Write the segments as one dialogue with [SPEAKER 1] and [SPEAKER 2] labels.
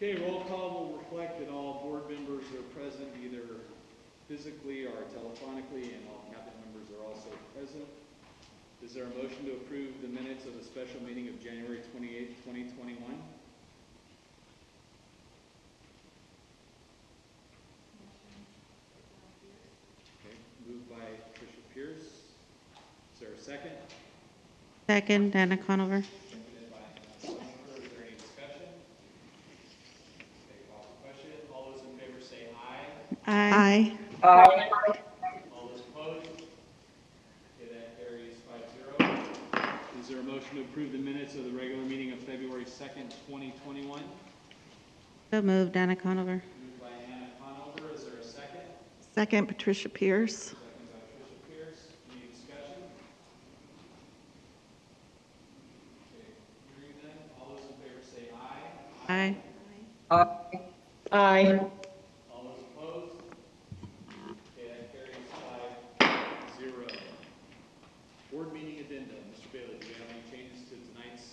[SPEAKER 1] Okay, roll call will reflect that all board members are present either physically or telephonically, and all cabinet members are also present. Is there a motion to approve the minutes of the special meeting of January 28th, 2021? Okay, moved by Tricia Pierce. Is there a second?
[SPEAKER 2] Second, Dana Conover.
[SPEAKER 1] Seconded by Conover. Is there any discussion? Okay, call the question. All those in favor say aye.
[SPEAKER 2] Aye.
[SPEAKER 3] Aye.
[SPEAKER 1] All those opposed? Okay, that carries 5-0. Is there a motion to approve the minutes of the regular meeting of February 2nd, 2021?
[SPEAKER 2] So moved, Dana Conover.
[SPEAKER 1] Moved by Anna Conover. Is there a second?
[SPEAKER 3] Second, Patricia Pierce.
[SPEAKER 1] Second by Tricia Pierce. Any discussion? Okay, hearing none. All those in favor say aye.
[SPEAKER 2] Aye.
[SPEAKER 3] Aye.
[SPEAKER 1] All those opposed? Okay, that carries 5-0. Board meeting addenda. Mr. Bailey, do you have any changes to tonight's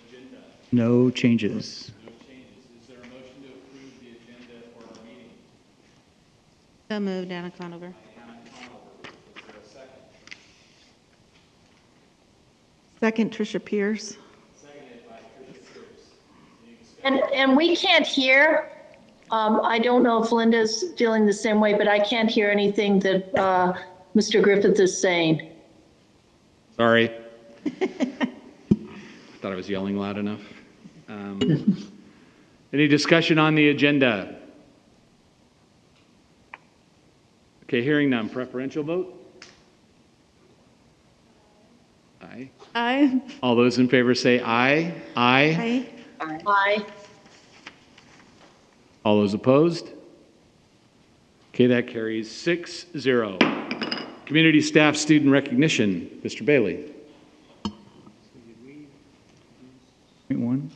[SPEAKER 1] agenda?
[SPEAKER 4] No changes.
[SPEAKER 1] No changes. Is there a motion to approve the agenda for our meeting?
[SPEAKER 2] So moved, Dana Conover.
[SPEAKER 1] By Anna Conover. Is there a second?
[SPEAKER 3] Second, Tricia Pierce.
[SPEAKER 1] Seconded by Tricia Pierce. Any discussion?
[SPEAKER 5] And we can't hear. I don't know if Linda's feeling the same way, but I can't hear anything that Mr. Griffith is saying.
[SPEAKER 1] Sorry. Thought I was yelling loud enough. Any discussion on the agenda? Okay, hearing none. Preferential vote? Aye.
[SPEAKER 2] Aye.
[SPEAKER 1] All those in favor say aye. Aye.
[SPEAKER 5] Aye.
[SPEAKER 1] All those opposed? Okay, that carries 6-0. Community staff student recognition. Mr. Bailey.
[SPEAKER 4] Point one.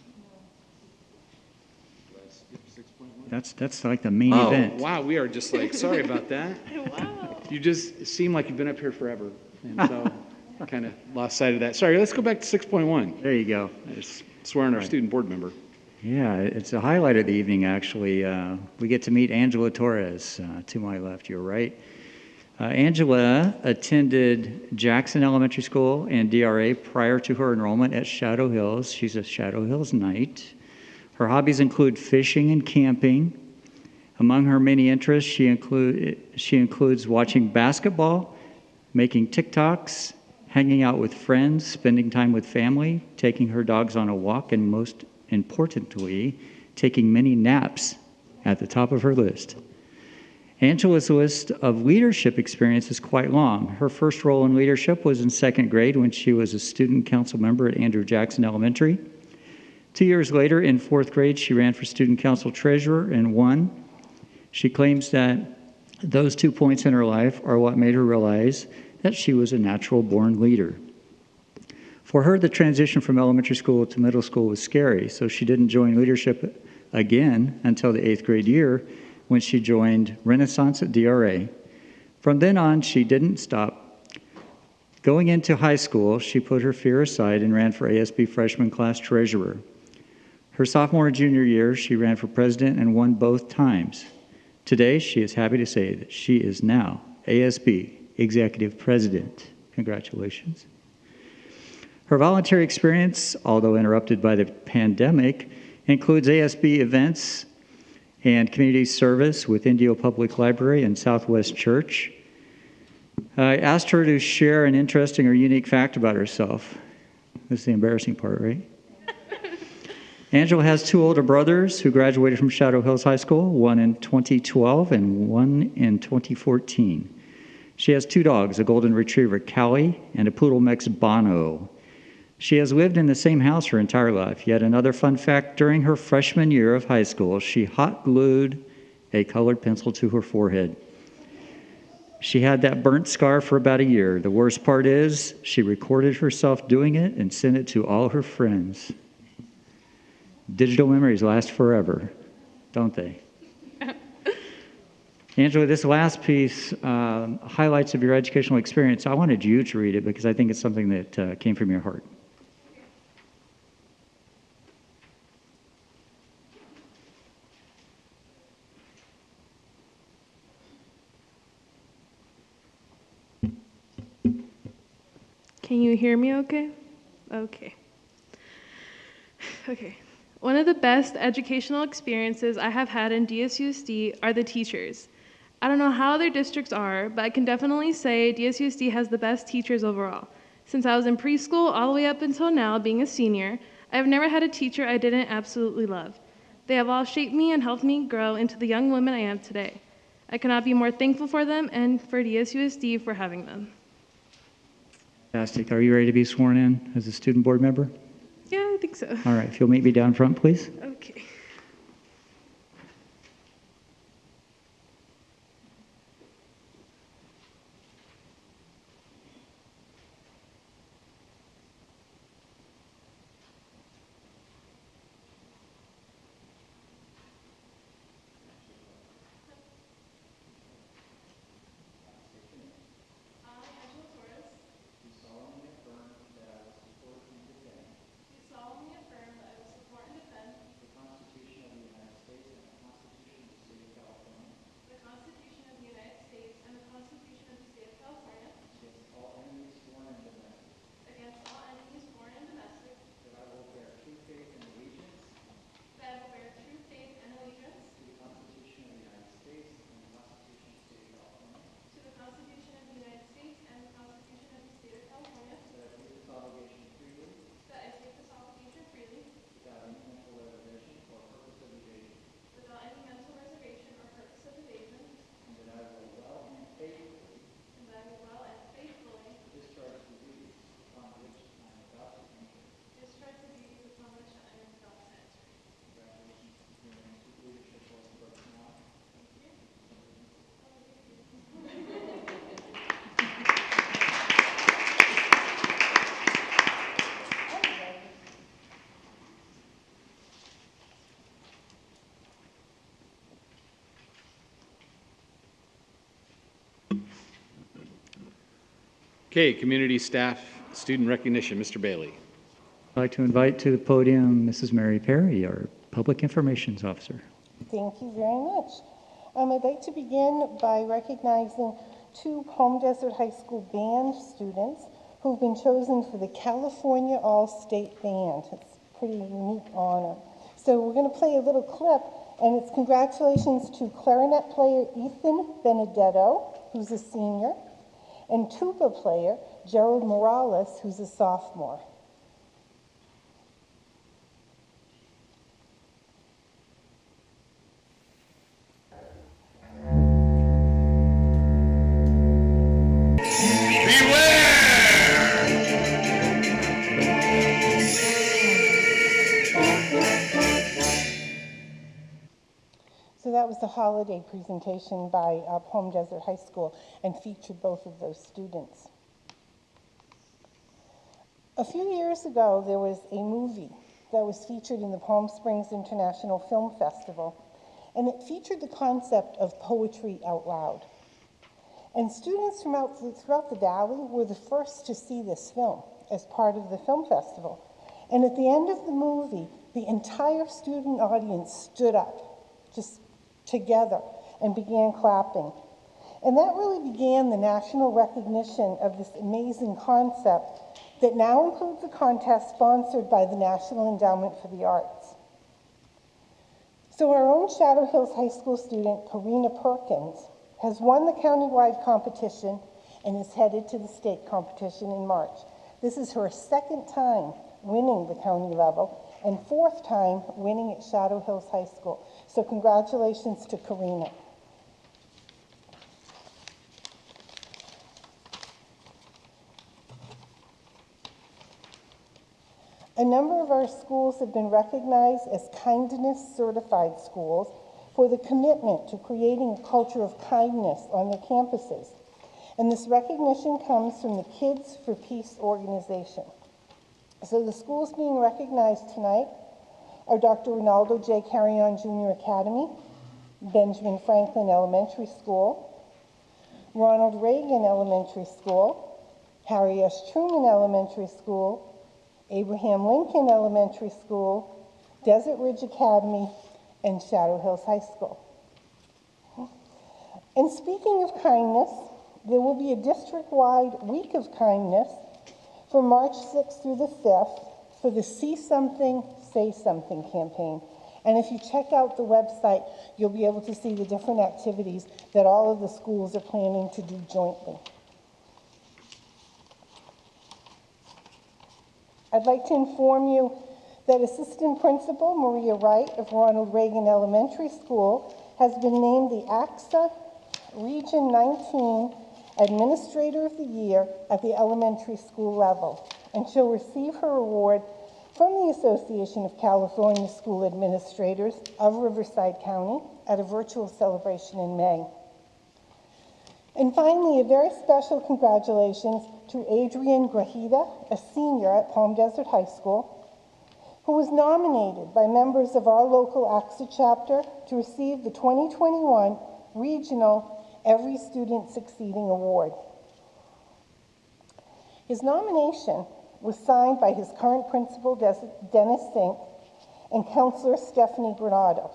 [SPEAKER 4] That's like the main event.
[SPEAKER 1] Wow, we are just like, sorry about that.
[SPEAKER 2] Wow.
[SPEAKER 1] You just seem like you've been up here forever. And so kind of lost sight of that. Sorry, let's go back to 6.1.
[SPEAKER 4] There you go.
[SPEAKER 1] I just swear on our student board member.
[SPEAKER 4] Yeah, it's a highlight of the evening, actually. We get to meet Angela Torres to my left, you're right. Angela attended Jackson Elementary School and DRA prior to her enrollment at Shadow Hills. She's a Shadow Hills Knight. Her hobbies include fishing and camping. Among her many interests, she includes watching basketball, making TikToks, hanging out with friends, spending time with family, taking her dogs on a walk, and most importantly, taking many naps at the top of her list. Angela's list of leadership experience is quite long. Her first role in leadership was in second grade when she was a student council member at Andrew Jackson Elementary. 2 years later, in fourth grade, she ran for student council treasurer and won. She claims that those 2 points in her life are what made her realize that she was a natural-born leader. For her, the transition from elementary school to middle school was scary, so she didn't join leadership again until the 8th grade year when she joined Renaissance at DRA. From then on, she didn't stop. Going into high school, she put her fear aside and ran for ASB freshman class treasurer. Her sophomore and junior year, she ran for president and won both times. Today, she is happy to say that she is now ASB executive president. Congratulations. Her volunteer experience, although interrupted by the pandemic, includes ASB events and community service with Indio Public Library and Southwest Church. I asked her to share an interesting or unique fact about herself. This is the embarrassing part, right? Angela has 2 older brothers who graduated from Shadow Hills High School, one in 2012 and one in 2014. She has 2 dogs, a golden retriever, Callie, and a poodle mix, Bono. She has lived in the same house her entire life. Yet another fun fact, during her freshman year of high school, she hot glued a colored pencil to her forehead. She had that burnt scar for about a year. The worst part is she recorded herself doing it and sent it to all her friends. Digital memories last forever, don't they? Angela, this last piece, highlights of your educational experience. I wanted you to read it because I think it's something that came from your heart.
[SPEAKER 6] Can you hear me okay? Okay. Okay. One of the best educational experiences I have had in DSUSD are the teachers. I don't know how other districts are, but I can definitely say DSUSD has the best teachers overall. Since I was in preschool all the way up until now, being a senior, I have never had a teacher I didn't absolutely love. They have all shaped me and helped me grow into the young woman I am today. I cannot be more thankful for them and for DSUSD for having them.
[SPEAKER 4] Fantastic. Are you ready to be sworn in as a student board member?
[SPEAKER 6] Yeah, I think so.
[SPEAKER 4] All right, if you'll meet me down front, please.
[SPEAKER 6] Okay.
[SPEAKER 1] Okay, community staff, student recognition, Mr. Bailey.
[SPEAKER 4] I'd like to invite to the podium Mrs. Mary Perry, our Public Informations Officer.
[SPEAKER 7] Thank you very much. I'd like to begin by recognizing two Palm Desert High School band students who've been chosen for the California All-State Band. It's a pretty unique honor. So we're going to play a little clip, and it's congratulations to clarinet player Ethan Benedetto, who's a senior, and tuba player Gerald Morales, who's a sophomore. So that was the holiday presentation by Palm Desert High School and featured both of those students. A few years ago, there was a movie that was featured in the Palm Springs International Film Festival, and it featured the concept of poetry out loud. And students throughout the Valley were the first to see this film as part of the film festival. And at the end of the movie, the entire student audience stood up, just together, and began clapping. And that really began the national recognition of this amazing concept that now includes a contest sponsored by the National Endowment for the Arts. So our own Shadow Hills High School student, Karina Perkins, has won the countywide competition and is headed to the state competition in March. This is her second time winning the county level and fourth time winning at Shadow Hills High School. So congratulations to Karina. A number of our schools have been recognized as kindness certified schools for the commitment to creating a culture of kindness on their campuses. And this recognition comes from the Kids for Peace organization. So the schools being recognized tonight are Dr. Ronaldo J. Carrion Jr. Academy, Benjamin Franklin Elementary School, Ronald Reagan Elementary School, Harry S. Truman Elementary School, Abraham Lincoln Elementary School, Desert Ridge Academy, and Shadow Hills High School. And speaking of kindness, there will be a district-wide week of kindness from March 6th through the 5th for the See Something, Say Something campaign. And if you check out the website, you'll be able to see the different activities that all of the schools are planning to do jointly. I'd like to inform you that Assistant Principal Maria Wright of Ronald Reagan Elementary School has been named the AXA Region 19 Administrator of the Year at the elementary school level, and she'll receive her award from the Association of California School Administrators of Riverside County at a virtual celebration in May. And finally, a very special congratulations to Adrian Grajeda, a senior at Palm Desert High School, who was nominated by members of our local Cte chapter to receive the 2021 Regional Every Student Succeeding Award. His nomination was signed by his current principal, Dennis Sink, and Counselor Stephanie Granados.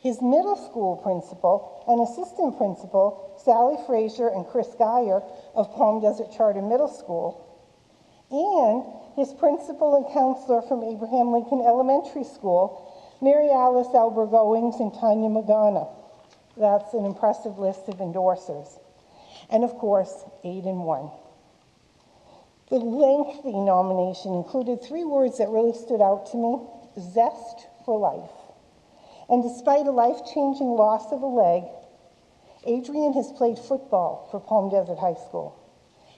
[SPEAKER 7] His middle school principal and assistant principal, Sally Frazier and Chris Geyer of Palm Desert Charter Middle School, and his principal and counselor from Abraham Lincoln Elementary School, Mary Alice Albergoings and Tanya Magana. That's an impressive list of endorsers. And of course, Aiden won. The lengthy nomination included 3 words that really stood out to me: zest for life. And despite a life-changing loss of a leg, Adrian has played football for Palm Desert High School.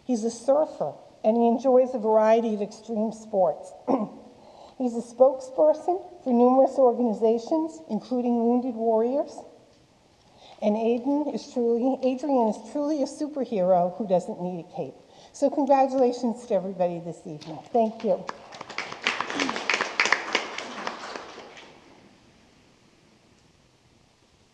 [SPEAKER 7] He's a surfer, and he enjoys a variety of extreme sports. He's a spokesperson for numerous organizations, including Wounded Warriors. And Adrian is truly a superhero who doesn't need a cape. So congratulations to everybody this evening. Thank you.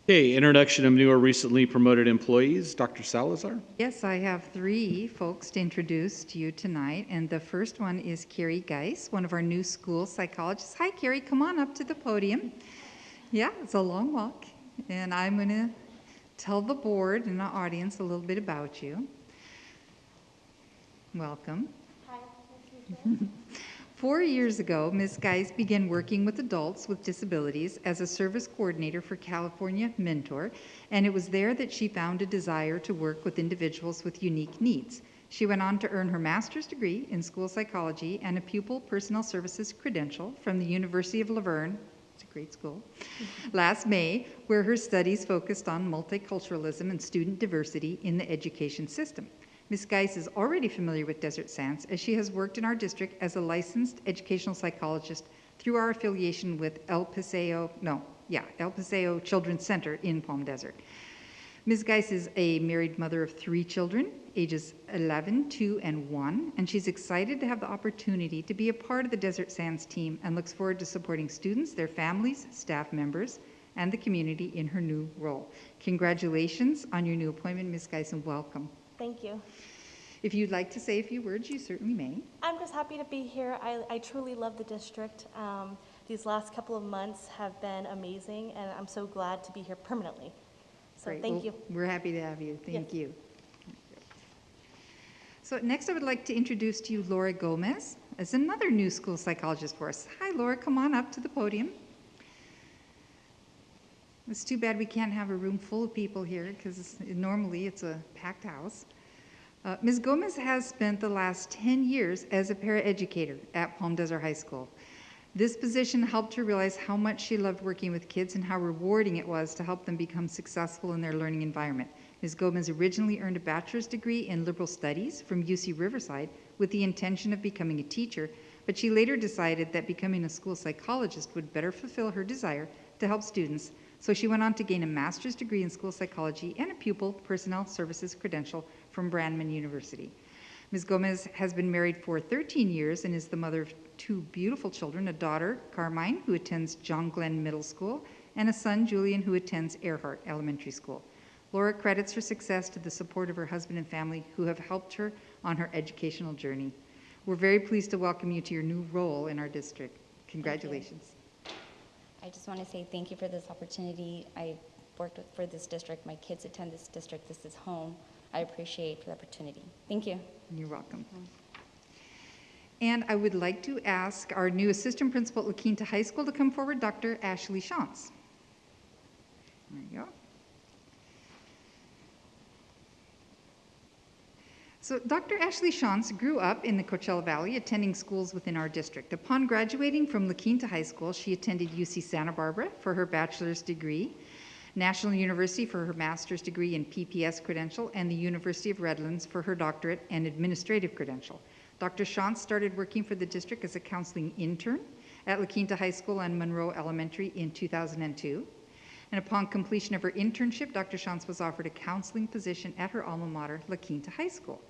[SPEAKER 1] Okay, introduction of new or recently promoted employees. Dr. Salazar.
[SPEAKER 8] Yes, I have 3 folks to introduce to you tonight, and the first one is Carrie Geis, one of our new school psychologists. Hi, Carrie, come on up to the podium. Yeah, it's a long walk, and I'm going to tell the board and the audience a little bit about you. Welcome.
[SPEAKER 9] Hi.
[SPEAKER 8] 4 years ago, Ms. Geis began working with adults with disabilities as a service coordinator for California Mentor, and it was there that she found a desire to work with individuals with unique needs. She went on to earn her master's degree in school psychology and a pupil personnel services credential from the University of La Verne. It's a great school. Last May, where her studies focused on multiculturalism and student diversity in the education system. Ms. Geis is already familiar with Desert Sands, as she has worked in our district as a licensed educational psychologist through our affiliation with El Paseo Children's Center in Palm Desert. Ms. Geis is a married mother of 3 children, ages 11, 2, and 1, and she's excited to have the opportunity to be a part of the Desert Sands team and looks forward to supporting students, their families, staff members, and the community in her new role. Congratulations on your new appointment, Ms. Geis, and welcome.
[SPEAKER 9] Thank you.
[SPEAKER 8] If you'd like to say a few words, you certainly may.
[SPEAKER 9] I'm just happy to be here. I truly love the district. These last couple of months have been amazing, and I'm so glad to be here permanently. So
[SPEAKER 8] Great.
[SPEAKER 9] thank you.
[SPEAKER 8] We're happy to have you. Thank
[SPEAKER 9] Yes.
[SPEAKER 8] you. So next I would like to introduce to you Laura Gomez as another new school psychologist for us. Hi, Laura, come on up to the podium. It's too bad we can't have a room full of people here because normally it's a packed house. Ms. Gomez has spent the last 10 years as a paraeducator at Palm Desert High School. This position helped her realize how much she loved working with kids and how rewarding it was to help them become successful in their learning environment. Ms. Gomez originally earned a bachelor's degree in liberal studies from UC Riverside with the intention of becoming a teacher, but she later decided that becoming a school psychologist would better fulfill her desire to help students. So she went on to gain a master's degree in school psychology and a pupil personnel services credential from Brandman University. Ms. Gomez has been married for 13 years and is the mother of 2 beautiful children, a daughter, Carmine, who attends John Glenn Middle School, and a son, Julian, who attends Earhart Elementary School. Laura credits her success to the support of her husband and family who have helped her on her educational journey. We're very pleased to welcome you to your new role in our district. Congratulations.
[SPEAKER 10] I just want to say thank you for this opportunity. I worked for this district. My kids attend this district. This is home. I appreciate the opportunity. Thank you.
[SPEAKER 8] You're welcome. And I would like to ask our new assistant principal at La Quinta High School to come forward, Dr. Ashley Shantz. There you go. So Dr. Ashley Shantz grew up in the Coachella Valley, attending schools within our district. Upon graduating from La Quinta High School, she attended UC Santa Barbara for her bachelor's degree, National University for her master's degree in PPS credential, and the University of Redlands for her doctorate and administrative credential. Dr. Shantz started working for the district as a counseling intern at La Quinta High School and Monroe Elementary in 2002. And upon completion of her internship, Dr. Shantz was offered a counseling position at her alma mater, La Quinta High School.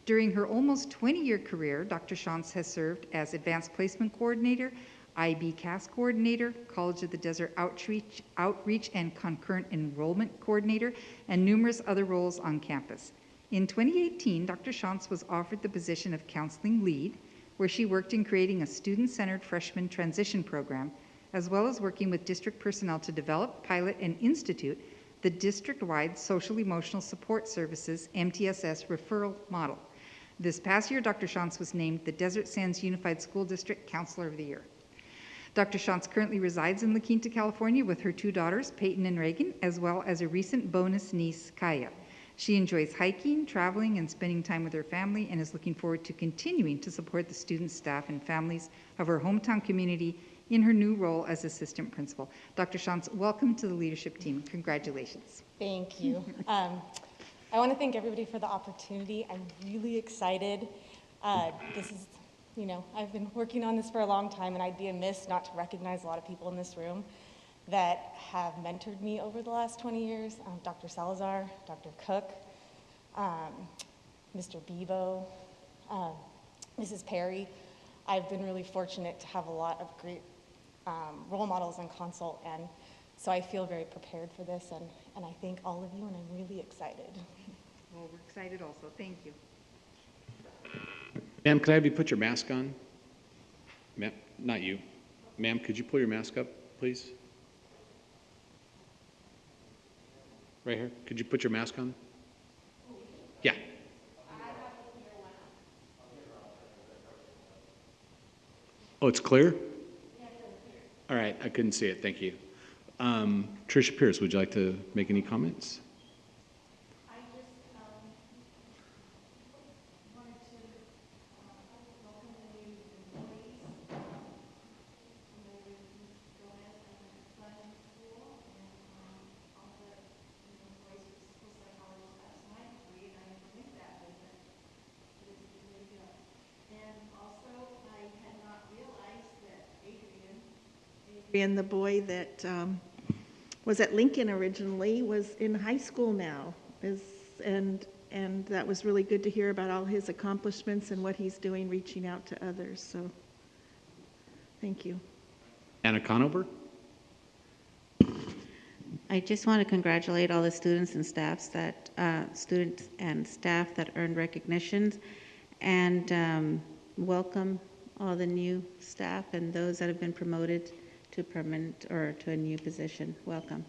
[SPEAKER 8] During her almost 20-year career, Dr. Shantz has served as Advanced Placement Coordinator, IB CAS Coordinator, College of the Desert Outreach and Concurrent Enrollment Coordinator, and numerous other roles on campus. In 2018, Dr. Shantz was offered the position of Counseling Lead, where she worked in creating a student-centered freshman transition program, as well as working with district personnel to develop, pilot, and institute the district-wide Social Emotional Support Services MTSS referral model. This past year, Dr. Shantz was named the Desert Sands Unified School District Counselor of the Year. Dr. Shantz currently resides in La Quinta, California with her 2 daughters, Peyton and Reagan, as well as a recent bonus niece, Kaya. She enjoys hiking, traveling, and spending time with her family, and is looking forward to continuing to support the students, staff, and families of her hometown community in her new role as assistant principal. Dr. Shantz, welcome to the leadership team. Congratulations.
[SPEAKER 9] Thank you. I want to thank everybody for the opportunity. I'm really excited. This is, I've been working on this for a long time, and I'd be amiss not to recognize a lot of people in this room that have mentored me over the last 20 years. Dr. Salazar, Dr. Cook, Mr. Bebo, Mrs. Perry. I've been really fortunate to have a lot of great role models and consult, and so I feel very prepared for this, and I thank all of you, and I'm really excited.
[SPEAKER 8] Well, we're excited also. Thank you.
[SPEAKER 11] Ma'am, could I have you put your mask on? Ma'am, not you. Ma'am, could you pull your mask up, please? Right here. Could you put your mask on? Yeah. Oh, it's clear? All right, I couldn't see it. Thank you. Tricia Pierce, would you like to make any comments?
[SPEAKER 3] And the boy that was at Lincoln originally was in high school now, and that was really good to hear about all his accomplishments and what he's doing, reaching out to others. So, thank you.
[SPEAKER 11] Anna Conover?
[SPEAKER 2] I just want to congratulate all the students and staff that earned recognitions, and welcome all the new staff and those that have been promoted to permanent or to a new position. Welcome.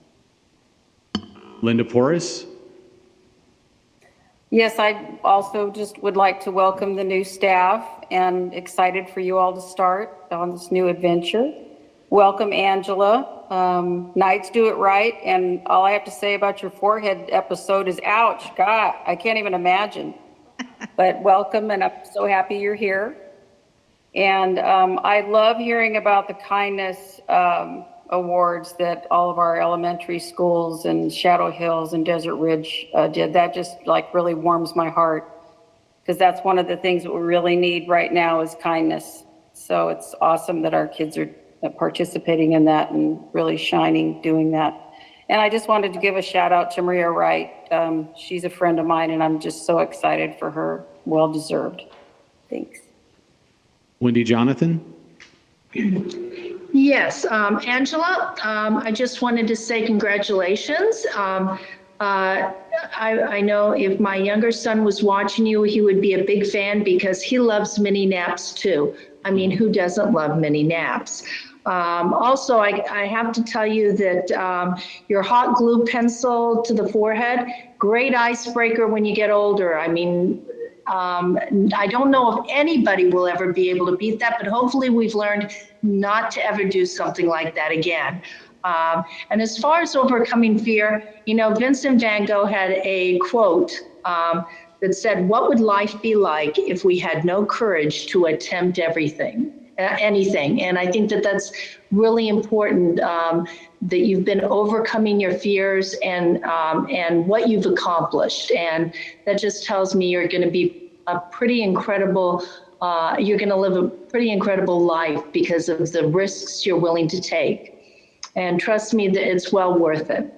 [SPEAKER 11] Linda Porras?
[SPEAKER 12] Yes, I also just would like to welcome the new staff and excited for you all to start on this new adventure. Welcome, Angela. Knights do it right, and all I have to say about your forehead episode is ouch. God, I can't even imagine. But welcome, and I'm so happy you're here. And I love hearing about the kindness awards that all of our elementary schools and Shadow Hills and Desert Ridge did. That just really warms my heart, because that's one of the things that we really need right now is kindness. So it's awesome that our kids are participating in that and really shining doing that. And I just wanted to give a shout out to Maria Wright. She's a friend of mine, and I'm just so excited for her. Well deserved. Thanks.
[SPEAKER 11] Wendy Jonathan?
[SPEAKER 5] Yes, Angela, I just wanted to say congratulations. I know if my younger son was watching you, he would be a big fan because he loves mini naps too. I mean, who doesn't love mini naps? Also, I have to tell you that your hot glue pencil to the forehead, great icebreaker when you get older. I mean, I don't know if anybody will ever be able to beat that, but hopefully we've learned not to ever do something like that again. And as far as overcoming fear, you know, Vincent van Gogh had a quote that said, "What would life be like if we had no courage to attempt anything?" And I think that that's really important, that you've been overcoming your fears and what you've accomplished. And that just tells me you're going to be a pretty incredible, you're going to live a pretty incredible life because of the risks you're willing to take. And trust me that it's well worth it.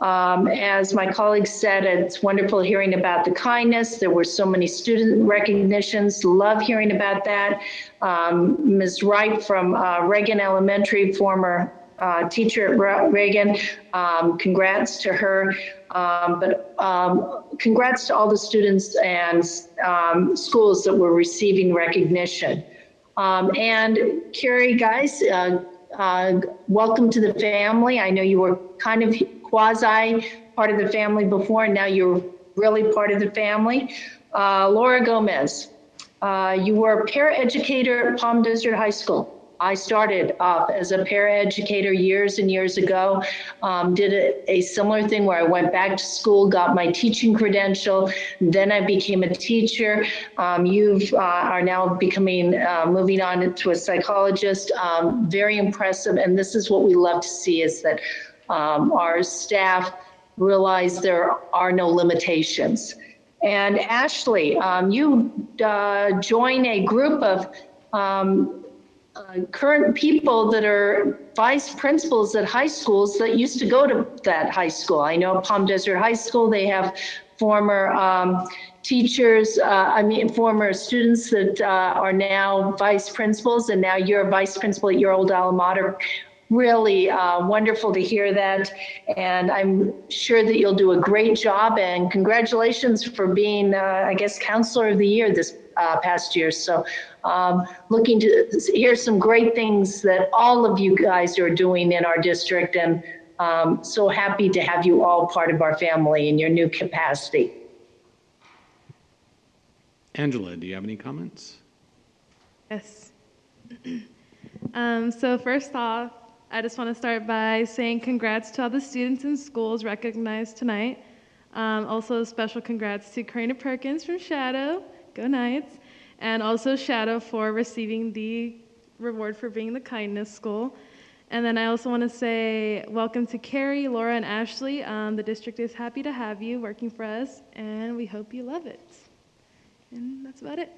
[SPEAKER 5] As my colleagues said, it's wonderful hearing about the kindness. There were so many student recognitions. Love hearing about that. Ms. Wright from Reagan Elementary, former teacher at Reagan, congrats to her. But congrats to all the students and schools that were receiving recognition. And Carrie, guys, welcome to the family. I know you were kind of quasi part of the family before, and now you're really part of the family. Laura Gomez, you were a paraeducator at Palm Desert High School. I started off as a paraeducator years and years ago, did a similar thing where I went back to school, got my teaching credential, then I became a teacher. You are now becoming, moving on to a psychologist, very impressive. And this is what we love to see, is that our staff realize there are no limitations. And Ashley, you join a group of current people that are vice principals at high schools that used to go to that high school. I know Palm Desert High School, they have former teachers, former students that are now vice principals, and now you're a vice principal at your old alma mater. Really wonderful to hear that, and I'm sure that you'll do a great job, and congratulations for being, I guess, Counselor of the Year this past year. So looking to hear some great things that all of you guys are doing in our district, and so happy to have you all part of our family in your new capacity.
[SPEAKER 11] Angela, do you have any comments?
[SPEAKER 6] Yes. So first off, I just want to start by saying congrats to all the students and schools recognized tonight. Also, special congrats to Karina Perkins from Shadow, go Knights, and also Shadow for receiving the reward for being the kindness school. And then I also want to say welcome to Carrie, Laura, and Ashley. The district is happy to have you working for us, and we hope you love it. And that's about it.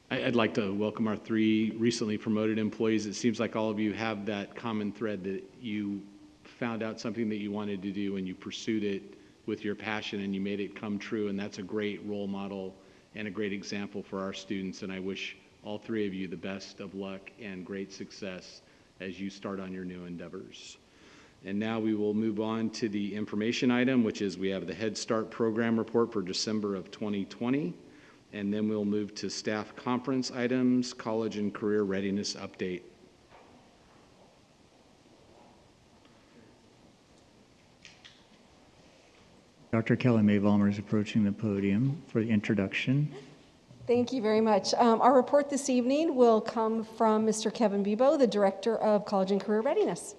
[SPEAKER 11] I'd like to welcome our 3 recently promoted employees. It seems like all of you have that common thread that you found out something that you wanted to do and you pursued it with your passion and you made it come true, and that's a great role model and a great example for our students, and I wish all 3 of you the best of luck and great success as you start on your new endeavors. And now we will move on to the information item, which is we have the Head Start program report for December of 2020. And then we'll move to staff conference items, college and career readiness update.
[SPEAKER 4] Dr. Kelly Mae Vollmer is approaching the podium for the introduction.
[SPEAKER 13] Thank you very much. Our report this evening will come from Mr. Kevin Bebo, the Director of College and Career Readiness.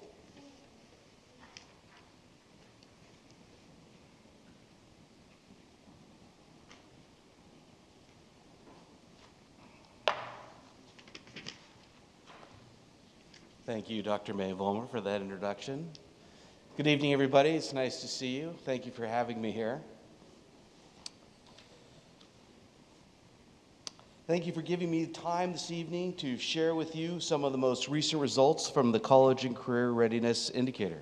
[SPEAKER 14] Thank you, Dr. Mae Vollmer, for that introduction. Good evening, everybody. It's nice to see you. Thank you for having me here. Thank you for giving me time this evening to share with you some of the most recent results from the College and Career Readiness Indicator.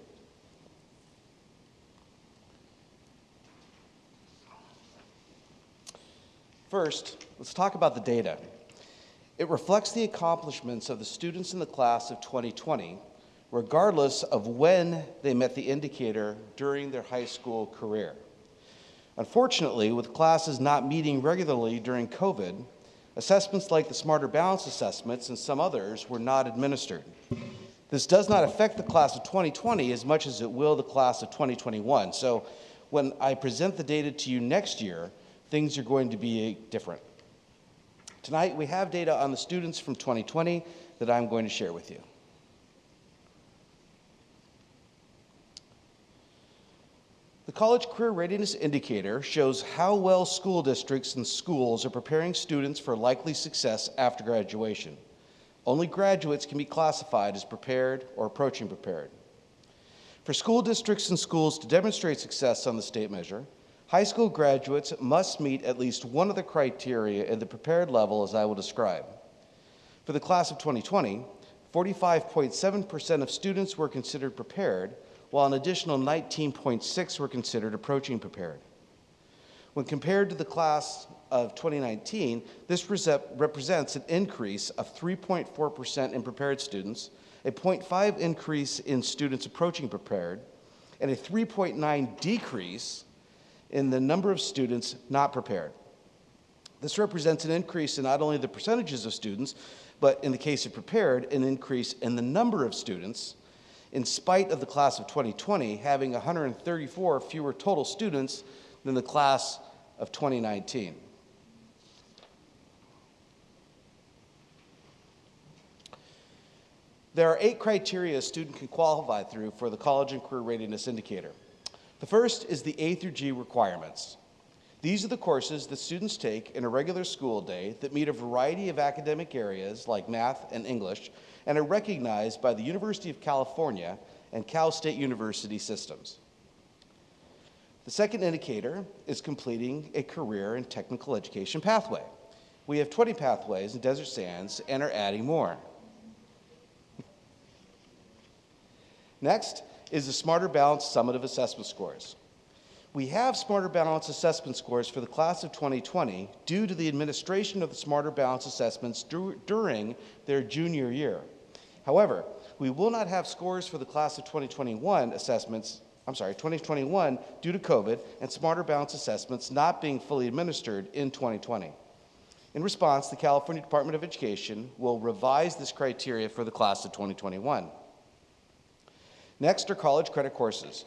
[SPEAKER 14] First, let's talk about the data. It reflects the accomplishments of the students in the class of 2020, regardless of when they met the indicator during their high school career. Unfortunately, with classes not meeting regularly during COVID, assessments like the Smarter Balance assessments and some others were not administered. This does not affect the class of 2020 as much as it will the class of 2021. So when I present the data to you next year, things are going to be different. Tonight, we have data on the students from 2020 that I'm going to share with you. The College Career Readiness Indicator shows how well school districts and schools are preparing students for likely success after graduation. Only graduates can be classified as prepared or approaching prepared. For school districts and schools to demonstrate success on the state measure, high school graduates must meet at least one of the criteria at the prepared level as I will describe. For the class of 2020, 45.7% of students were considered prepared, while an additional 19.6% were considered approaching prepared. When compared to the class of 2019, this represents an increase of 3.4% in prepared students, a 0.5 increase in students approaching prepared, and a 3.9 decrease in the number of students not prepared. This represents an increase in not only the percentages of students, but in the case of prepared, an increase in the number of students, in spite of the class of 2020 having 134 fewer total students than the class of 2019. There are 8 criteria a student can qualify through for the College and Career Readiness Indicator. The first is the A through G requirements. These are the courses that students take in a regular school day that meet a variety of academic areas like math and English and are recognized by the University of California and Cal State University systems. The second indicator is completing a career and technical education pathway. We have 20 pathways in Desert Sands and are adding more. Next is the Smarter Balanced Summative Assessment Scores. We have Smarter Balanced Assessment Scores for the class of 2020 due to the administration of the Smarter Balanced Assessments during their junior year. However, we will not have scores for the class of 2021 2021 due to COVID and Smarter Balanced Assessments not being fully administered in 2020. In response, the California Department of Education will revise this criteria for the class of 2021. Next are college credit courses.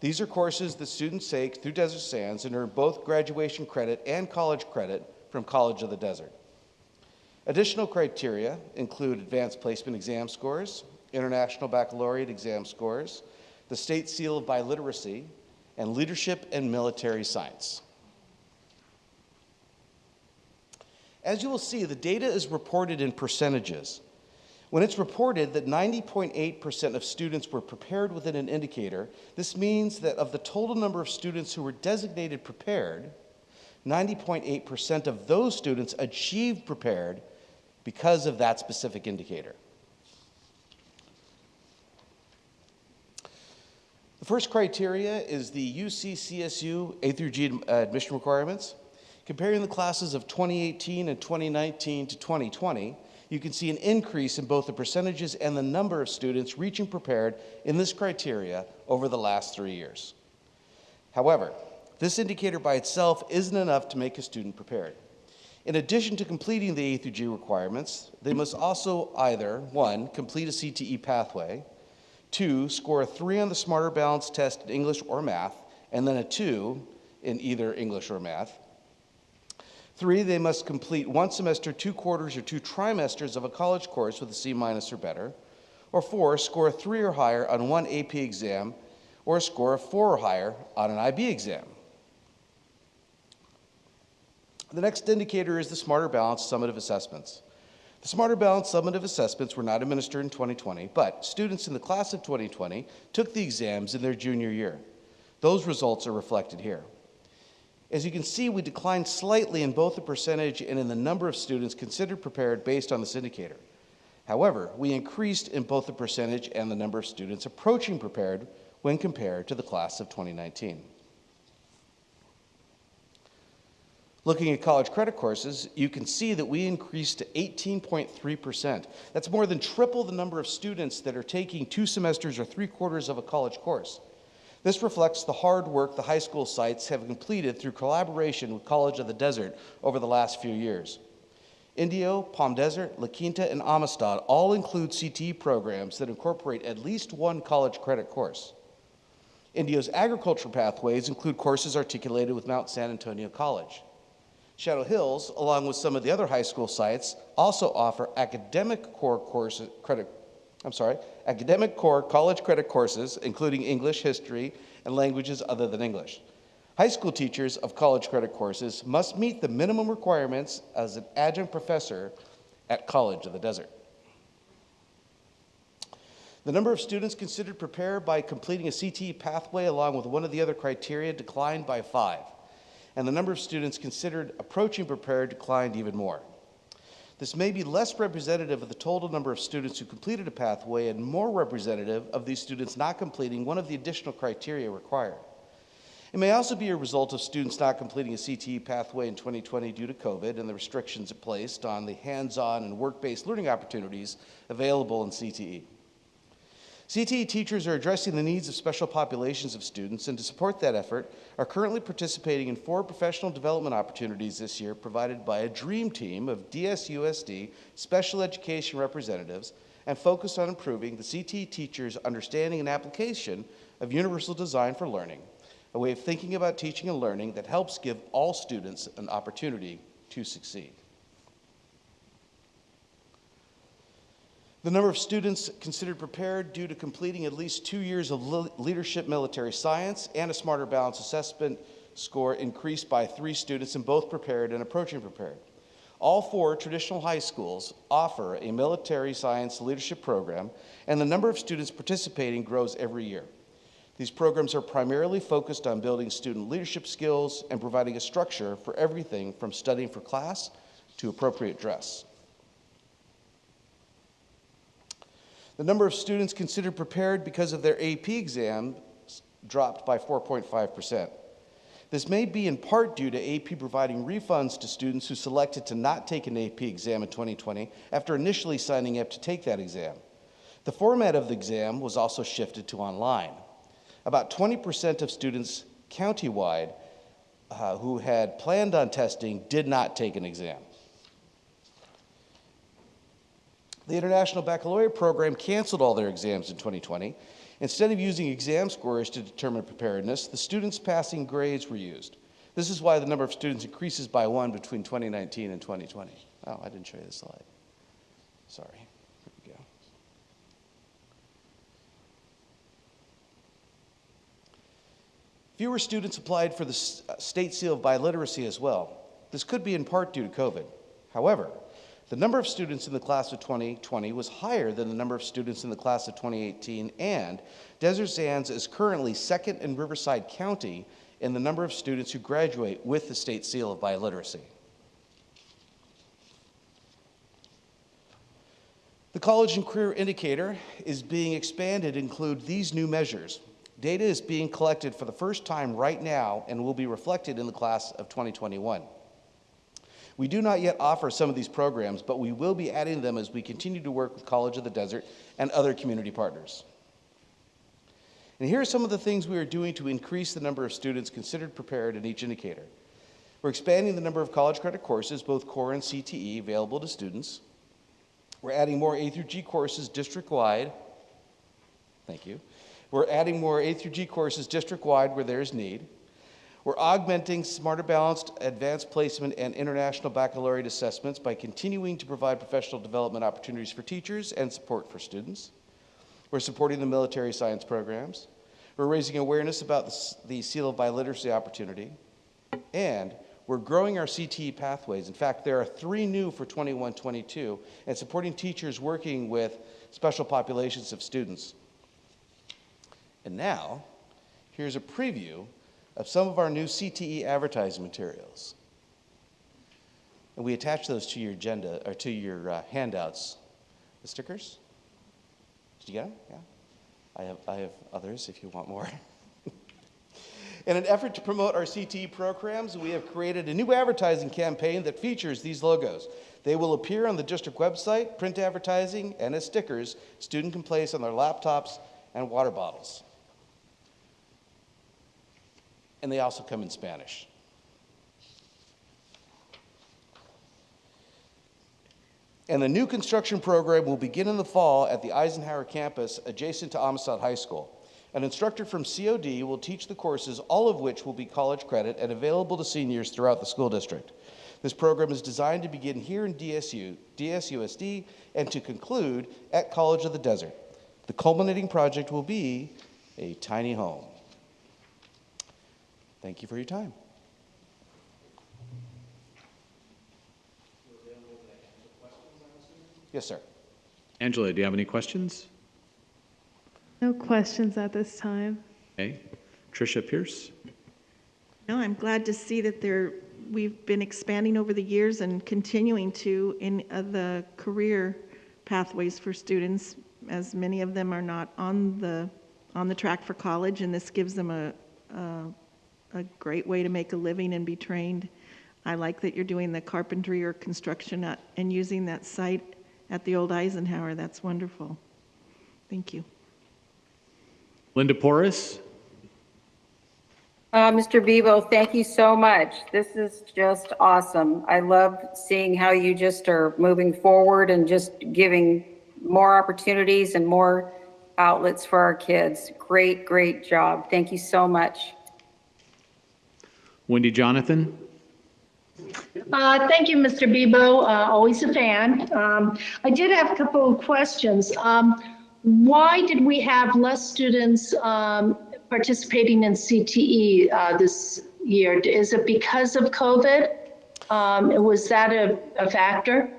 [SPEAKER 14] These are courses that students take through Desert Sands and earn both graduation credit and college credit from College of the Desert. Additional criteria include advanced placement exam scores, international baccalaureate exam scores, the state seal of biliteracy, and leadership and military science. As you will see, the data is reported in percentages. When it's reported that 90.8% of students were prepared within an indicator, this means that of the total number of students who were designated prepared, 90.8% of those students achieved prepared because of that specific indicator. The first criteria is the UC-CSU A through G admission requirements. Comparing the classes of 2018 and 2019 to 2020, you can see an increase in both the percentages and the number of students reaching prepared in this criteria over the last 3 years. However, this indicator by itself isn't enough to make a student prepared. In addition to completing the A through G requirements, they must also either, 1, complete a CTE pathway, 2, score a 3 on the Smarter Balanced test in English or math, and then a 2 in either English or math. 3, they must complete 1 semester, 2 quarters, or 2 trimesters of a college course with a C- or better. Or 4, score a 3 or higher on 1 AP exam, or a score of 4 or higher on an IB exam. The next indicator is the Smarter Balanced Summative Assessments. The Smarter Balanced Summative Assessments were not administered in 2020, but students in the class of 2020 took the exams in their junior year. Those results are reflected here. As you can see, we declined slightly in both the percentage and in the number of students considered prepared based on this indicator. However, we increased in both the percentage and the number of students approaching prepared when compared to the class of 2019. Looking at college credit courses, you can see that we increased to 18.3%. That's more than triple the number of students that are taking 2 semesters or 3 quarters of a college course. This reflects the hard work the high school sites have completed through collaboration with College of the Desert over the last few years. Indio, Palm Desert, La Quinta, and Amistad all include CTE programs that incorporate at least 1 college credit course. Indio's agriculture pathways include courses articulated with Mount San Antonio College. Shadow Hills, along with some of the other high school sites, also offer academic core college credit courses, including English, history, and languages other than English. High school teachers of college credit courses must meet the minimum requirements as an adjunct professor at College of the Desert. The number of students considered prepared by completing a CTE pathway along with one of the other criteria declined by 5. And the number of students considered approaching prepared declined even more. This may be less representative of the total number of students who completed a pathway and more representative of these students not completing one of the additional criteria required. It may also be a result of students not completing a CTE pathway in 2020 due to COVID and the restrictions it placed on the hands-on and work-based learning opportunities available in CTE. CTE teachers are addressing the needs of special populations of students, and to support that effort, are currently participating in 4 professional development opportunities this year provided by a dream team of DSUSD special education representatives and focused on improving the CTE teachers' understanding and application of universal design for learning, a way of thinking about teaching and learning that helps give all students an opportunity to succeed. The number of students considered prepared due to completing at least 2 years of leadership military science and a Smarter Balance assessment score increased by 3 students in both prepared and approaching prepared. All 4 traditional high schools offer a military science leadership program, and the number of students participating grows every year. These programs are primarily focused on building student leadership skills and providing a structure for everything from studying for class to appropriate dress. The number of students considered prepared because of their AP exam dropped by 4.5%. This may be in part due to AP providing refunds to students who selected to not take an AP exam in 2020 after initially signing up to take that exam. The format of the exam was also shifted to online. About 20% of students countywide who had planned on testing did not take an exam. The International Baccalaureate program canceled all their exams in 2020. Instead of using exam scores to determine preparedness, the students' passing grades were used. This is why the number of students increases by 1 between 2019 and 2020. Oh, I didn't show you the slide. Sorry. Here we go. Fewer students applied for the state seal of biliteracy as well. This could be in part due to COVID. However, the number of students in the class of 2020 was higher than the number of students in the class of 2018, and Desert Sands is currently second in Riverside County in the number of students who graduate with the state seal of biliteracy. The College and Career Indicator is being expanded to include these new measures. Data is being collected for the first time right now and will be reflected in the class of 2021. We do not yet offer some of these programs, but we will be adding them as we continue to work with College of the Desert and other community partners. And here are some of the things we are doing to increase the number of students considered prepared in each indicator. We're expanding the number of college credit courses, both core and CTE, available to students. We're adding more A through G courses district-wide. Thank you. We're adding more A through G courses district-wide where there is need. We're augmenting Smarter Balanced Advanced Placement and International Baccalaureate assessments by continuing to provide professional development opportunities for teachers and support for students. We're supporting the military science programs. We're raising awareness about the Seal of Biliteracy opportunity. And we're growing our CTE pathways. In fact, there are 3 new for 21-22 and supporting teachers working with special populations of students. And now, here's a preview of some of our new Cte Advertising Materials. And we attach those to your agenda, or to your handouts. The stickers? Did you get them? Yeah. I have others if you want more. In an effort to promote our CTE programs, we have created a new advertising campaign that features these logos. They will appear on the district website, print advertising, and as stickers students can place on their laptops and water bottles. And they also come in Spanish. And the new construction program will begin in the fall at the Eisenhower campus adjacent to Amistad High School. An instructor from COD will teach the courses, all of which will be college credit and available to seniors throughout the school district. This program is designed to begin here in DSUSD and to conclude at College of the Desert. The culminating project will be a tiny home. Thank you for your time. Yes, sir.
[SPEAKER 11] Angela, do you have any questions?
[SPEAKER 6] No questions at this time.
[SPEAKER 11] Okay. Tricia Pierce?
[SPEAKER 3] No, I'm glad to see that we've been expanding over the years and continuing to in the career pathways for students, as many of them are not on the track for college, and this gives them a great way to make a living and be trained. I like that you're doing the carpentry or construction and using that site at the old Eisenhower. That's wonderful. Thank you.
[SPEAKER 11] Linda Porras?
[SPEAKER 12] Mr. Bebo, thank you so much. This is just awesome. I love seeing how you just are moving forward and just giving more opportunities and more outlets for our kids. Great, great job. Thank you so much.
[SPEAKER 11] Wendy Jonathan?
[SPEAKER 5] Thank you, Mr. Bebo. Always a fan. I did have a couple of questions. Why did we have less students participating in CTE this year? Is it because of COVID? Was that a factor?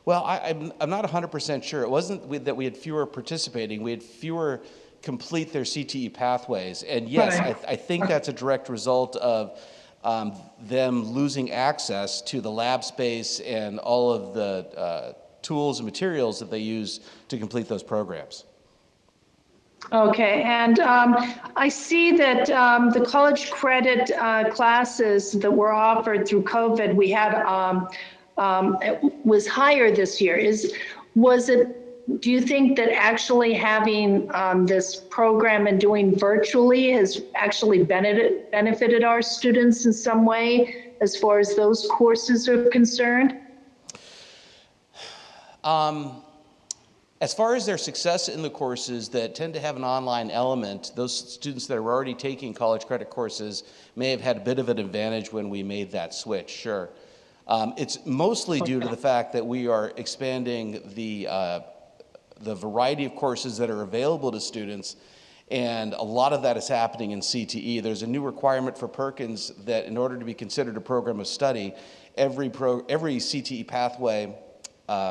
[SPEAKER 14] Well, I'm not 100% sure. It wasn't that we had fewer participating. We had fewer complete their CTE pathways. And yes,
[SPEAKER 5] Right.
[SPEAKER 14] I think that's a direct result of them losing access to the lab space and all of the tools and materials that they use to complete those programs.
[SPEAKER 5] Okay, and I see that the college credit classes that were offered through COVID, we had it was higher this year. Do you think that actually having this program and doing virtually has actually benefited our students in some way as far as those courses are concerned?
[SPEAKER 14] As far as their success in the courses that tend to have an online element, those students that are already taking college credit courses may have had a bit of an advantage when we made that switch, sure. It's mostly due to the fact that we are expanding the variety of courses that are available to students, and a lot of that is happening in CTE. There's a new requirement for Perkins that in order to be considered a program of study, every CTE pathway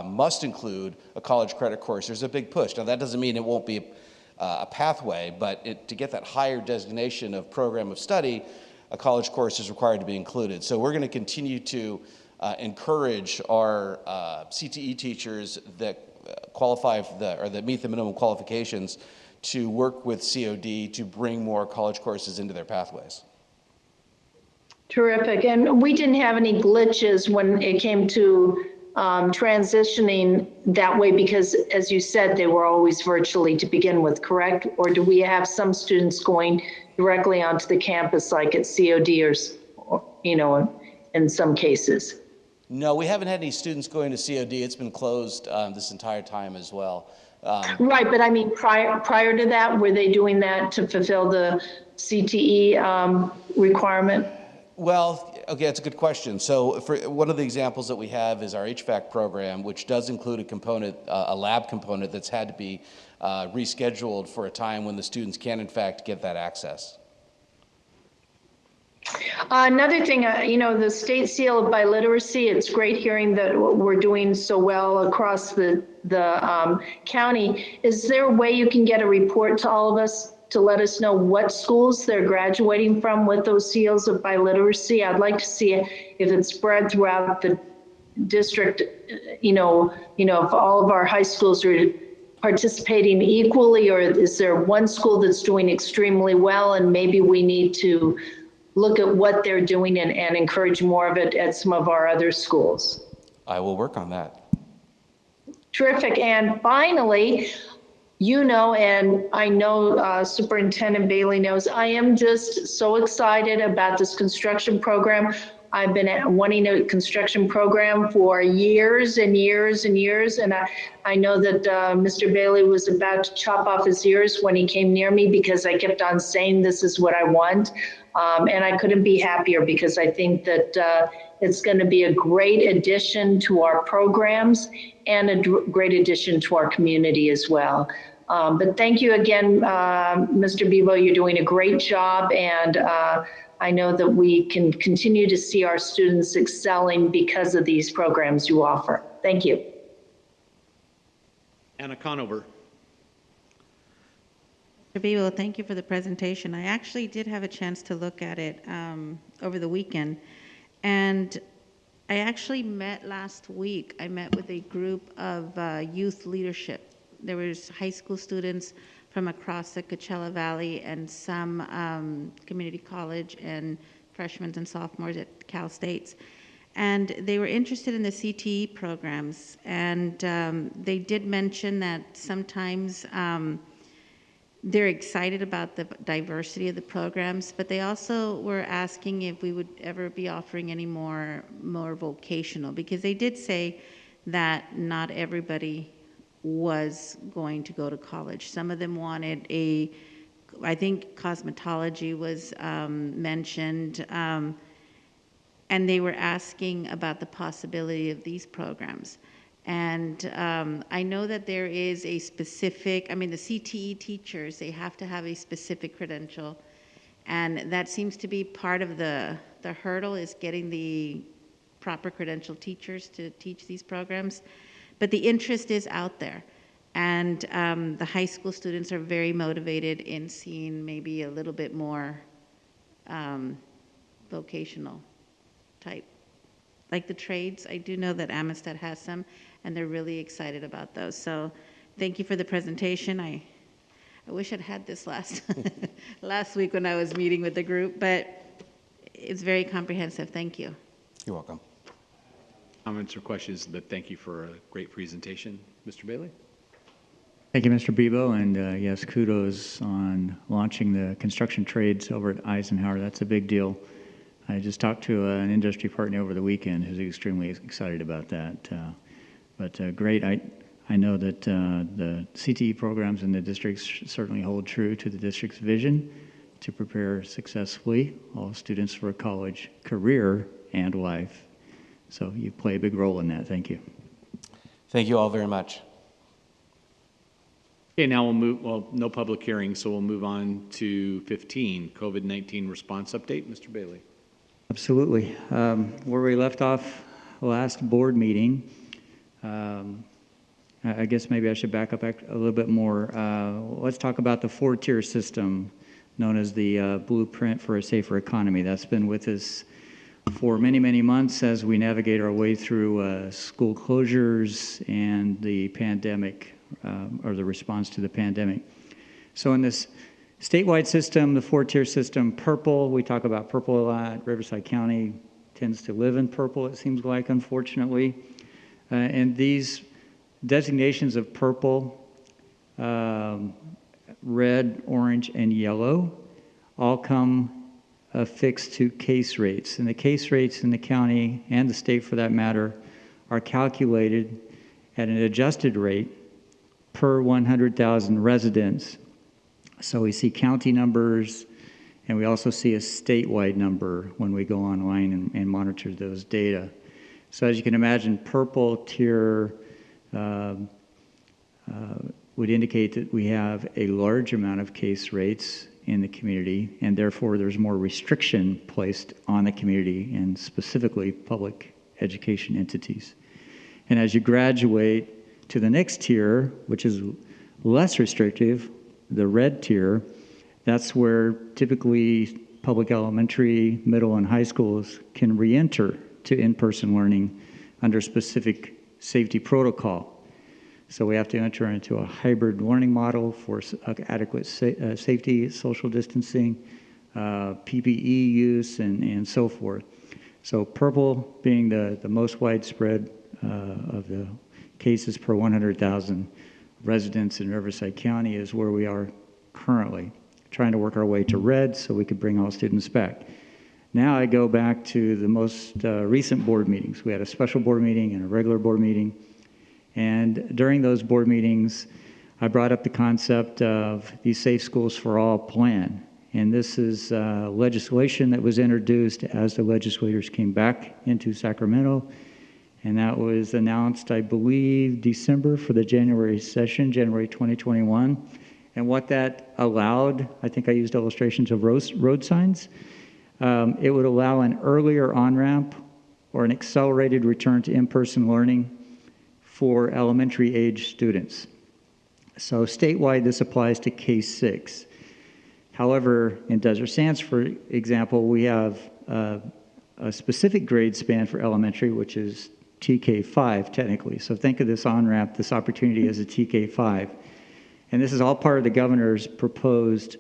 [SPEAKER 14] must include a college credit course. There's a big push. Now, that doesn't mean it won't be a pathway, but to get that higher designation of program of study, a college course is required to be included. So we're going to continue to encourage our CTE teachers that qualify or that meet the minimum qualifications to work with COD to bring more college courses into their pathways.
[SPEAKER 5] Terrific. And we didn't have any glitches when it came to transitioning that way because, as you said, they were always virtually to begin with, correct? Or do we have some students going directly onto the campus like at COD or in some cases?
[SPEAKER 14] No, we haven't had any students going to COD. It's been closed this entire time as well.
[SPEAKER 5] Right, but I mean, prior to that, were they doing that to fulfill the CTE requirement?
[SPEAKER 14] Well, okay, that's a good question. So for one of the examples that we have is our HVAC program, which does include a component, a lab component that's had to be rescheduled for a time when the students can, in fact, get that access.
[SPEAKER 5] Another thing, the state seal of biliteracy, it's great hearing that we're doing so well across the county. Is there a way you can get a report to all of us to let us know what schools they're graduating from with those seals of biliteracy? I'd like to see if it's spread throughout the district, if all of our high schools are participating equally, or is there one school that's doing extremely well and maybe we need to look at what they're doing and encourage more of it at some of our other schools?
[SPEAKER 14] I will work on that.
[SPEAKER 5] Terrific. And finally, and I know Superintendent Bailey knows, I am just so excited about this construction program. I've been wanting a construction program for years and years and years, and I know that Mr. Bailey was about to chop off his ears when he came near me because I kept on saying this is what I want, and I couldn't be happier because I think that it's going to be a great addition to our programs and a great addition to our community as well. But thank you again, Mr. Bebo. You're doing a great job, and I know that we can continue to see our students excelling because of these programs you offer. Thank you.
[SPEAKER 11] Anna Conover.
[SPEAKER 2] Mr. Bebo, thank you for the presentation. I actually did have a chance to look at it over the weekend, and I actually met last week. I met with a group of youth leadership. There was high school students from across the Coachella Valley and some community college and freshmen and sophomores at Cal States. And they were interested in the CTE programs. And they did mention that sometimes they're excited about the diversity of the programs, but they also were asking if we would ever be offering any more vocational, because they did say that not everybody was going to go to college. Some of them wanted I think cosmetology was mentioned, and they were asking about the possibility of these programs. And I know that there is a specific, the CTE teachers, they have to have a specific credential, and that seems to be part of the hurdle, is getting the proper credential teachers to teach these programs. But the interest is out there, and the high school students are very motivated in seeing maybe a little bit more vocational type. Like the trades, I do know that Amistad has some, and they're really excited about those. So thank you for the presentation. I wish I'd had this last week when I was meeting with the group, but it's very comprehensive. Thank you.
[SPEAKER 14] You're welcome.
[SPEAKER 11] Comments or questions? But thank you for a great presentation. Mr. Bailey?
[SPEAKER 4] Thank you, Mr. Bebo, and yes, kudos on launching the construction trades over at Eisenhower. That's a big deal. I just talked to an industry partner over the weekend who's extremely excited about that. But great. I know that the CTE programs in the districts certainly hold true to the district's vision to prepare successfully all students for a college career and life. So you play a big role in that. Thank you.
[SPEAKER 14] Thank you all very much.
[SPEAKER 11] Okay, now we'll move, well, no public hearing, so we'll move on to 15, COVID-19 response update. Mr. Bailey.
[SPEAKER 4] Absolutely. Where we left off last board meeting, I guess maybe I should back up a little bit more. Let's talk about the 4-tier system known as the Blueprint for a Safer Economy. That's been with us for many, many months as we navigate our way through school closures and the pandemic, or the response to the pandemic. So in this statewide system, the 4-tier system, purple, we talk about purple a lot. Riverside County tends to live in purple, it seems like, unfortunately. And these designations of purple, red, orange, and yellow all come affixed to case rates. And the case rates in the county, and the state for that matter, are calculated at an adjusted rate per 100,000 residents. So we see county numbers, and we also see a statewide number when we go online and monitor those data. So as you can imagine, purple tier would indicate that we have a large amount of case rates in the community, and therefore there's more restriction placed on the community and specifically public education entities. And as you graduate to the next tier, which is less restrictive, the red tier, that's where typically public elementary, middle, and high schools can re-enter to in-person learning under specific safety protocol. So we have to enter into a hybrid learning model for adequate safety, social distancing, PPE use, and so forth. So purple being the most widespread of the cases per 100,000 residents in Riverside County is where we are currently, trying to work our way to red so we could bring all students back. Now I go back to the most recent board meetings. We had a special board meeting and a regular board meeting. And during those board meetings, I brought up the concept of the Safe Schools for All plan. And this is legislation that was introduced as the legislators came back into Sacramento. And that was announced, I believe, December for the January session, January 2021. And what that allowed, I think I used illustrations of road signs. It would allow an earlier on-ramp or an accelerated return to in-person learning for elementary age students. So statewide, this applies to K-6. However, in Desert Sands, for example, we have a specific grade span for elementary, which is TK5 technically. So think of this on-ramp, this opportunity as a TK5. And this is all part of the governor's proposed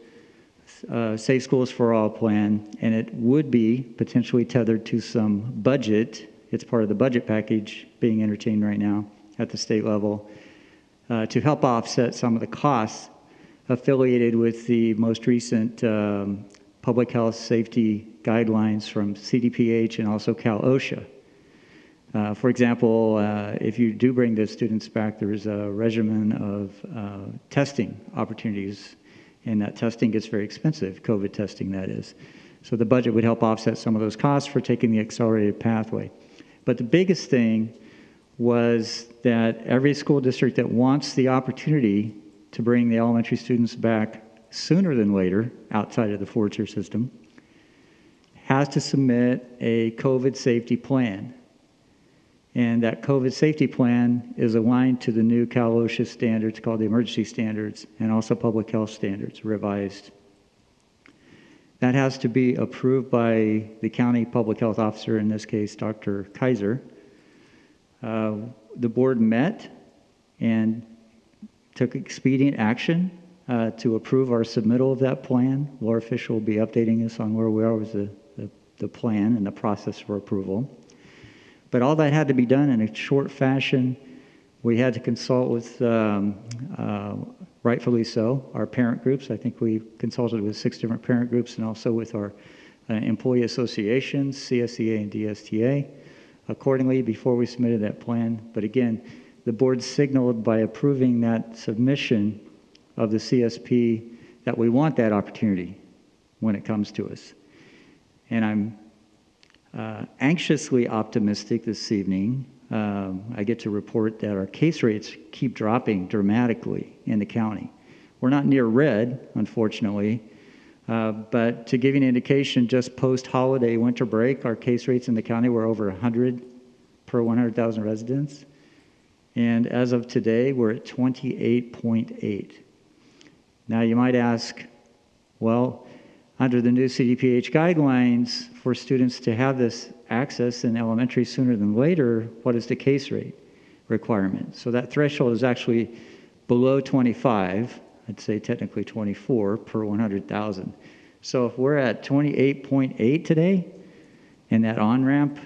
[SPEAKER 4] Safe Schools for All plan, and it would be potentially tethered to some budget. It's part of the budget package being entertained right now at the state level to help offset some of the costs affiliated with the most recent public health safety guidelines from CDPH and also Cal OSHA. For example, if you do bring the students back, there's a regimen of testing opportunities, and that testing gets very expensive, COVID testing that is. So the budget would help offset some of those costs for taking the accelerated pathway. But the biggest thing was that every school district that wants the opportunity to bring the elementary students back sooner than later outside of the 4-tier system has to submit a COVID safety plan. And that COVID safety plan is aligned to the new Cal OSHA standards called the emergency standards and also public health standards revised. That has to be approved by the county public health officer, in this case, Dr. Kaiser. The board met and took expedient action to approve our submittal of that plan. Laura Fisher will be updating us on where we are with the plan and the process for approval. But all that had to be done in a short fashion. We had to consult with, rightfully so, our parent groups. I think we consulted with 6 different parent groups and also with our employee associations, CSEA and DSTA, accordingly before we submitted that plan. But again, the board signaled by approving that submission of the CSP that we want that opportunity when it comes to us. And I'm anxiously optimistic this evening. I get to report that our case rates keep dropping dramatically in the county. We're not near red, unfortunately, but to give you an indication, just post-holiday winter break, our case rates in the county were over 100 per 100,000 residents. And as of today, we're at 28.8. Now you might ask, well, under the new CDPH guidelines for students to have this access in elementary sooner than later, what is the case rate requirement? So that threshold is actually below 25, I'd say technically 24 per 100,000. So if we're at 28.8 today, and that on-ramp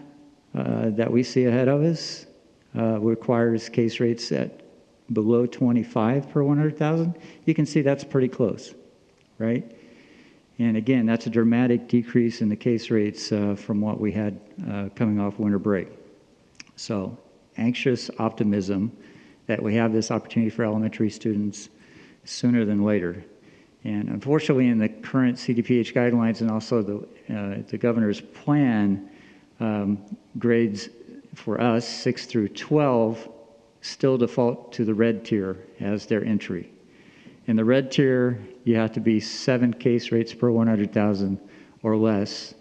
[SPEAKER 4] that we see ahead of us requires case rates at below 25 per 100,000, you can see that's pretty close, right? And again, that's a dramatic decrease in the case rates from what we had coming off winter break. So anxious optimism that we have this opportunity for elementary students sooner than later. And unfortunately, in the current CDPH guidelines and also the governor's plan, grades for us, 6 through 12, still default to the red tier as their entry. In the red tier, you have to be 7 case rates per 100,000 or less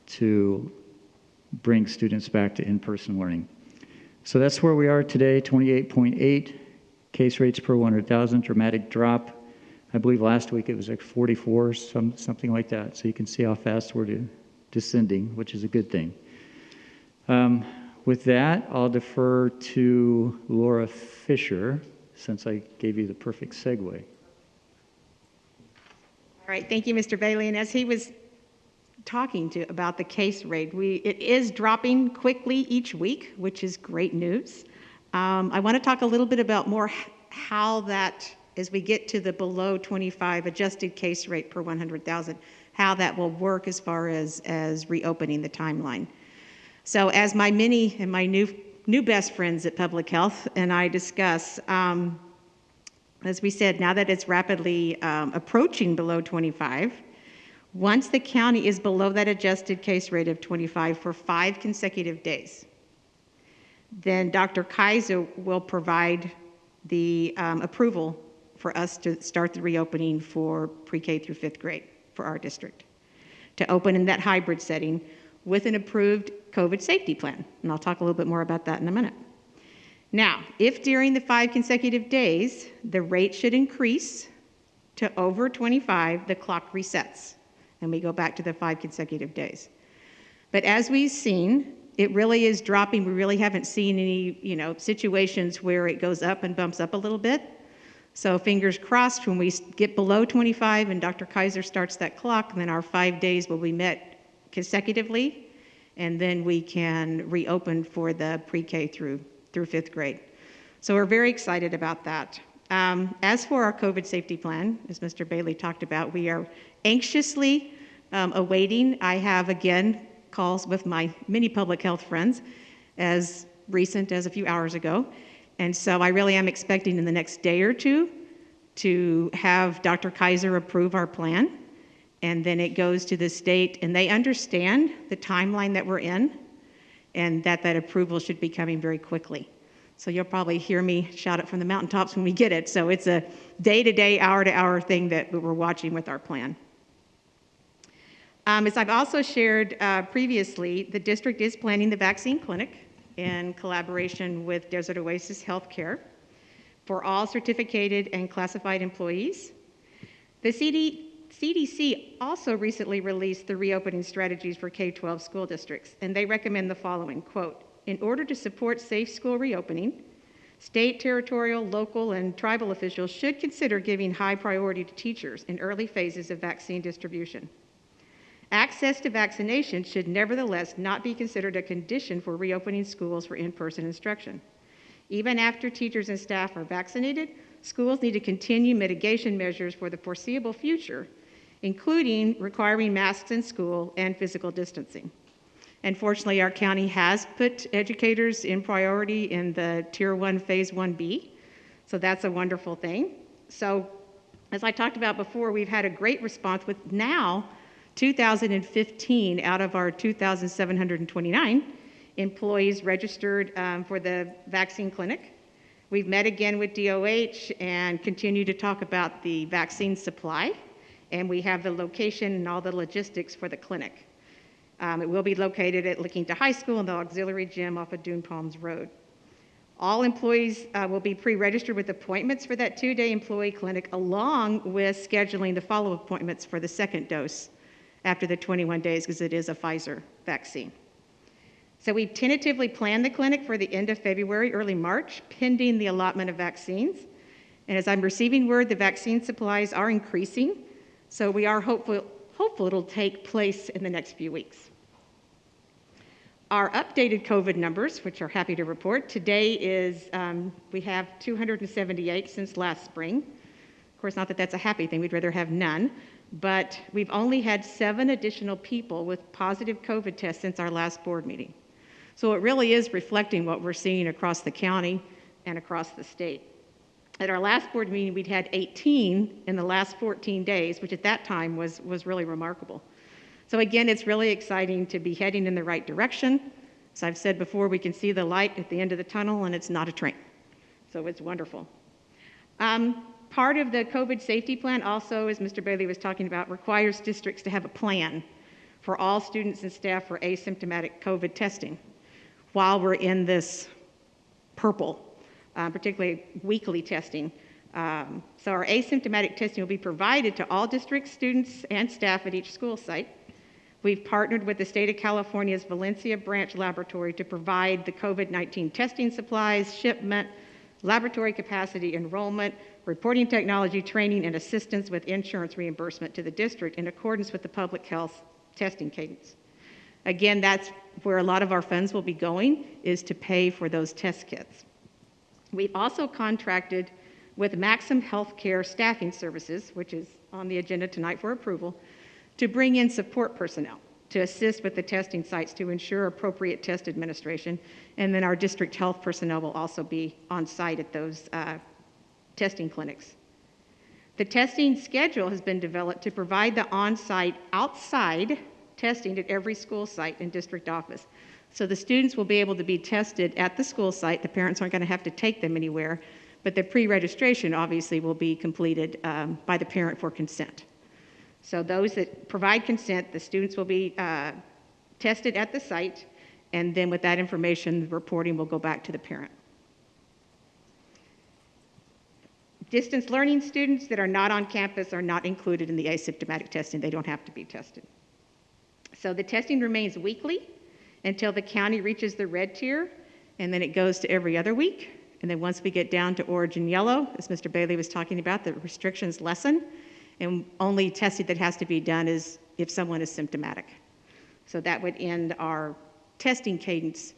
[SPEAKER 4] to bring students back to in-person learning. So that's where we are today, 28.8 case rates per 100,000, dramatic drop. I believe last week it was like 44, something like that. So you can see how fast we're descending, which is a good thing. With that, I'll defer to Laura Fisher, since I gave you the perfect segue.
[SPEAKER 15] All right, thank you, Mr. Bailey. And as he was talking about the case rate, it is dropping quickly each week, which is great news. I want to talk a little bit about more how that as we get to the below 25 adjusted case rate per 100,000, how that will work as far as reopening the timeline. So as my new best friends at Public Health and I discuss, as we said, now that it's rapidly approaching below 25, once the county is below that adjusted case rate of 25 for 5 consecutive days, then Dr. Kaiser will provide the approval for us to start the reopening for pre-K through 5th grade for our district, to open in that hybrid setting with an approved COVID safety plan. And I'll talk a little bit more about that in a minute. Now, if during the 5 consecutive days, the rate should increase to over 25, the clock resets, and we go back to the 5 consecutive days. But as we've seen, it really is dropping. We really haven't seen any, situations where it goes up and bumps up a little bit. So fingers crossed, when we get below 25 and Dr. Kaiser starts that clock, then our 5 days will be met consecutively, and then we can reopen for the pre-K through 5th grade. So we're very excited about that. As for our COVID safety plan, as Mr. Bailey talked about, we are anxiously awaiting. I have, again, calls with my many public health friends as recent as a few hours ago. And so I really am expecting in the next day or two to have Dr. Kaiser approve our plan. And then it goes to the state, and they understand the timeline that we're in and that approval should be coming very quickly. So you'll probably hear me shout it from the mountaintops when we get it. So it's a day-to-day, hour-to-hour thing that we're watching with our plan. As I've also shared previously, the district is planning the vaccine clinic in collaboration with Desert Oasis Healthcare for all certificated and classified employees. The CDC also recently released the reopening strategies for K-12 school districts, and they recommend the following, quote, "In order to support safe school reopening, state, territorial, local, and tribal officials should consider giving high priority to teachers in early phases of vaccine distribution. Access to vaccination should nevertheless not be considered a condition for reopening schools for in-person instruction. Even after teachers and staff are vaccinated, schools need to continue mitigation measures for the foreseeable future, including requiring masks in school and physical distancing." And fortunately, our county has put educators in priority in the Tier 1 Phase 1B, so that's a wonderful thing. So as I talked about before, we've had a great response with now 2,015 out of our 2,729 employees registered for the vaccine clinic. We've met again with DOH and continue to talk about the vaccine supply, and we have the location and all the logistics for the clinic. It will be located at La Quinta High School in the auxiliary gym off of Dune Palms Road. All employees will be pre-registered with appointments for that 2-day employee clinic, along with scheduling the follow-up appointments for the second dose after the 21 days, because it is a Pfizer vaccine. So we've tentatively planned the clinic for the end of February, early March, pending the allotment of vaccines. And as I'm receiving word, the vaccine supplies are increasing, so we are hopeful it'll take place in the next few weeks. Our updated COVID numbers, which are happy to report, today is we have 278 since last spring. Of course, not that that's a happy thing, we'd rather have none, but we've only had 7 additional people with positive COVID tests since our last board meeting. So it really is reflecting what we're seeing across the county and across the state. At our last board meeting, we'd had 18 in the last 14 days, which at that time was really remarkable. So again, it's really exciting to be heading in the right direction. As I've said before, we can see the light at the end of the tunnel, and it's not a train. So it's wonderful. Part of the COVID safety plan also, as Mr. Bailey was talking about, requires districts to have a plan for all students and staff for asymptomatic COVID testing while we're in this purple, particularly weekly testing. So our asymptomatic testing will be provided to all districts, students, and staff at each school site. We've partnered with the state of California's Valencia branch laboratory to provide the COVID-19 testing supplies, shipment, laboratory capacity, enrollment, reporting technology, training, and assistance with insurance reimbursement to the district in accordance with the public health testing cadence. Again, that's where a lot of our funds will be going, is to pay for those test kits. We've also contracted with Maxim Healthcare Staffing Services, which is on the agenda tonight for approval, to bring in support personnel to assist with the testing sites to ensure appropriate test administration. And then our district health personnel will also be on site at those testing clinics. The testing schedule has been developed to provide the on-site, outside testing at every school site and district office. So the students will be able to be tested at the school site. The parents aren't going to have to take them anywhere, but the pre-registration obviously will be completed by the parent for consent. So those that provide consent, the students will be tested at the site, and then with that information, the reporting will go back to the parent. Distance learning students that are not on campus are not included in the asymptomatic testing. They don't have to be tested. So the testing remains weekly until the county reaches the red tier, and then it goes to every other week. And then once we get down to orange and yellow, as Mr. Bailey was talking about, the restrictions lessen, and only testing that has to be done is if someone is symptomatic. So that would end our testing cadence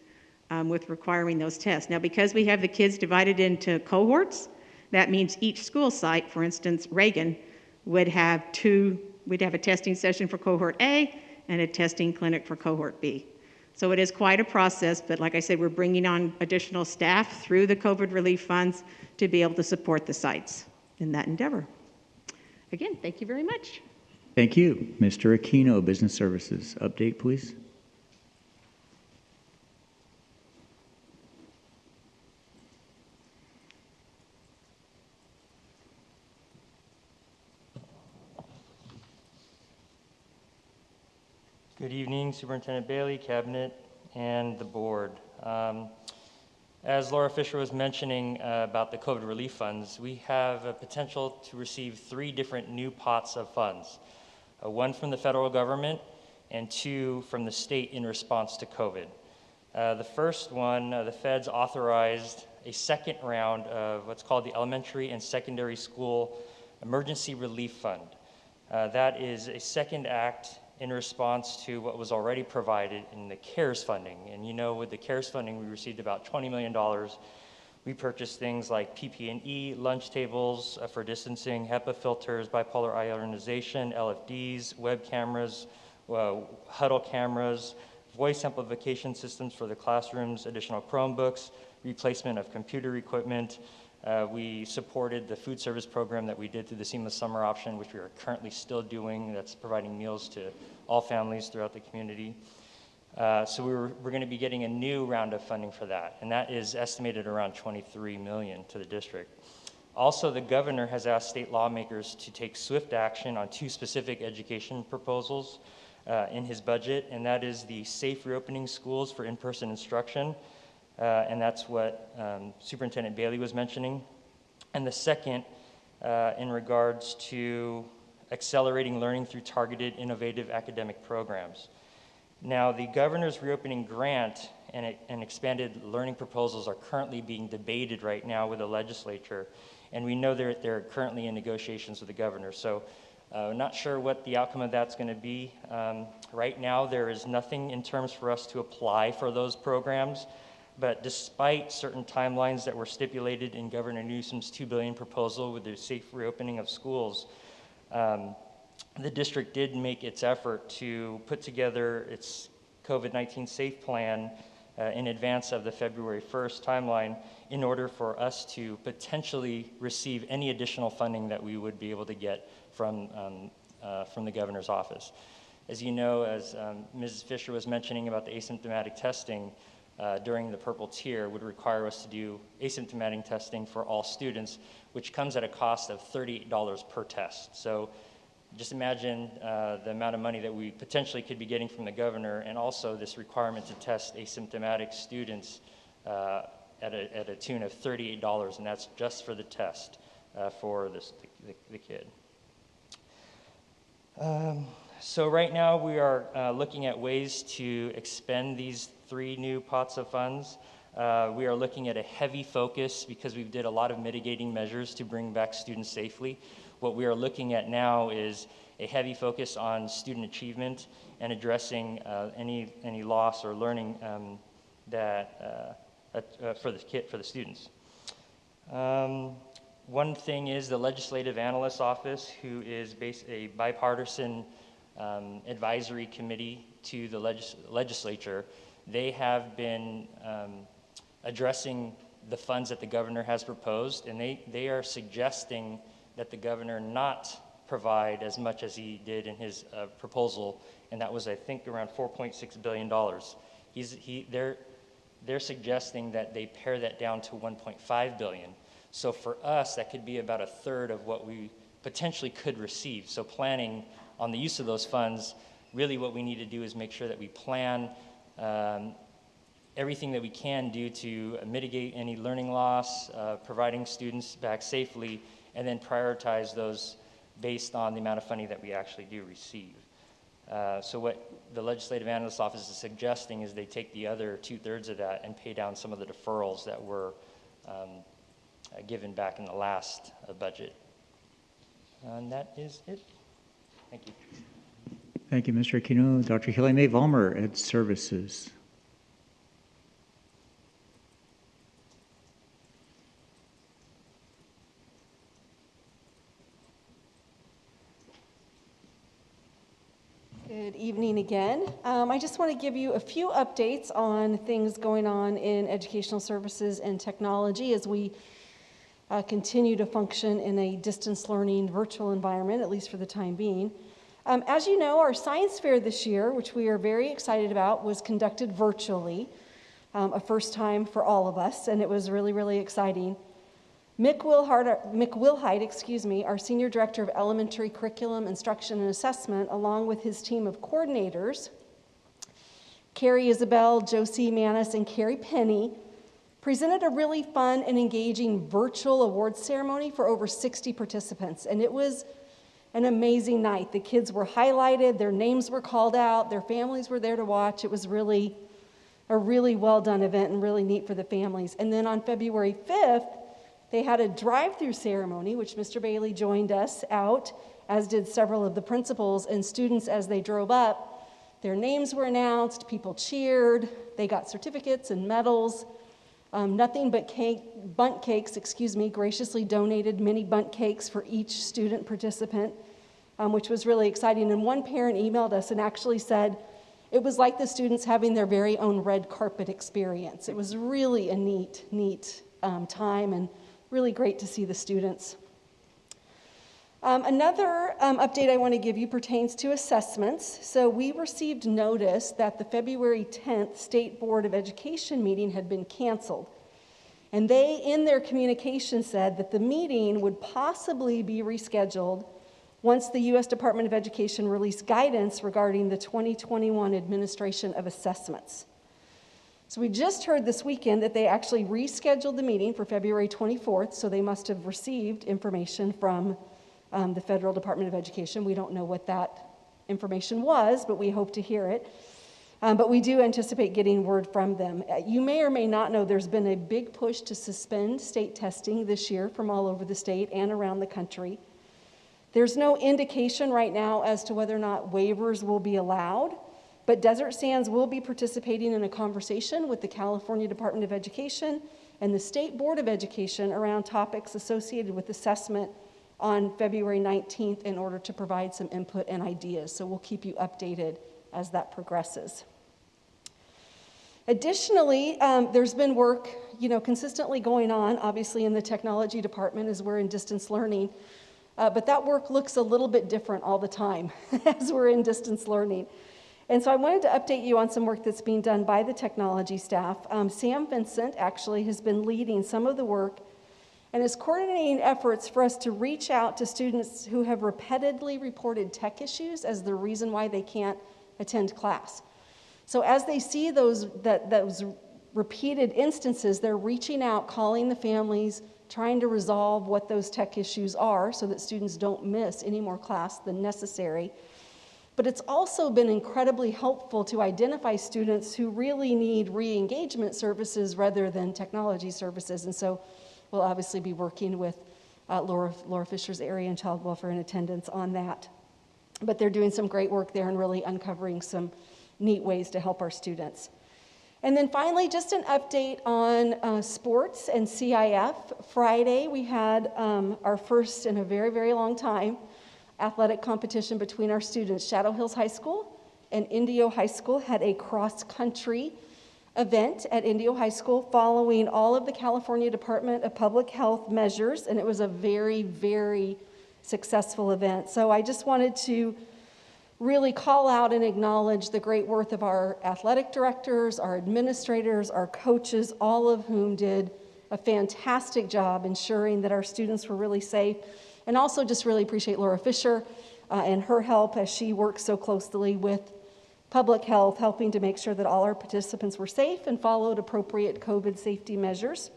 [SPEAKER 15] with requiring those tests. Now, because we have the kids divided into cohorts, that means each school site, for instance, Reagan, would have we'd have a testing session for cohort A and a testing clinic for cohort B. So it is quite a process, but like I said, we're bringing on additional staff through the COVID relief funds to be able to support the sites in that endeavor. Again, thank you very much.
[SPEAKER 4] Thank you. Mr. Aquino, Business Services. Update, please.
[SPEAKER 16] Good evening, Superintendent Bailey, Cabinet, and the board. As Laura Fisher was mentioning about the COVID relief funds, we have a potential to receive 3 different new pots of funds, one from the federal government and 2 from the state in response to COVID. The first one, the feds authorized a second round of what's called the Elementary and Secondary School Emergency Relief Fund. That is a second act in response to what was already provided in the CARES funding. And you know, with the CARES funding, we received about $20 million. We purchased things like PPE, lunch tables for distancing, HEPA filters, bipolar ionization, LFDs, web cameras, huddle cameras, voice amplification systems for the classrooms, additional Chromebooks, replacement of computer equipment. We supported the food service program that we did through the Seamless Summer Option, which we are currently still doing. That's providing meals to all families throughout the community. So we're going to be getting a new round of funding for that, and that is estimated around $23 million to the district. Also, the governor has asked state lawmakers to take swift action on 2 specific education proposals in his budget, and that is the safe reopening schools for in-person instruction, and that's what Superintendent Bailey was mentioning. And the second, in regards to accelerating learning through targeted innovative academic programs. Now, the governor's reopening grant and expanded learning proposals are currently being debated right now with the legislature, and we know they're currently in negotiations with the governor. So not sure what the outcome of that's going to be. Right now, there is nothing in terms for us to apply for those programs. But despite certain timelines that were stipulated in Governor Newsom's $2 billion proposal with the safe reopening of schools, the district did make its effort to put together its COVID-19 safe plan in advance of the February 1st timeline in order for us to potentially receive any additional funding that we would be able to get from the governor's office. As you know, as Mrs. Fisher was mentioning about the asymptomatic testing, during the purple tier would require us to do asymptomatic testing for all students, which comes at a cost of $38 per test. So just imagine the amount of money that we potentially could be getting from the governor, and also this requirement to test asymptomatic students at a tune of $38, and that's just for the test for the kid. So right now we are looking at ways to expend these 3 new pots of funds. We are looking at a heavy focus because we did a lot of mitigating measures to bring back students safely. What we are looking at now is a heavy focus on student achievement and addressing any loss or learning for the students. One thing is the Legislative Analyst's Office, who is a bipartisan advisory committee to the legislature. They have been addressing the funds that the governor has proposed, and they are suggesting that the governor not provide as much as he did in his proposal, and that was, I think, around $4.6 billion. They're suggesting that they pare that down to $1.5 billion. So for us, that could be about a third of what we potentially could receive. So planning on the use of those funds, really what we need to do is make sure that we plan everything that we can do to mitigate any learning loss, providing students back safely, and then prioritize those based on the amount of funding that we actually do receive. So what the Legislative Analyst's Office is suggesting is they take the other 2/3 of that and pay down some of the deferrals that were given back in the last budget. And that is it. Thank you.
[SPEAKER 4] Thank you, Mr. Aquino. Dr. Hilary May Vollmer, Ed Services.
[SPEAKER 13] Good evening again. I just want to give you a few updates on things going on in educational services and technology as we continue to function in a distance learning virtual environment, at least for the time being. As you know, our science fair this year, which we are very excited about, was conducted virtually, a first time for all of us, and it was really, really exciting. Mick Wilhite, our Senior Director of Elementary Curriculum, Instruction, and Assessment, along with his team of coordinators, Carrie Isabel, Josie Manis, and Carrie Penny, presented a really fun and engaging virtual awards ceremony for over 60 participants, and it was an amazing night. The kids were highlighted, their names were called out, their families were there to watch. It was really a really well-done event and really neat for the families. And then on February 5th, they had a drive-through ceremony, which Mr. Bailey joined us out, as did several of the principals and students as they drove up. Their names were announced, people cheered, they got certificates and medals. Nothing but bundt cakes, graciously donated mini bundt cakes for each student participant, which was really exciting. And one parent emailed us and actually said it was like the students having their very own red carpet experience. It was really a neat time and really great to see the students. Another update I want to give you pertains to assessments. So we received notice that the February 10th State Board of Education meeting had been canceled. And they, in their communication, said that the meeting would possibly be rescheduled once the U.S. Department of Education released guidance regarding the 2021 administration of assessments. So we just heard this weekend that they actually rescheduled the meeting for February 24th, so they must have received information from the Federal Department of Education. We don't know what that information was, but we hope to hear it. But we do anticipate getting word from them. You may or may not know there's been a big push to suspend state testing this year from all over the state and around the country. There's no indication right now as to whether or not waivers will be allowed, but Desert Sands will be participating in a conversation with the California Department of Education and the State Board of Education around topics associated with assessment on February 19th in order to provide some input and ideas. So we'll keep you updated as that progresses. Additionally, there's been work, consistently going on, obviously in the technology department as we're in distance learning, but that work looks a little bit different all the time as we're in distance learning. And so I wanted to update you on some work that's being done by the technology staff. Sam Vincent actually has been leading some of the work and is coordinating efforts for us to reach out to students who have repeatedly reported tech issues as the reason why they can't attend class. So as they see those repeated instances, they're reaching out, calling the families, trying to resolve what those tech issues are so that students don't miss any more class than necessary. But it's also been incredibly helpful to identify students who really need re-engagement services rather than technology services. And so we'll obviously be working with Laura Fisher's Area and Child Welfare and Attendance on that. But they're doing some great work there and really uncovering some neat ways to help our students. And then finally, just an update on sports and CIF. Friday, we had our first in a very, very long time athletic competition between our students. Shadow Hills High School and Indio High School had a cross-country event at Indio High School following all of the California Department of Public Health measures, and it was a very, very successful event. So I just wanted to really call out and acknowledge the great work of our athletic directors, our administrators, our coaches, all of whom did a fantastic job ensuring that our students were really safe. And also just really appreciate Laura Fisher and her help as she works so closely with public health, helping to make sure that all our participants were safe and followed appropriate COVID safety measures.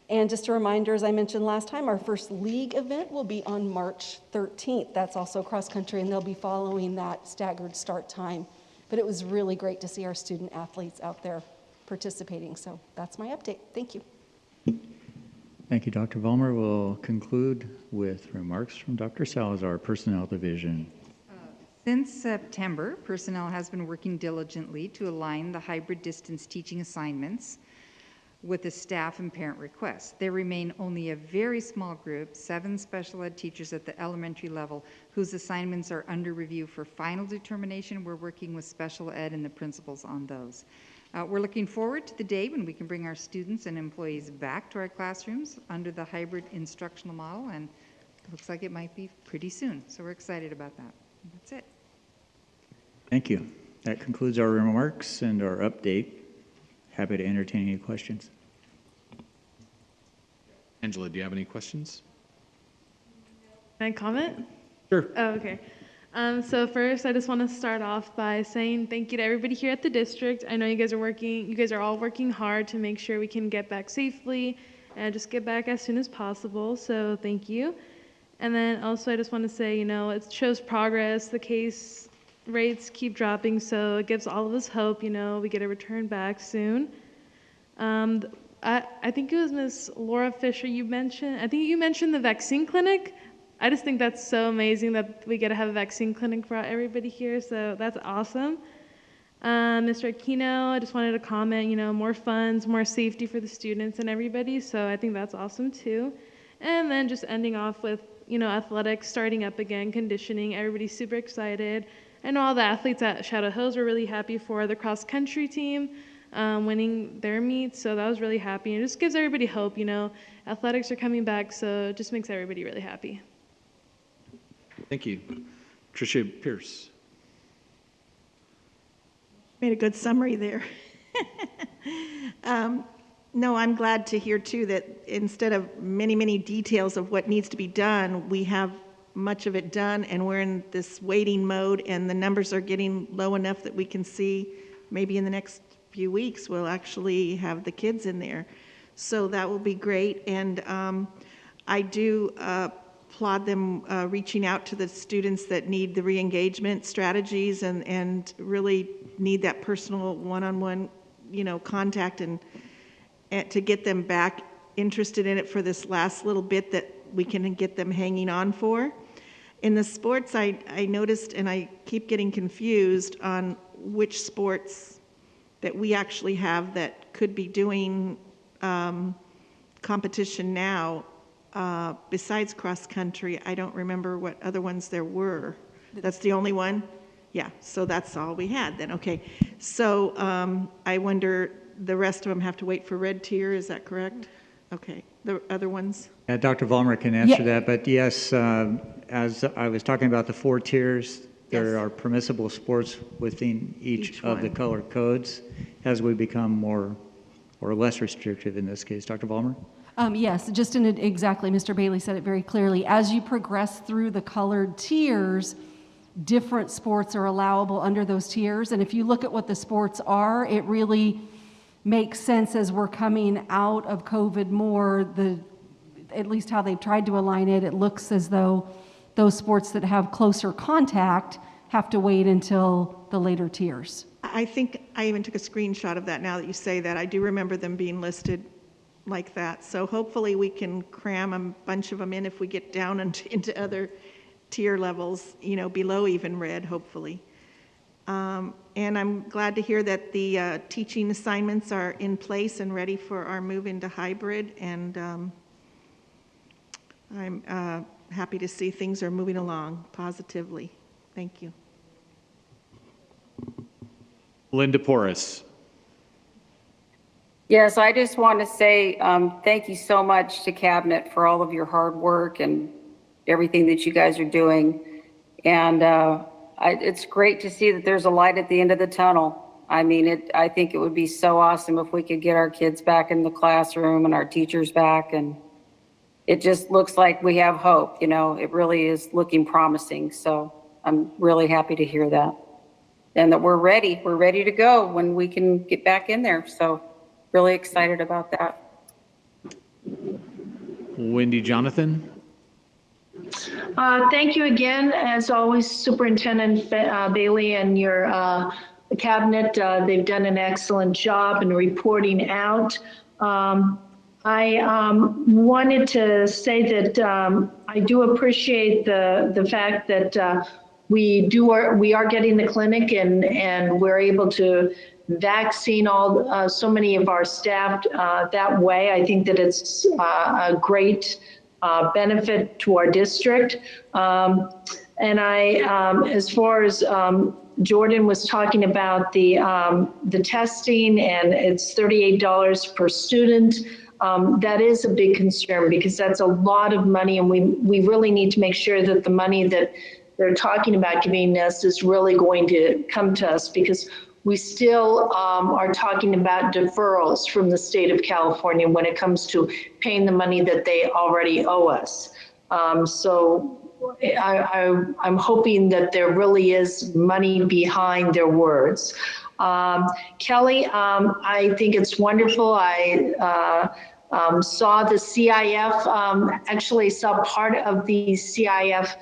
[SPEAKER 13] And just a reminder, as I mentioned last time, our first league event will be on March 13th. That's also cross country, and they'll be following that staggered start time. But it was really great to see our student athletes out there participating. So that's my update. Thank you.
[SPEAKER 4] Thank you, Dr. Vollmer. We'll conclude with remarks from Dr. Salazar, Personnel Division.
[SPEAKER 8] Since September, personnel has been working diligently to align the hybrid distance teaching assignments with the staff and parent requests. There remain only a very small group, 7 special ed teachers at the elementary level, whose assignments are under review for final determination. We're working with special ed and the principals on those. We're looking forward to the day when we can bring our students and employees back to our classrooms under the hybrid instructional model, and it looks like it might be pretty soon. So we're excited about that. That's it.
[SPEAKER 4] Thank you. That concludes our remarks and our update. Happy to entertain any questions.
[SPEAKER 11] Angela, do you have any questions?
[SPEAKER 6] Can I comment?
[SPEAKER 11] Sure.
[SPEAKER 6] Oh, okay. So first, I just want to start off by saying thank you to everybody here at the district. I know you guys are all working hard to make sure we can get back safely and just get back as soon as possible. So thank you. And then also, I just want to say, it shows progress. The case rates keep dropping, so it gives all of us hope, we get a return back soon. I think it was Miss Laura Fisher you mentioned the vaccine clinic. I just think that's so amazing that we get to have a vaccine clinic for everybody here, so that's awesome. Mr. Aquino, I just wanted to comment, more funds, more safety for the students and everybody, so I think that's awesome too. And then just ending off with, athletics starting up again, conditioning, everybody's super excited. I know all the athletes at Shadow Hills were really happy for the cross-country team winning their meets, so that was really happy. And it just gives everybody hope, athletics are coming back, so it just makes everybody really happy.
[SPEAKER 11] Thank you. Tricia Pierce.
[SPEAKER 3] Made a good summary there. No, I'm glad to hear too that instead of many, many details of what needs to be done, we have much of it done and we're in this waiting mode and the numbers are getting low enough that we can see maybe in the next few weeks we'll actually have the kids in there. So that will be great. And I do applaud them reaching out to the students that need the re-engagement strategies and really need that personal one-on-one, contact and to get them back interested in it for this last little bit that we can get them hanging on for. In the sports, I noticed, and I keep getting confused on which sports that we actually have that could be doing competition now. Besides cross country, I don't remember what other ones there were. That's the only one? Yeah, so that's all we had then, okay. So I wonder, the rest of them have to wait for red tier, is that correct? Okay, the other ones?
[SPEAKER 4] Yeah, Dr. Vollmer can answer that, but yes, as I was talking about the 4 tiers, there are permissible sports within each of the color codes as we become more or less restrictive in this case. Dr. Vollmer?
[SPEAKER 13] Yes, just exactly, Mr. Bailey said it very clearly. As you progress through the colored tiers, different sports are allowable under those tiers. And if you look at what the sports are, it really makes sense as we're coming out of COVID more, at least how they've tried to align it, it looks as though those sports that have closer contact have to wait until the later tiers.
[SPEAKER 3] I think I even took a screenshot of that now that you say that. I do remember them being listed like that. So hopefully we can cram a bunch of them in if we get down into other tier levels, below even red, hopefully. And I'm glad to hear that the teaching assignments are in place and ready for our move into hybrid. And I'm happy to see things are moving along positively. Thank you.
[SPEAKER 11] Linda Porras.
[SPEAKER 12] Yes, I just want to say thank you so much to Cabinet for all of your hard work and everything that you guys are doing. And it's great to see that there's a light at the end of the tunnel. I mean, I think it would be so awesome if we could get our kids back in the classroom and our teachers back. And it just looks like we have hope. You know, it really is looking promising. So I'm really happy to hear that. And that we're ready. We're ready to go when we can get back in there. So really excited about that.
[SPEAKER 11] Wendy Jonathan.
[SPEAKER 5] Thank you again, as always, Superintendent Bailey and your cabinet. They've done an excellent job in reporting out. I wanted to say that I do appreciate the fact that we are getting the clinic and we're able to vaccine so many of our staff that way. I think that it's a great benefit to our district. And as far as Jordan was talking about the testing, and it's $38 per student, that is a big concern because that's a lot of money, and we really need to make sure that the money that they're talking about giving us is really going to come to us, because we still are talking about deferrals from the state of California when it comes to paying the money that they already owe us. So I'm hoping that there really is money behind their words. Kelly, I think it's wonderful. I saw the CIF, actually saw part of the CIF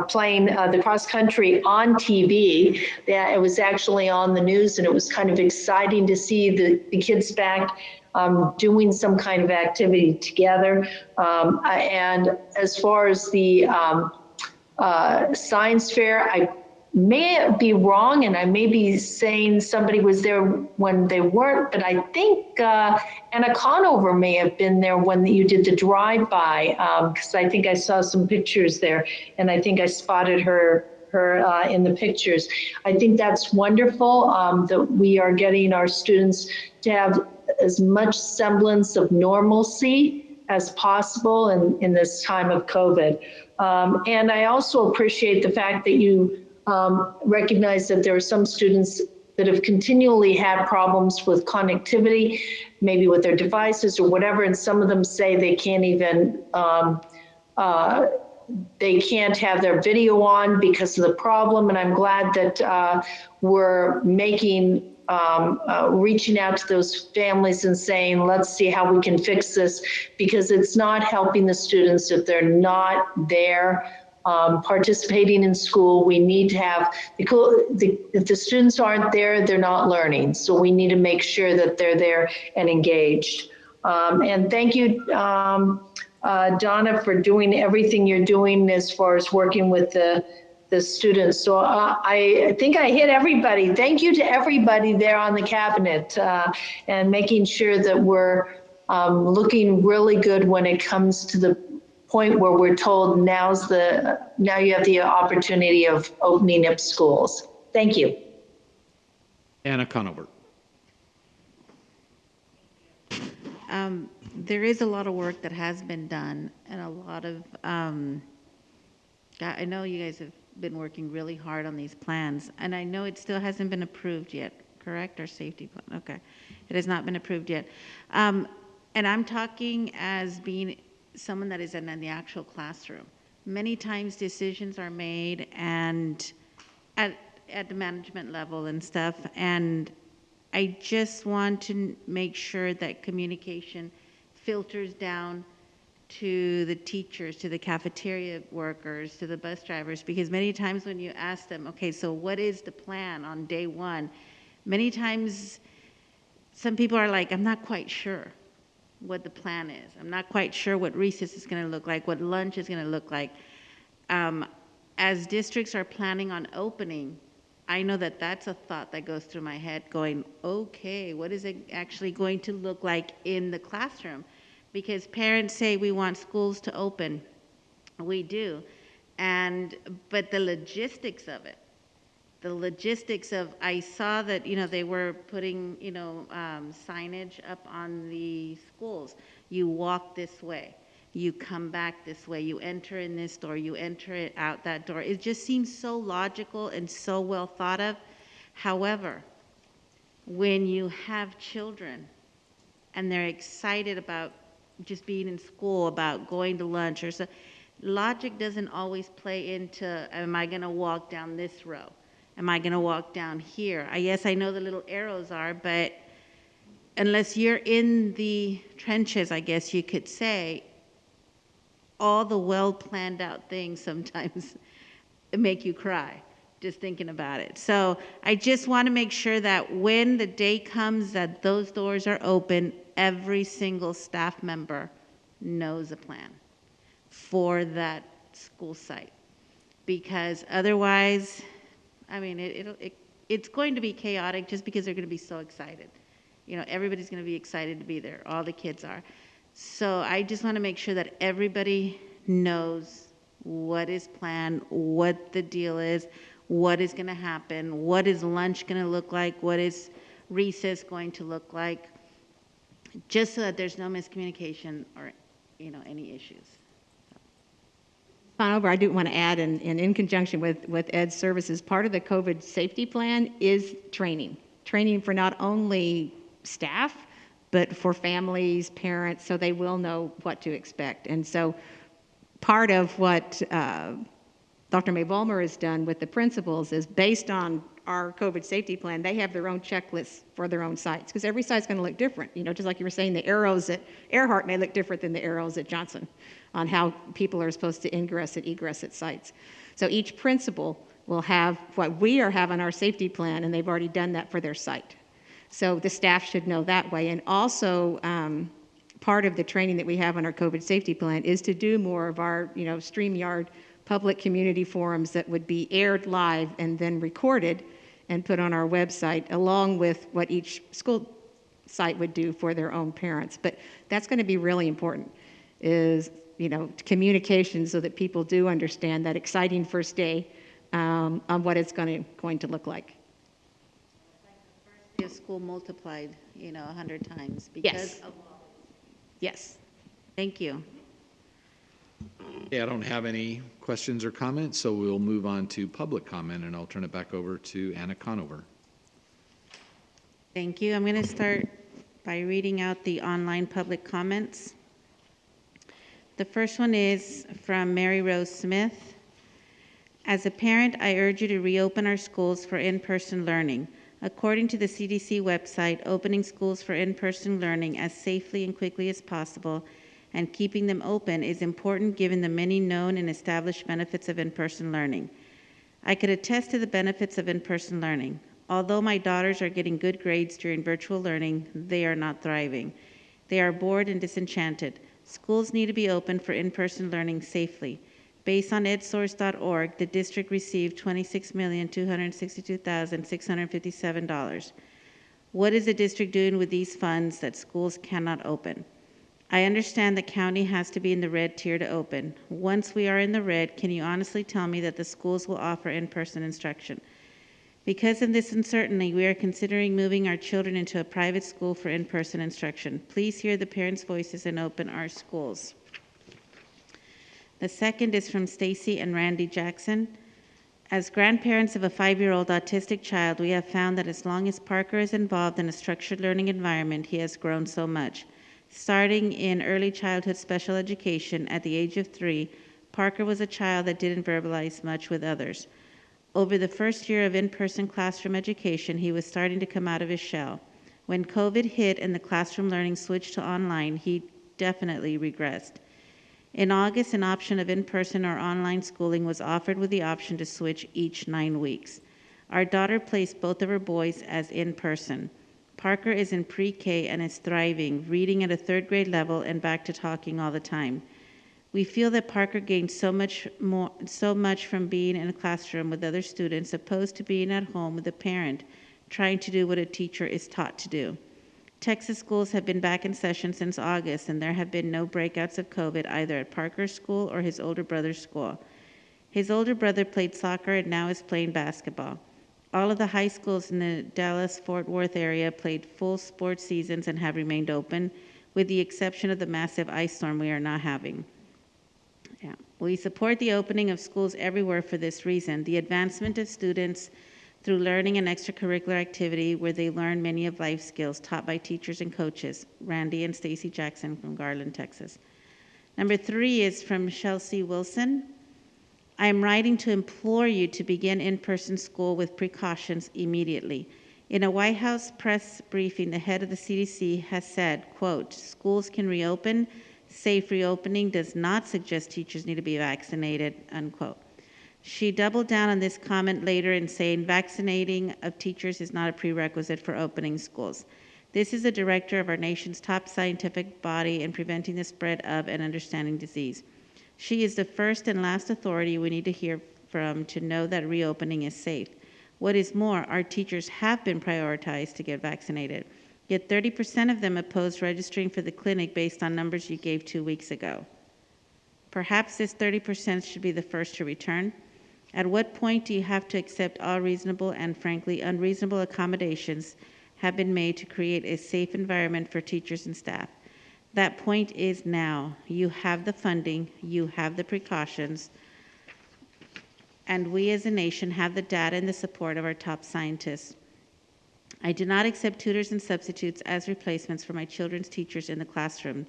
[SPEAKER 5] playing the cross country on TV. It was actually on the news, and it was kind of exciting to see the kids back doing some kind of activity together. And as far as the science fair, I may be wrong, and I may be saying somebody was there when they weren't, but I think Anna Conover may have been there when you did the drive-by, because I think I saw some pictures there, and I think I spotted her in the pictures. I think that's wonderful that we are getting our students to have as much semblance of normalcy as possible in this time of COVID. And I also appreciate the fact that you recognize that there are some students that have continually had problems with connectivity, maybe with their devices or whatever, and some of them say they can't even, they can't have their video on because of the problem. And I'm glad that we're making, reaching out to those families and saying, let's see how we can fix this, because it's not helping the students if they're not there participating in school. We need to have, if the students aren't there, they're not learning. So we need to make sure that they're there and engaged. And thank you, Donna, for doing everything you're doing as far as working with the students. So I think I hit everybody. Thank you to everybody there on the cabinet and making sure that we're looking really good when it comes to the point where we're told now you have the opportunity of opening up schools. Thank you.
[SPEAKER 11] Anna Conover.
[SPEAKER 2] There is a lot of work that has been done, and a lot of, I know you guys have been working really hard on these plans, and I know it still hasn't been approved yet, correct? Our safety plan, okay. It has not been approved yet. And I'm talking as being someone that is in the actual classroom. Many times decisions are made and at the management level and stuff, and I just want to make sure that communication filters down to the teachers, to the cafeteria workers, to the bus drivers, because many times when you ask them, okay, so what is the plan on day one? Many times some people are like, I'm not quite sure what the plan is. I'm not quite sure what recess is going to look like, what lunch is going to look like. as districts are planning on opening, I know that that's a thought that goes through my head going, okay, what is it actually going to look like in the classroom? Because parents say we want schools to open. We do. But the logistics of it, I saw that, they were putting, signage up on the schools. You walk this way. You come back this way, you enter in this door, you enter it out that door. It just seems so logical and so well thought of. However, when you have children and they're excited about just being in school, about going to lunch or so, logic doesn't always play into, am I gonna walk down this row? Am I gonna walk down here? Yes, I know the little arrows are, but unless you're in the trenches, I guess you could say, all the well-planned out things sometimes make you cry just thinking about it. So I just want to make sure that when the day comes that those doors are open, every single staff member knows a plan for that school site. Because otherwise, I mean, it's going to be chaotic just because they're going to be so excited. Everybody's going to be excited to be there. All the kids are. So I just want to make sure that everybody knows what is planned, what the deal is, what is going to happen, what is lunch going to look like, what is recess going to look like, just so that there's no miscommunication or, any issues.
[SPEAKER 15] Over, I do want to add, and in conjunction with Ed Services, part of the COVID safety plan is training for not only staff, but for families, parents, so they will know what to expect. And so part of what Dr. May Vollmer has done with the principals is based on our COVID safety plan, they have their own checklists for their own sites, because every site's going to look different. Just like you were saying, the arrows at Earhart may look different than the arrows at Johnson on how people are supposed to ingress and egress at sites. So each principal will have what we have on our safety plan, and they've already done that for their site. So the staff should know that way. And also, part of the training that we have on our COVID safety plan is to do more of our, StreamYard public community forums that would be aired live and then recorded and put on our website, along with what each school site would do for their own parents. But that's going to be really important, is, communication, so that people do understand that exciting first day on what it's going to look like.
[SPEAKER 2] Of school multiplied, 100 times because of yes. Thank you.
[SPEAKER 11] Yeah, I don't have any questions or comments, so we'll move on to public comment, and I'll turn it back over to Anna Conover.
[SPEAKER 2] Thank you. I'm going to start by reading out the online public comments. The first one is from Mary Rose Smith. As a parent, I urge you to reopen our schools for in-person learning. According to the CDC website, opening schools for in-person learning as safely and quickly as possible and keeping them open is important given the many known and established benefits of in-person learning. I could attest to the benefits of in-person learning. Although my daughters are getting good grades during virtual learning, they are not thriving. They are bored and disenchanted. Schools need to be open for in-person learning safely. Based on edsource.org, the district received $26,262,657. What is the district doing with these funds that schools cannot open? I understand the county has to be in the red tier to open. Once we are in the red, can you honestly tell me that the schools will offer in-person instruction? Because of this uncertainty, we are considering moving our children into a private school for in-person instruction. Please hear the parents' voices and open our schools. The second is from Stacy and Randy Jackson. As grandparents of a 5-year-old autistic child, we have found that as long as Parker is involved in a structured learning environment, he has grown so much. Starting in early childhood special education at the age of 3, Parker was a child that didn't verbalize much with others. Over the first year of in-person classroom education, he was starting to come out of his shell. When COVID hit and the classroom learning switched to online, he definitely regressed. In August, an option of in-person or online schooling was offered with the option to switch each 9 weeks. Our daughter placed both of her boys as in-person. Parker is in pre-K and is thriving, reading at a 3rd grade level and back to talking all the time. We feel that Parker gained so much from being in a classroom with other students opposed to being at home with a parent trying to do what a teacher is taught to do. Texas schools have been back in session since August, and there have been no breakouts of COVID either at Parker's school or his older brother's school. His older brother played soccer and now is playing basketball. All of the high schools in the Dallas-Fort Worth area played full sports seasons and have remained open, with the exception of the massive ice storm we are now having. We support the opening of schools everywhere for this reason, the advancement of students through learning and extracurricular activity where they learn many of life skills taught by teachers and coaches. Randy and Stacy Jackson from Garland, Texas. Number 3 is from Chelsea Wilson. I am writing to implore you to begin in-person school with precautions immediately. In a White House press briefing, the head of the CDC has said, quote, schools can reopen. Safe reopening does not suggest teachers need to be vaccinated, unquote. She doubled down on this comment later in saying vaccinating of teachers is not a prerequisite for opening schools. This is the director of our nation's top scientific body in preventing the spread of and understanding disease. She is the first and last authority we need to hear from to know that reopening is safe. What is more, our teachers have been prioritized to get vaccinated. Yet 30% of them opposed registering for the clinic based on numbers you gave 2 weeks ago. Perhaps this 30% should be the first to return. At what point do you have to accept all reasonable and frankly unreasonable accommodations have been made to create a safe environment for teachers and staff? That point is now. You have the funding, you have the precautions, and we as a nation have the data and the support of our top scientists. I do not accept tutors and substitutes as replacements for my children's teachers in the classroom.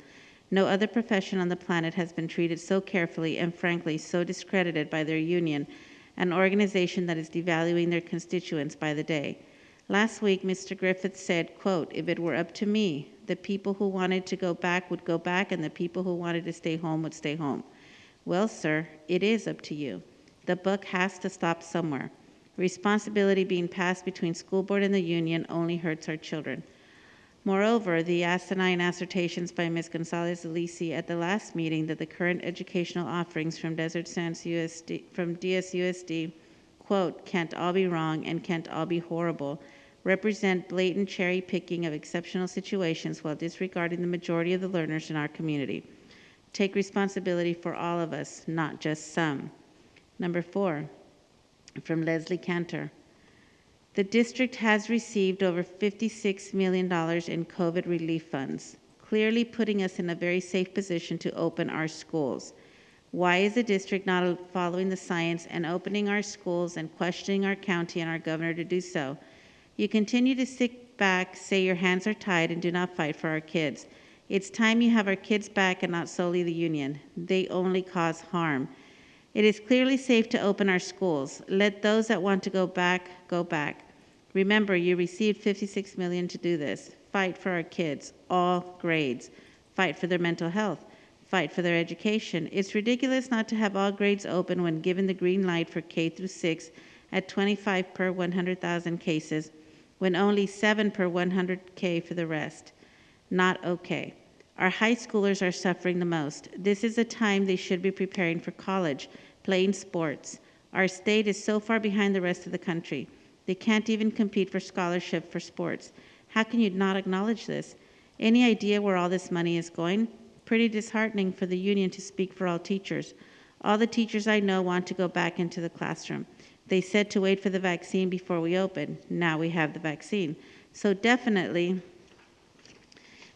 [SPEAKER 2] No other profession on the planet has been treated so carefully and frankly so discredited by their union, an organization that is devaluing their constituents by the day. Last week, Mr. Griffith said, quote, if it were up to me, the people who wanted to go back would go back and the people who wanted to stay home would stay home. Well, sir, it is up to you. The buck has to stop somewhere. Responsibility being passed between school board and the union only hurts our children. Moreover, the asinine assertions by Ms. Gonzalez-Alisi at the last meeting that the current educational offerings from DSUSD, quote, can't all be wrong and can't all be horrible, represent blatant cherry picking of exceptional situations while disregarding the majority of the learners in our community. Take responsibility for all of us, not just some. Number 4. From Leslie Cantor. The district has received over $56 million in COVID relief funds, clearly putting us in a very safe position to open our schools. Why is the district not following the science and opening our schools and questioning our county and our governor to do so? You continue to sit back, say your hands are tied, and do not fight for our kids. It's time you have our kids back and not solely the union. They only cause harm. It is clearly safe to open our schools. Let those that want to go back, go back. Remember, you received $56 million to do this. Fight for our kids, all grades. Fight for their mental health. Fight for their education. It's ridiculous not to have all grades open when given the green light for K through 6 at 25 per 100,000 cases, when only 7 per 100K for the rest. Not okay. Our high schoolers are suffering the most. This is a time they should be preparing for college, playing sports. Our state is so far behind the rest of the country. They can't even compete for scholarship for sports. How can you not acknowledge this? Any idea where all this money is going? Pretty disheartening for the union to speak for all teachers. All the teachers I know want to go back into the classroom. They said to wait for the vaccine before we open. Now we have the vaccine. So definitely,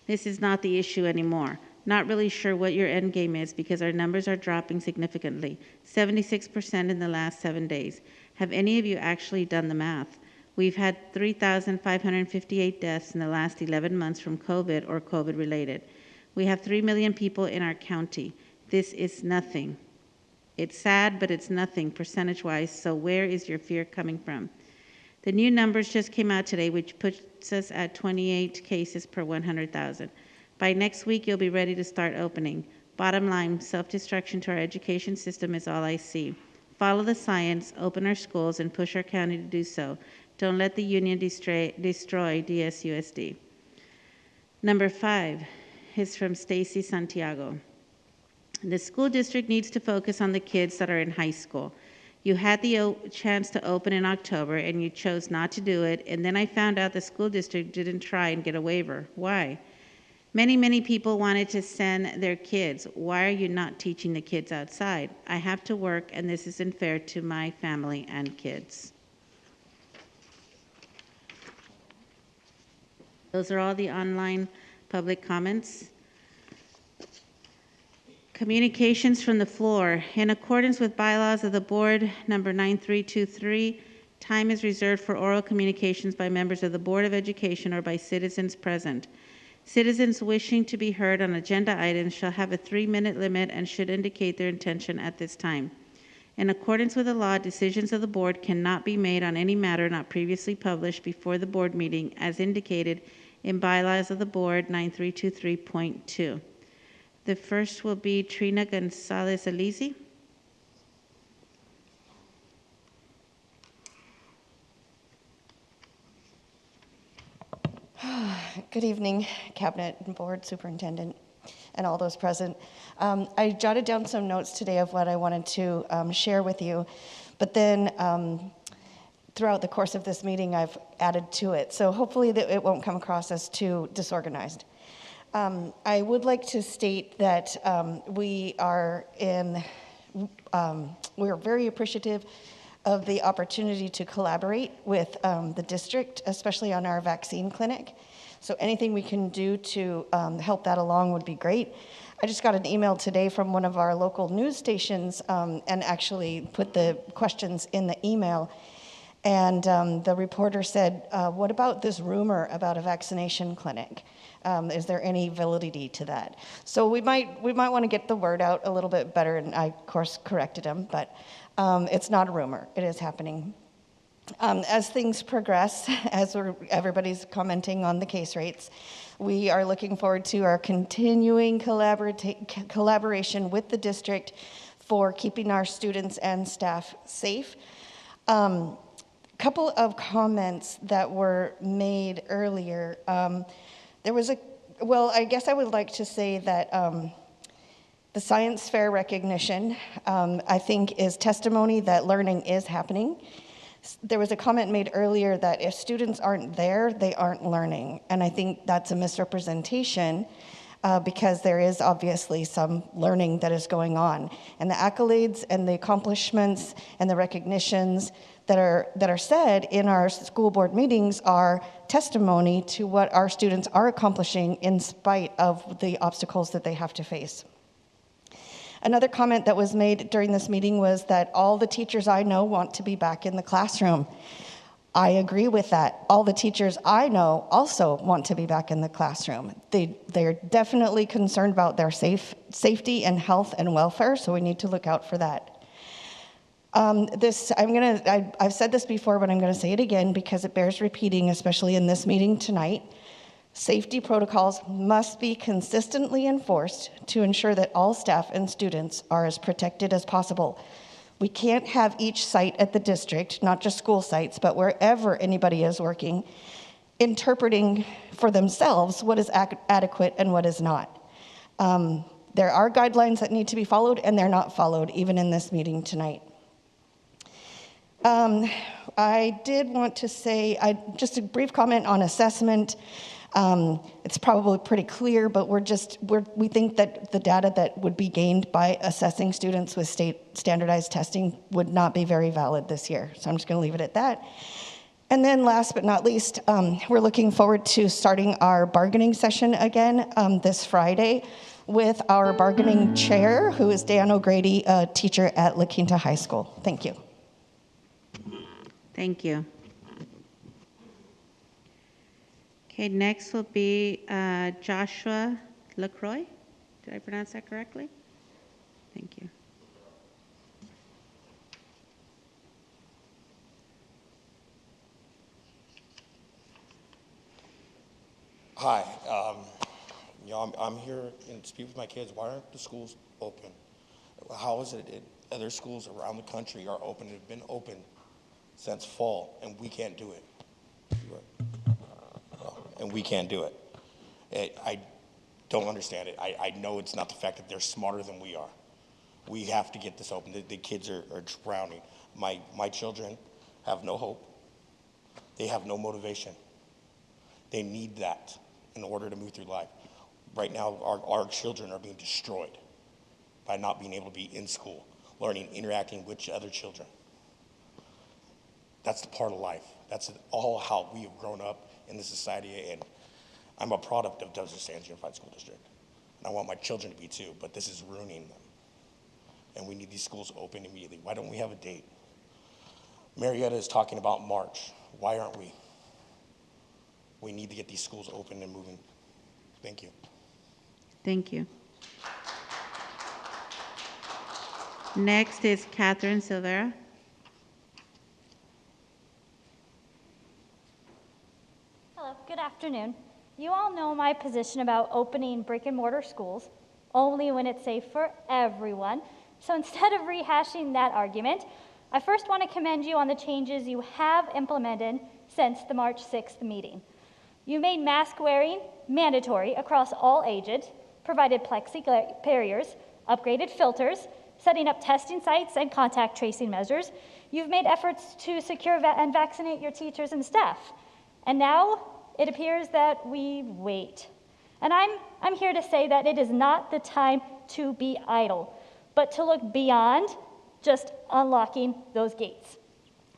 [SPEAKER 2] this is not the issue anymore. Not really sure what your end game is because our numbers are dropping significantly, 76% in the last 7 days. Have any of you actually done the math? We've had 3,558 deaths in the last 11 months from COVID or COVID-related. We have 3 million people in our county. This is nothing. It's sad, but it's nothing percentage-wise, so where is your fear coming from? The new numbers just came out today, which puts us at 28 cases per 100,000. By next week, you'll be ready to start opening. Bottom line, self-destruction to our education system is all I see. Follow the science, open our schools, and push our county to do so. Don't let the union destroy DSUSD. Number 5 is from Stacy Santiago. The school district needs to focus on the kids that are in high school. You had the chance to open in October and you chose not to do it, and then I found out the school district didn't try and get a waiver. Why? Many people wanted to send their kids. Why are you not teaching the kids outside? I have to work, and this isn't fair to my family and kids. Those are all the online public comments. Communications from the floor. In accordance with bylaws of the board number 9323, time is reserved for oral communications by members of the Board of Education or by citizens present. Citizens wishing to be heard on agenda items shall have a 3-minute limit and should indicate their intention at this time. In accordance with the law, decisions of the board cannot be made on any matter not previously published before the board meeting as indicated in bylaws of the board 9323.2. The first will be Trina Gonzalez-Alizi.
[SPEAKER 17] Good evening, Cabinet and Board, Superintendent, and all those present. I jotted down some notes today of what I wanted to share with you, but then throughout the course of this meeting, I've added to it. So hopefully that it won't come across as too disorganized. I would like to state that we are very appreciative of the opportunity to collaborate with the district, especially on our vaccine clinic. So anything we can do to help that along would be great. I just got an email today from one of our local news stations and actually put the questions in the email. And the reporter said, what about this rumor about a vaccination clinic? Is there any validity to that? So we might want to get the word out a little bit better, and I, of course, corrected him, but it's not a rumor. It is happening. As things progress, as everybody's commenting on the case rates, we are looking forward to our continuing collaboration with the district for keeping our students and staff safe. Couple of comments that were made earlier. I guess I would like to say that the science fair recognition, I think, is testimony that learning is happening. There was a comment made earlier that if students aren't there, they aren't learning. And I think that's a misrepresentation because there is obviously some learning that is going on. And the accolades and the accomplishments and the recognitions that are said in our school board meetings are testimony to what our students are accomplishing in spite of the obstacles that they have to face. Another comment that was made during this meeting was that all the teachers I know want to be back in the classroom. I agree with that. All the teachers I know also want to be back in the classroom. They're definitely concerned about their safety and health and welfare, so we need to look out for that. I've said this before, but I'm going to say it again because it bears repeating, especially in this meeting tonight. Safety protocols must be consistently enforced to ensure that all staff and students are as protected as possible. We can't have each site at the district, not just school sites, but wherever anybody is working, interpreting for themselves what is adequate and what is not. There are guidelines that need to be followed, and they're not followed, even in this meeting tonight. I did want to say, just a brief comment on assessment. It's probably pretty clear, but we think that the data that would be gained by assessing students with state standardized testing would not be very valid this year. So I'm just going to leave it at that. And then last but not least, we're looking forward to starting our bargaining session again this Friday with our bargaining chair, who is Dan O'Grady, a teacher at La Quinta High School. Thank you.
[SPEAKER 2] Thank you. Okay, next will be Joshua LaCroix. Did I pronounce that correctly? Thank you.
[SPEAKER 18] Hi, I'm here and speak with my kids. Why aren't the schools open? How is it other schools around the country are open, have been open since fall, and we can't do it? And we can't do it. don't understand it. I know it's not the fact that they're smarter than we are. We have to get this open. The kids are drowning. My children have no hope. They have no motivation. They need that in order to move through life. Right now, our children are being destroyed by not being able to be in school, learning, interacting with other children. That's the part of life. That's all how we have grown up in this society, and I'm a product of Desert Sands Unified School District. And I want my children to be too, but this is ruining them. And we need these schools open immediately. Why don't we have a date? Marietta is talking about March. Why aren't we? We need to get these schools open and moving. Thank you.
[SPEAKER 2] Thank you. Next is Catherine Silvera.
[SPEAKER 19] Hello, good afternoon. You all know my position about opening brick and mortar schools only when it's safe for everyone. So instead of rehashing that argument, I first want to commend you on the changes you have implemented since the March 6th meeting. You made mask wearing mandatory across all ages, provided plexi barriers, upgraded filters, setting up testing sites and contact tracing measures. You've made efforts to secure and vaccinate your teachers and staff. And now it appears that we wait. And I'm here to say that it is not the time to be idle, but to look beyond just unlocking those gates.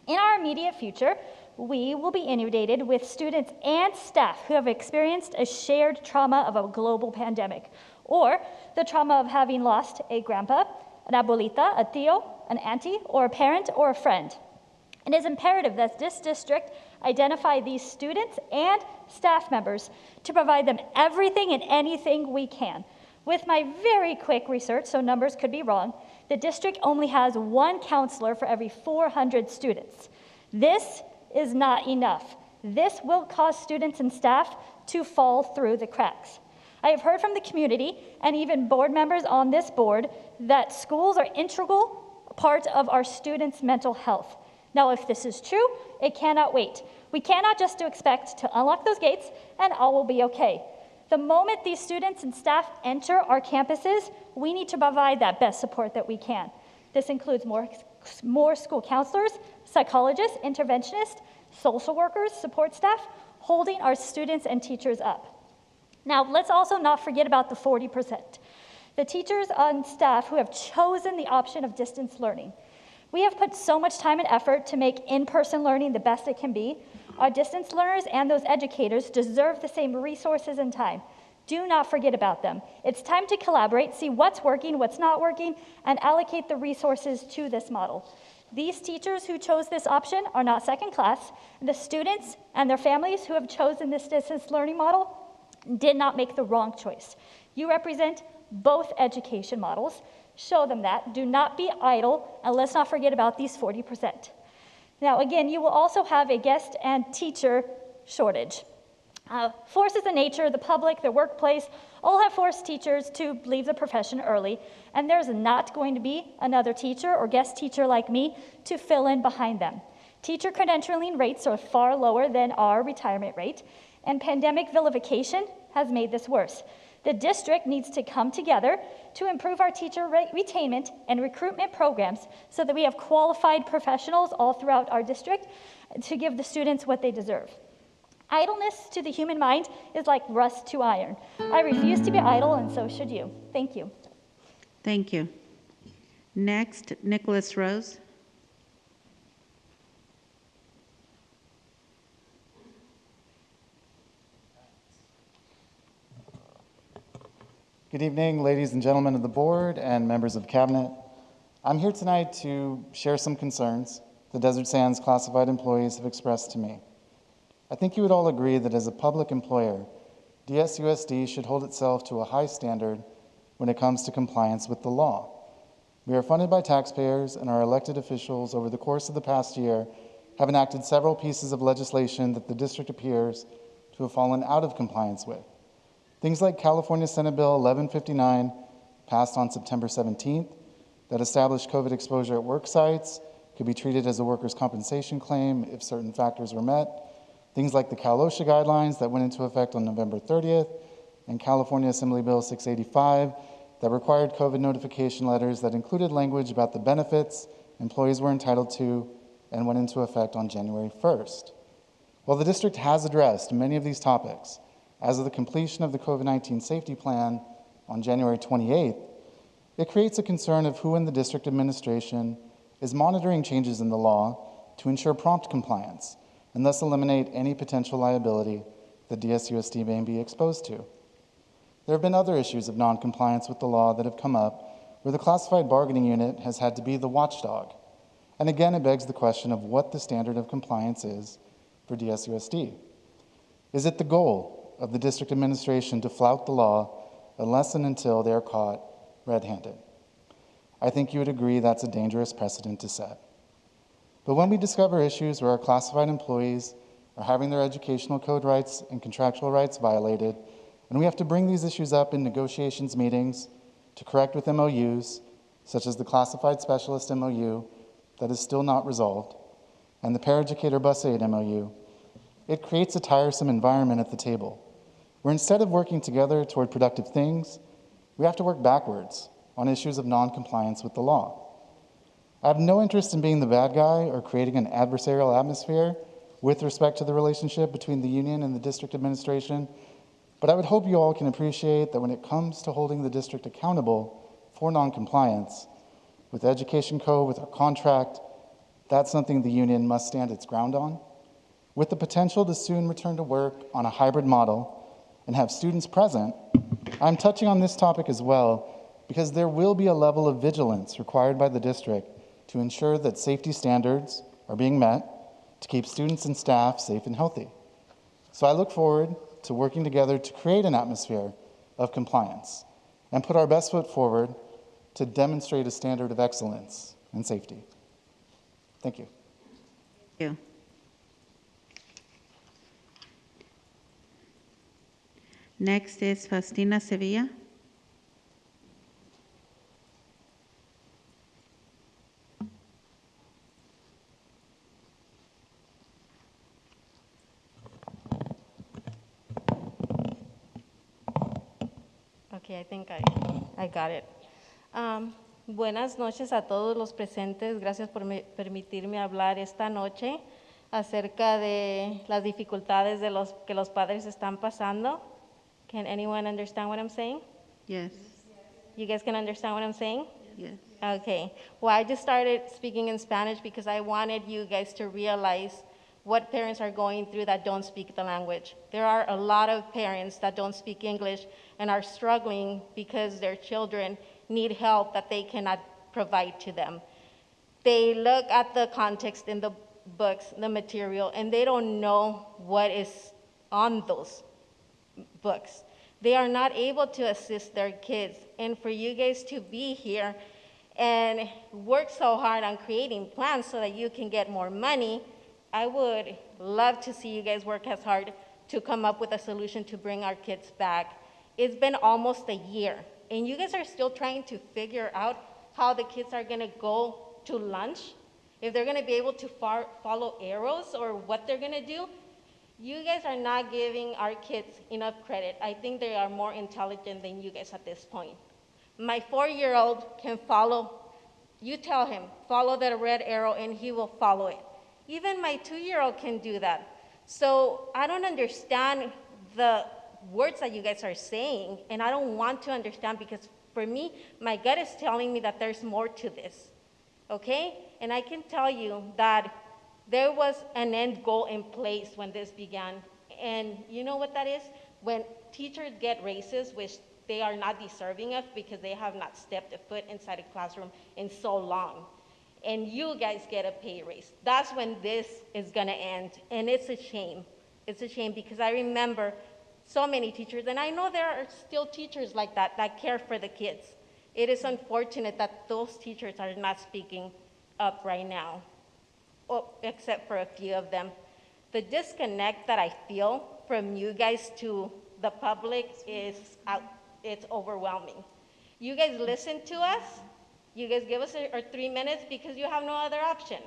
[SPEAKER 19] In our immediate future, we will be inundated with students and staff who have experienced a shared trauma of a global pandemic, or the trauma of having lost a grandpa, an abuelita, a tío, an auntie, or a parent, or a friend. It is imperative that this district identify these students and staff members to provide them everything and anything we can. With my very quick research, so numbers could be wrong, the district only has one counselor for every 400 students. This is not enough. This will cause students and staff to fall through the cracks. I have heard from the community and even board members on this board that schools are integral part of our students' mental health. Now, if this is true, it cannot wait. We cannot just expect to unlock those gates and all will be okay. The moment these students and staff enter our campuses, we need to provide that best support that we can. This includes more school counselors, psychologists, interventionists, social workers, support staff, holding our students and teachers up. Now, let's also not forget about the 40%. The teachers and staff who have chosen the option of distance learning. We have put so much time and effort to make in-person learning the best it can be. Our distance learners and those educators deserve the same resources and time. Do not forget about them. It's time to collaborate, see what's working, what's not working, and allocate the resources to this model. These teachers who chose this option are not second class. The students and their families who have chosen this distance learning model did not make the wrong choice. You represent both education models. Show them that. Do not be idle, and let's not forget about these 40%. Now, again, you will also have a guest and teacher shortage. Forces of nature, the public, the workplace, all have forced teachers to leave the profession early, and there's not going to be another teacher or guest teacher like me to fill in behind them. Teacher credentialing rates are far lower than our retirement rate, and pandemic vilification has made this worse. The district needs to come together to improve our teacher retainment and recruitment programs so that we have qualified professionals all throughout our district to give the students what they deserve. Idleness to the human mind is like rust to iron. I refuse to be idle, and so should you. Thank you.
[SPEAKER 2] Thank you. Next, Nicholas Rose.
[SPEAKER 20] Good evening, ladies and gentlemen of the board and members of cabinet. I'm here tonight to share some concerns the Desert Sands classified employees have expressed to me. I think you would all agree that as a public employer, DSUSD should hold itself to a high standard when it comes to compliance with the law. We are funded by taxpayers, and our elected officials over the course of the past year have enacted several pieces of legislation that the district appears to have fallen out of compliance with. Things like California Senate Bill 1159, passed on September 17th, that established COVID exposure at work sites could be treated as a workers' compensation claim if certain factors were met. Things like the Cal OSHA guidelines that went into effect on November 30th, and California Assembly Bill 685 that required COVID notification letters that included language about the benefits employees were entitled to and went into effect on January 1st. While the district has addressed many of these topics, as of the completion of the COVID-19 safety plan on January 28th, it creates a concern of who in the district administration is monitoring changes in the law to ensure prompt compliance and thus eliminate any potential liability that DSUSD may be exposed to. There have been other issues of noncompliance with the law that have come up where the classified bargaining unit has had to be the watchdog. And again, it begs the question of what the standard of compliance is for DSUSD. Is it the goal of the district administration to flout the law unless and until they are caught red-handed? I think you would agree that's a dangerous precedent to set. But when we discover issues where our classified employees are having their educational code rights and contractual rights violated, and we have to bring these issues up in negotiations meetings to correct with MOUs, such as the classified specialist MOU that is still not resolved, and the paraeducator bus aid MOU, it creates a tiresome environment at the table, where instead of working together toward productive things, we have to work backwards on issues of noncompliance with the law. I have no interest in being the bad guy or creating an adversarial atmosphere with respect to the relationship between the union and the district administration, but I would hope you all can appreciate that when it comes to holding the district accountable for noncompliance with the Education Code, with our contract, that's something the union must stand its ground on, with the potential to soon return to work on a hybrid model and have students present. I'm touching on this topic as well because there will be a level of vigilance required by the district to ensure that safety standards are being met to keep students and staff safe and healthy. So I look forward to working together to create an atmosphere of compliance and put our best foot forward to demonstrate a standard of excellence and safety. Thank you.
[SPEAKER 2] Thank you. Next is Faustina Sevilla.
[SPEAKER 21] Okay, I think I got it. Buenas noches a todos los presentes. Gracias por permitirme hablar esta noche acerca de las dificultades que los padres están pasando. Can anyone understand what I'm saying?
[SPEAKER 2] Yes.
[SPEAKER 21] You guys can understand what I'm saying?
[SPEAKER 2] Yes.
[SPEAKER 21] Okay. Well, I just started speaking in Spanish because I wanted you guys to realize what parents are going through that don't speak the language. There are a lot of parents that don't speak English and are struggling because their children need help that they cannot provide to them. They look at the context in the books, the material, and they don't know what is on those books. They are not able to assist their kids. And for you guys to be here and work so hard on creating plans so that you can get more money, I would love to see you guys work as hard to come up with a solution to bring our kids back. It's been almost a year, and you guys are still trying to figure out how the kids are gonna go to lunch, if they're gonna be able to follow arrows or what they're gonna do. You guys are not giving our kids enough credit. I think they are more intelligent than you guys at this point. My 4-year-old can follow, you tell him, follow the red arrow and he will follow it. Even my 2-year-old can do that. So I don't understand the words that you guys are saying, and I don't want to understand because for me, my gut is telling me that there's more to this, okay? And I can tell you that there was an end goal in place when this began. And you know what that is? When teachers get raises, which they are not deserving of because they have not stepped a foot inside a classroom in so long, and you guys get a pay raise. That's when this is gonna end, and it's a shame. It's a shame because I remember so many teachers, and I know there are still teachers like that care for the kids. It is unfortunate that those teachers are not speaking up right now, except for a few of them. The disconnect that I feel from you guys to the public it's overwhelming. You guys listen to us, you guys give us our 3 minutes because you have no other option.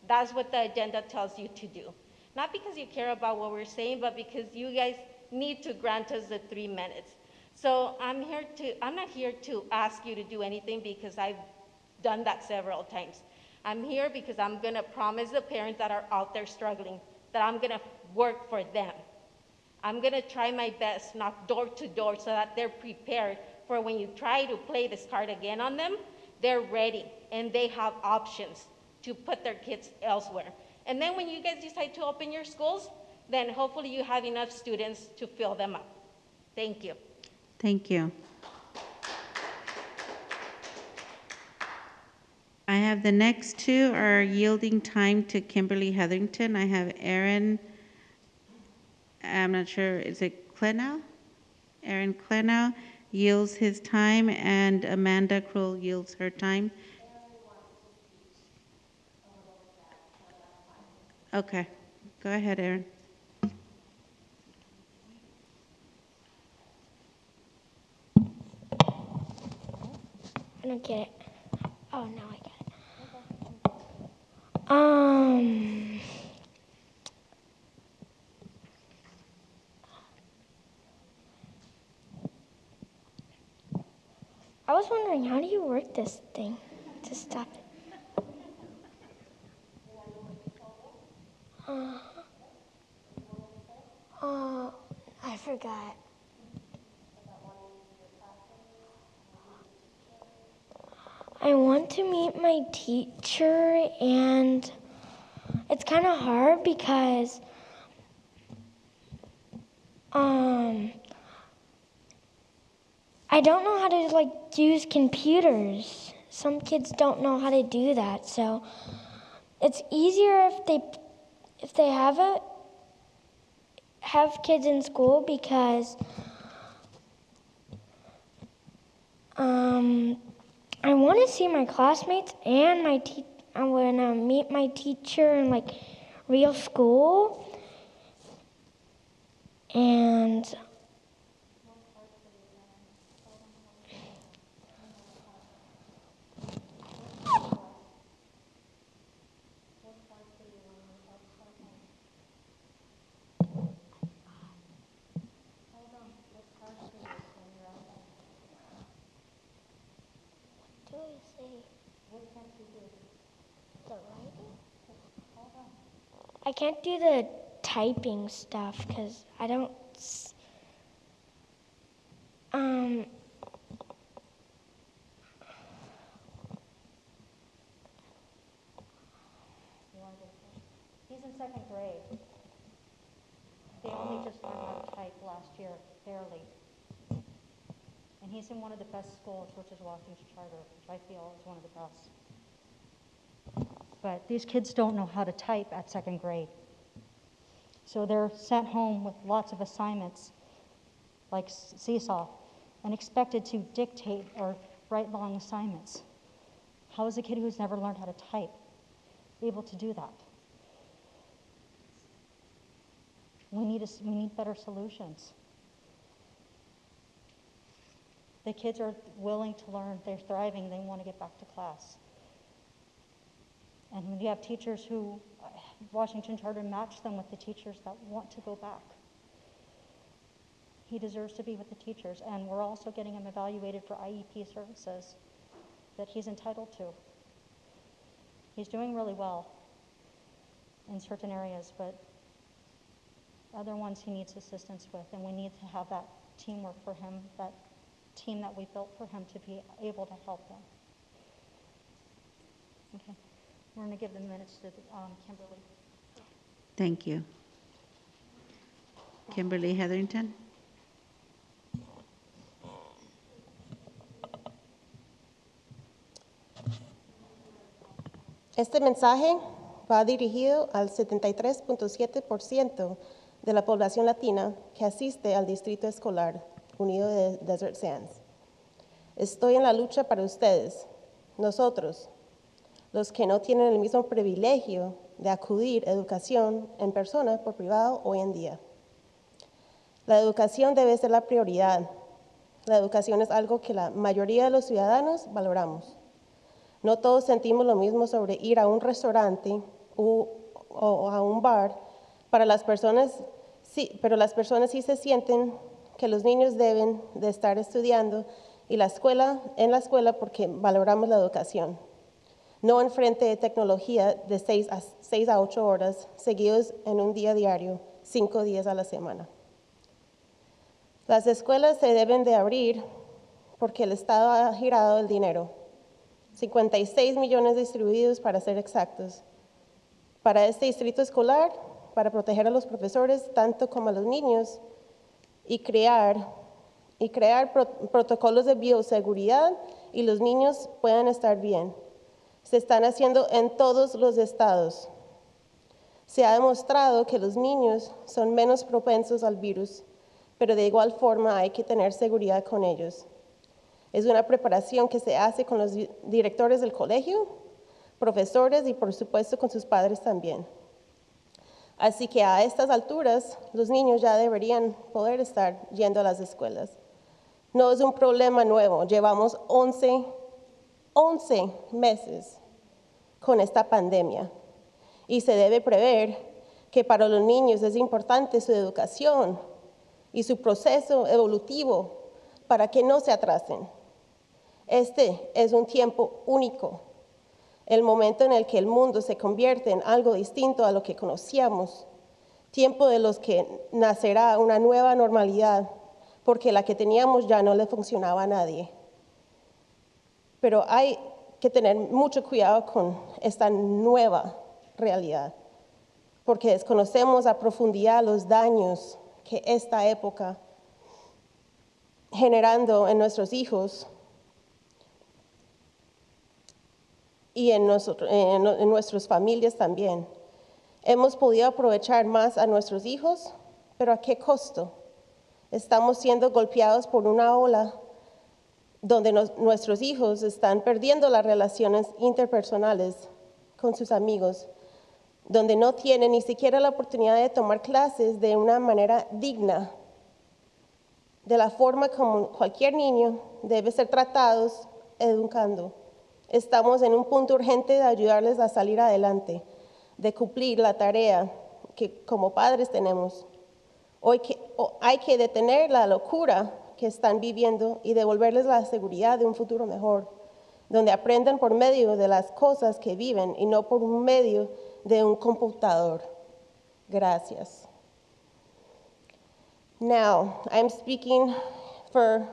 [SPEAKER 21] That's what the agenda tells you to do. Not because you care about what we're saying, but because you guys need to grant us the 3 minutes. So I'm not here to ask you to do anything because I've done that several times. I'm here because I'm gonna promise the parents that are out there struggling that I'm gonna work for them. I'm gonna try my best, knock door to door so that they're prepared for when you try to play this card again on them, they're ready and they have options to put their kids elsewhere. And then when you guys decide to open your schools, then hopefully you have enough students to fill them up. Thank you.
[SPEAKER 2] Thank you. I have the next two are yielding time to Kimberly Hetherington. I have Aaron, I'm not sure, is it Klenow? Aaron Klenow yields his time, and Amanda Kroll yields her time. Okay, go ahead, Aaron.
[SPEAKER 7] I don't get it. Oh, now I get it. I was wondering, how do you work this thing to stop it? I forgot. I want to meet my teacher, and it's kind of hard because I don't know how to use computers. Some kids don't know how to do that, so it's easier if they have kids in school because I want to see my classmates and I want to meet my teacher in real school. And I can't do the typing stuff because I don't.
[SPEAKER 22] He's in second grade. They only just learned how to type last year, barely. And he's in one of the best schools, which is Washington Charter, which I feel is one of the best. But these kids don't know how to type at second grade. So they're sent home with lots of assignments, like seesaw, and expected to dictate or write long assignments. How is a kid who's never learned how to type able to do that? We need better solutions. The kids are willing to learn, they're thriving, they want to get back to class. And we have teachers who, Washington Charter matched them with the teachers that want to go back. He deserves to be with the teachers, and we're also getting him evaluated for IEP services that he's entitled to. He's doing really well in certain areas, but other ones he needs assistance with, and we need to have that teamwork for him, that team that we built for him to be able to help him. Okay, we're going to give the minutes to Kimberly.
[SPEAKER 2] Thank you. Kimberly Hetherington.
[SPEAKER 23] Este mensaje va dirigido al 73.7% de la población latina que asiste al Distrito Escolar Unido de Desert Sands. Estoy en la lucha para ustedes, nosotros, los que no tienen el mismo privilegio de acudir a educación en persona por privado hoy en día. La educación debe ser la prioridad. La educación es algo que la mayoría de los ciudadanos valoramos. No todos sentimos lo mismo sobre ir a un restaurante o a un bar, pero las personas sí se sienten que los niños deben de estar estudiando en la escuela porque valoramos la educación, no enfrente de tecnología de 6 a 8 horas seguidos en un día diario, 5 días a la semana. Las escuelas se deben de abrir porque el Estado ha girado el dinero, 56 millones distribuidos para ser exactos, para este distrito escolar, para proteger a los profesores tanto como a los niños y crear protocolos de bioseguridad y los niños puedan estar bien. Se están haciendo en todos los estados. Se ha demostrado que los niños son menos propensos al virus, pero de igual forma hay que tener seguridad con ellos. Es una preparación que se hace con los directores del colegio, profesores y por supuesto con sus padres también. Así que a estas alturas los niños ya deberían poder estar yendo a las escuelas. No es un problema nuevo, llevamos 11 meses con esta pandemia y se debe prever que para los niños es importante su educación y su proceso evolutivo para que no se atrasen. Este es un tiempo único, el momento en el que el mundo se convierte en algo distinto a lo que conocíamos, tiempo de los que nacerá una nueva normalidad, porque la que teníamos ya no le funcionaba a nadie. Pero hay que tener mucho cuidado con esta nueva realidad, porque desconocemos a profundidad los daños que esta época generando en nuestros hijos y en nuestras familias también. Hemos podido aprovechar más a nuestros hijos, pero ¿a qué costo? Estamos siendo golpeados por una ola donde nuestros hijos están perdiendo las relaciones interpersonales con sus amigos, donde no tienen ni siquiera la oportunidad de tomar clases de una manera digna, de la forma como cualquier niño debe ser tratados, educando. Estamos en un punto urgente de ayudarles a salir adelante, de cumplir la tarea que como padres tenemos. Hoy hay que detener la locura que están viviendo y devolverles la seguridad de un futuro mejor, donde aprendan por medio de las cosas que viven y no por medio de un computador. Gracias. Now, I'm speaking for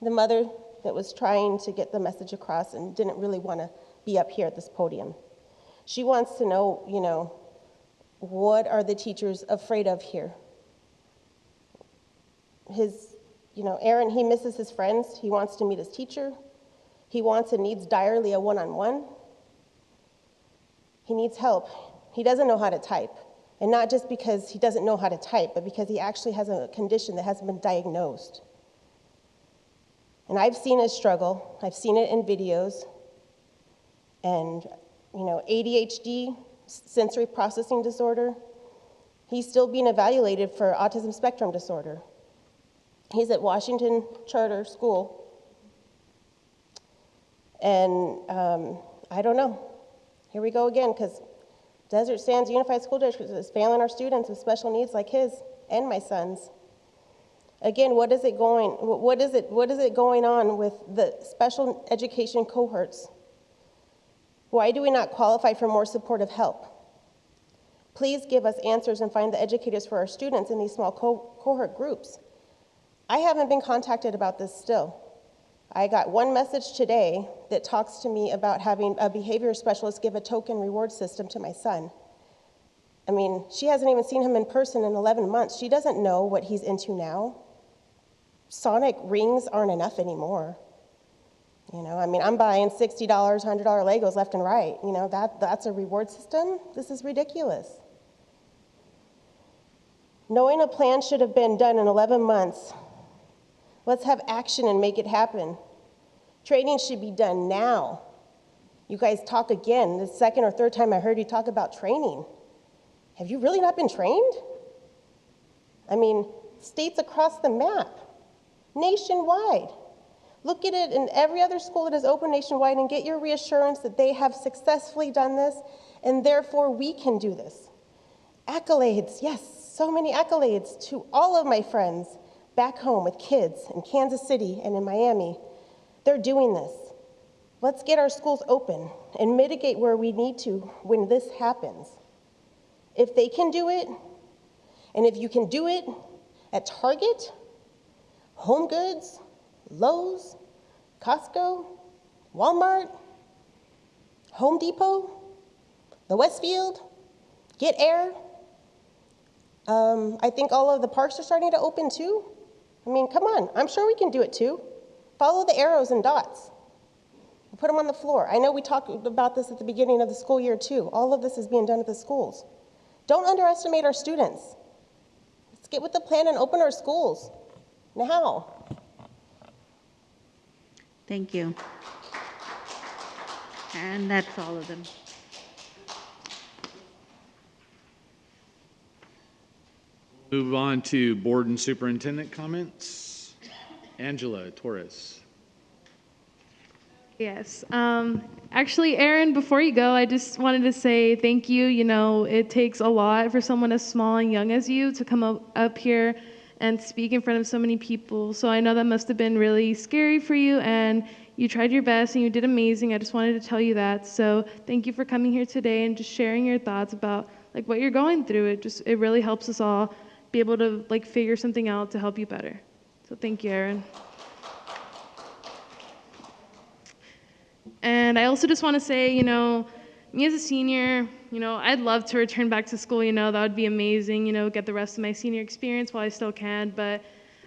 [SPEAKER 23] the mother that was trying to get the message across and didn't really want to be up here at this podium. She wants to know, what are the teachers afraid of here? Aaron, he misses his friends. He wants to meet his teacher. He wants and needs direly a one-on-one. He needs help. He doesn't know how to type. And not just because he doesn't know how to type, but because he actually has a condition that hasn't been diagnosed. And I've seen his struggle. I've seen it in videos. And, ADHD, sensory processing disorder, he's still being evaluated for autism spectrum disorder. He's at Washington Charter School. And I don't know. Here we go again, because Desert Sands Unified School District is failing our students with special needs like his and my son's. Again, what is it going on with the special education cohorts? Why do we not qualify for more supportive help? Please give us answers and find the educators for our students in these small cohort groups. I haven't been contacted about this still. I got one message today that talks to me about having a behavior specialist give a token reward system to my son. I mean, she hasn't even seen him in person in 11 months. She doesn't know what he's into now. Sonic rings aren't enough anymore. I'm buying $60, $100 Legos left and right. That's a reward system? This is ridiculous. Knowing a plan should have been done in 11 months. Let's have action and make it happen. Training should be done now. You guys talk again. The second or third time I heard you talk about training. Have you really not been trained? States across the map, nationwide. Look at it in every other school that is open nationwide and get your reassurance that they have successfully done this, and therefore we can do this. Accolades, yes, so many accolades to all of my friends back home with kids in Kansas City and in Miami, they're doing this. Let's get our schools open and mitigate where we need to when this happens. If they can do it, and if you can do it at Target, Home Goods, Lowe's, Costco, Walmart, Home Depot, the Westfield, Get Air, I think all of the parks are starting to open too. I mean, come on, I'm sure we can do it too. Follow the arrows and dots. Put them on the floor. I know we talked about this at the beginning of the school year too. All of this is being done at the schools. Don't underestimate our students. Let's get with the plan and open our schools now.
[SPEAKER 2] Thank you. And that's all of them.
[SPEAKER 11] Move on to board and superintendent comments. Angela Torres.
[SPEAKER 6] Yes. Actually, Erin, before you go, I just wanted to say thank you. You know, it takes a lot for someone as small and young as you to come up here and speak in front of so many people. So I know that must have been really scary for you, and you tried your best and you did amazing. I just wanted to tell you that. So thank you for coming here today and just sharing your thoughts about like what you're going through. It really helps us all be able to like figure something out to help you better. So thank you, Erin. And I also just want to say, you know, me as a senior, you know, I'd love to return back to school, you know, that would be amazing, you know, get the rest of my senior experience while I still can. But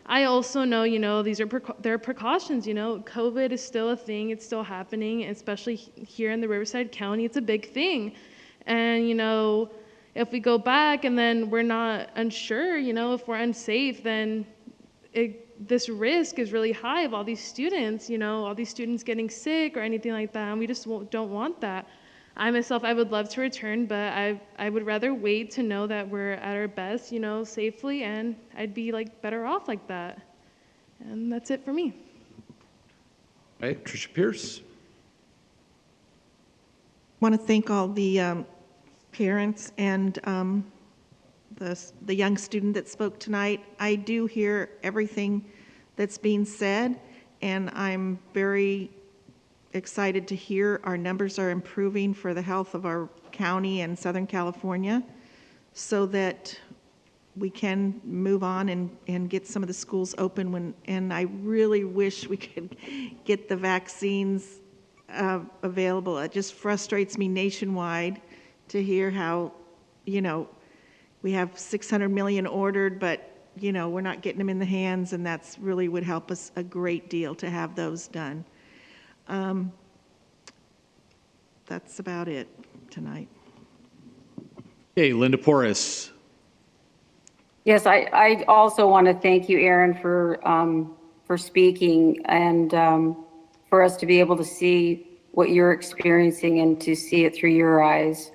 [SPEAKER 6] I also know, you know, there are precautions, you know, COVID is still a thing, it's still happening, especially here in the Riverside County, it's a big thing. And, you know, if we go back and then we're not unsure, you know, if we're unsafe, then this risk is really high of all these students, you know, all these students getting sick or anything like that, and we just don't want that. I myself, I would love to return, but I would rather wait to know that we're at our best, you know, safely, and I'd be like better off like that. And that's it for me.
[SPEAKER 11] All right, Tricia Pierce.
[SPEAKER 3] I want to thank all the parents and the young student that spoke tonight. I do hear everything that's being said, and I'm very excited to hear our numbers are improving for the health of our county and Southern California so that we can move on and get some of the schools open and I really wish we could get the vaccines available. It just frustrates me nationwide to hear how, you know, we have 600 million ordered, but, you know, we're not getting them in the hands, and that's really would help us a great deal to have those done. That's about it tonight.
[SPEAKER 11] Okay, Linda Porras.
[SPEAKER 12] Yes, I also want to thank you, Erin, for speaking and for us to be able to see what you're experiencing and to see it through your eyes.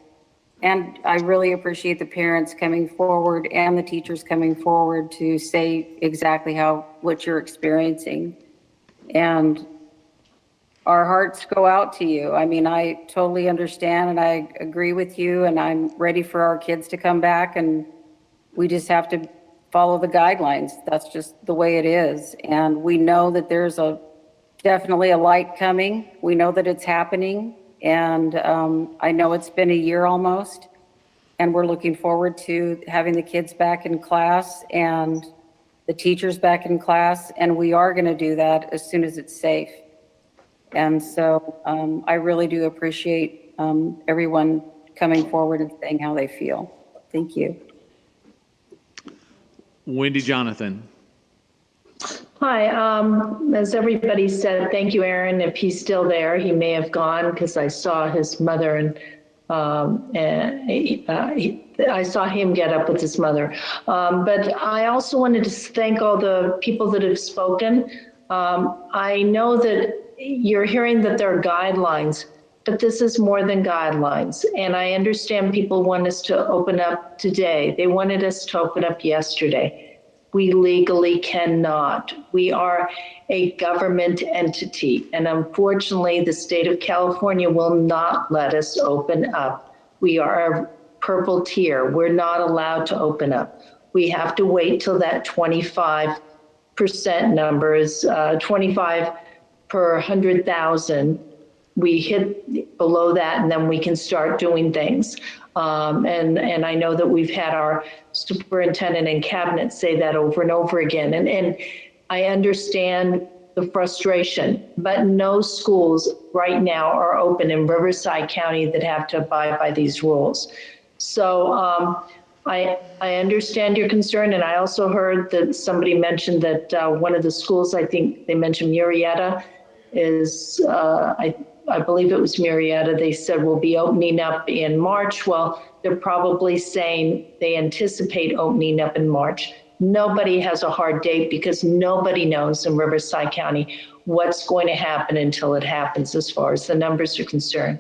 [SPEAKER 12] And I really appreciate the parents coming forward and the teachers coming forward to say exactly what you're experiencing. And our hearts go out to you. I mean, I totally understand and I agree with you, and I'm ready for our kids to come back, and we just have to follow the guidelines. That's just the way it is. And we know that there's definitely a light coming. We know that it's happening. And I know it's been a year almost, and we're looking forward to having the kids back in class and the teachers back in class, and we are going to do that as soon as it's safe. And so I really do appreciate everyone coming forward and saying how they feel. Thank you.
[SPEAKER 11] Wendy Jonathan.
[SPEAKER 5] Hi, as everybody said, thank you, Erin. If he's still there, he may have gone because I saw his mother and I saw him get up with his mother. But I also wanted to thank all the people that have spoken. I know that you're hearing that there are guidelines, but this is more than guidelines. And I understand people want us to open up today. They wanted us to open up yesterday. We legally cannot. We are a government entity, and unfortunately, the state of California will not let us open up. We are a purple tier. We're not allowed to open up. We have to wait till that 25 percent number is 25 per 100,000. We hit below that, and then we can start doing things. And I know that we've had our superintendent and cabinet say that over and over again. And I understand the frustration, but no schools right now are open in Riverside County that have to abide by these rules. So I understand your concern, and I also heard that somebody mentioned that one of the schools, I think they mentioned Murrieta, is, I believe it was Murrieta, they said will be opening up in March. Well, they're probably saying they anticipate opening up in March. Nobody has a hard date because nobody knows in Riverside County what's going to happen until it happens as far as the numbers are concerned.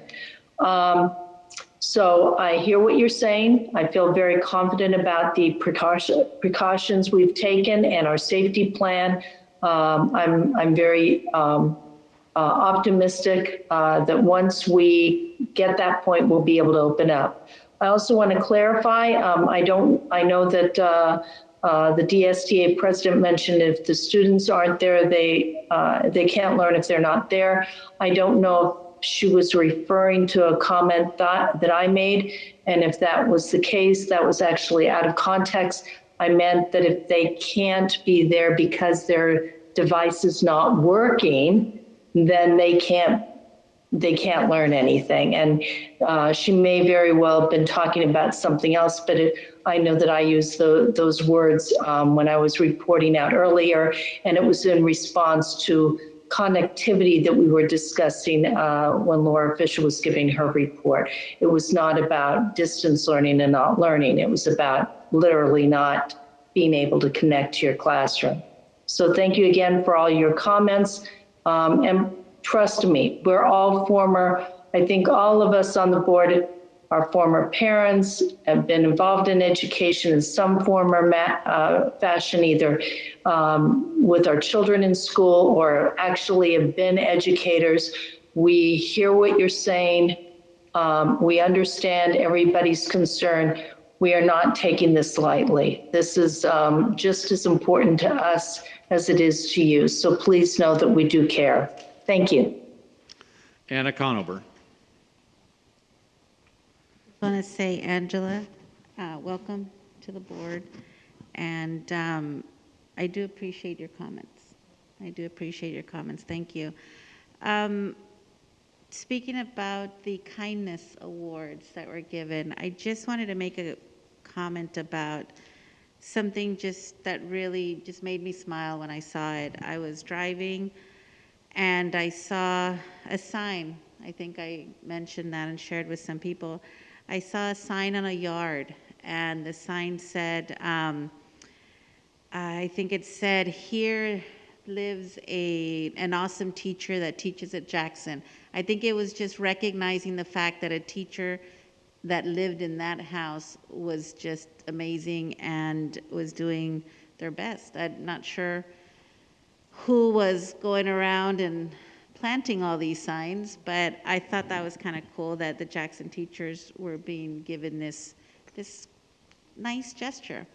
[SPEAKER 5] So I hear what you're saying. I feel very confident about the precautions we've taken and our safety plan. I'm very optimistic that once we get that point, we'll be able to open up. I also want to clarify, I know that the DSTA president mentioned if the students aren't there, they can't learn if they're not there. I don't know if she was referring to a comment that I made, and if that was the case, that was actually out of context. I meant that if they can't be there because their device is not working, then they can't learn anything. And she may very well have been talking about something else, but I know that I used those words when I was reporting out earlier, and it was in response to connectivity that we were discussing when Laura Fisher was giving her report. It was not about distance learning and not learning. It was about literally not being able to connect to your classroom. So thank you again for all your comments. And trust me, we're all I think all of us on the board are former parents, have been involved in education in some form or fashion, either with our children in school or actually have been educators. We hear what you're saying. We understand everybody's concern. We are not taking this lightly. This is just as important to us as it is to you. So please know that we do care. Thank you.
[SPEAKER 11] Anna Conover.
[SPEAKER 2] I want to say, Angela, welcome to the board. And I do appreciate your comments. I do appreciate your comments. Thank you. Speaking about the kindness awards that were given, I just wanted to make a comment about something that really just made me smile when I saw it. I was driving and I saw a sign. I think I mentioned that and shared with some people. I saw a sign on a yard, and the sign said, I think it said, "Here lives an awesome teacher that teaches at Jackson." I think it was just recognizing the fact that a teacher that lived in that house was just amazing and was doing their best. I'm not sure who was going around and planting all these signs, but I thought that was kind of cool that the Jackson teachers were being given this nice gesture.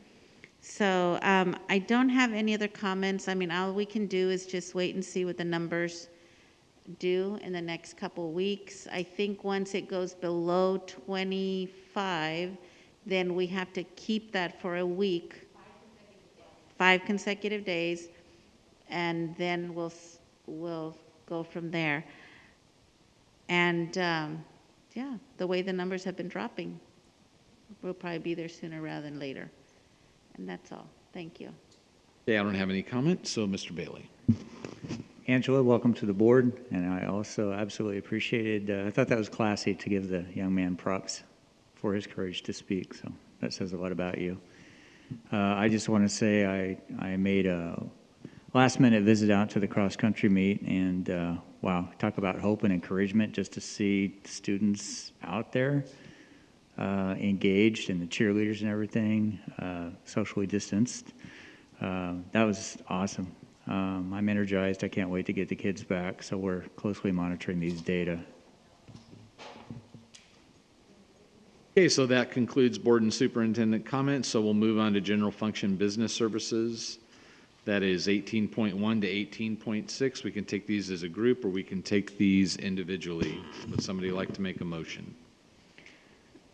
[SPEAKER 2] So I don't have any other comments. I mean, all we can do is just wait and see what the numbers do in the next couple weeks. I think once it goes below 25, then we have to keep that for a week, 5 consecutive days, and then we'll go from there. And yeah, the way the numbers have been dropping, we'll probably be there sooner rather than later. And that's all. Thank you.
[SPEAKER 11] Yeah, I don't have any comments, so Mr. Bailey.
[SPEAKER 4] Angela, welcome to the board, and I also absolutely appreciated, I thought that was classy to give the young man props for his courage to speak, so that says a lot about you. I just want to say I made a last-minute visit out to the cross-country meet, and wow, talk about hope and encouragement just to see students out there engaged, and the cheerleaders and everything, socially distanced. That was awesome. I'm energized. I can't wait to get the kids back, so we're closely monitoring these data.
[SPEAKER 11] Okay, so that concludes board and superintendent comments, so we'll move on to general function business services. That is 18.1 to 18.6. We can take these as a group or we can take these individually. Would somebody like to make a motion?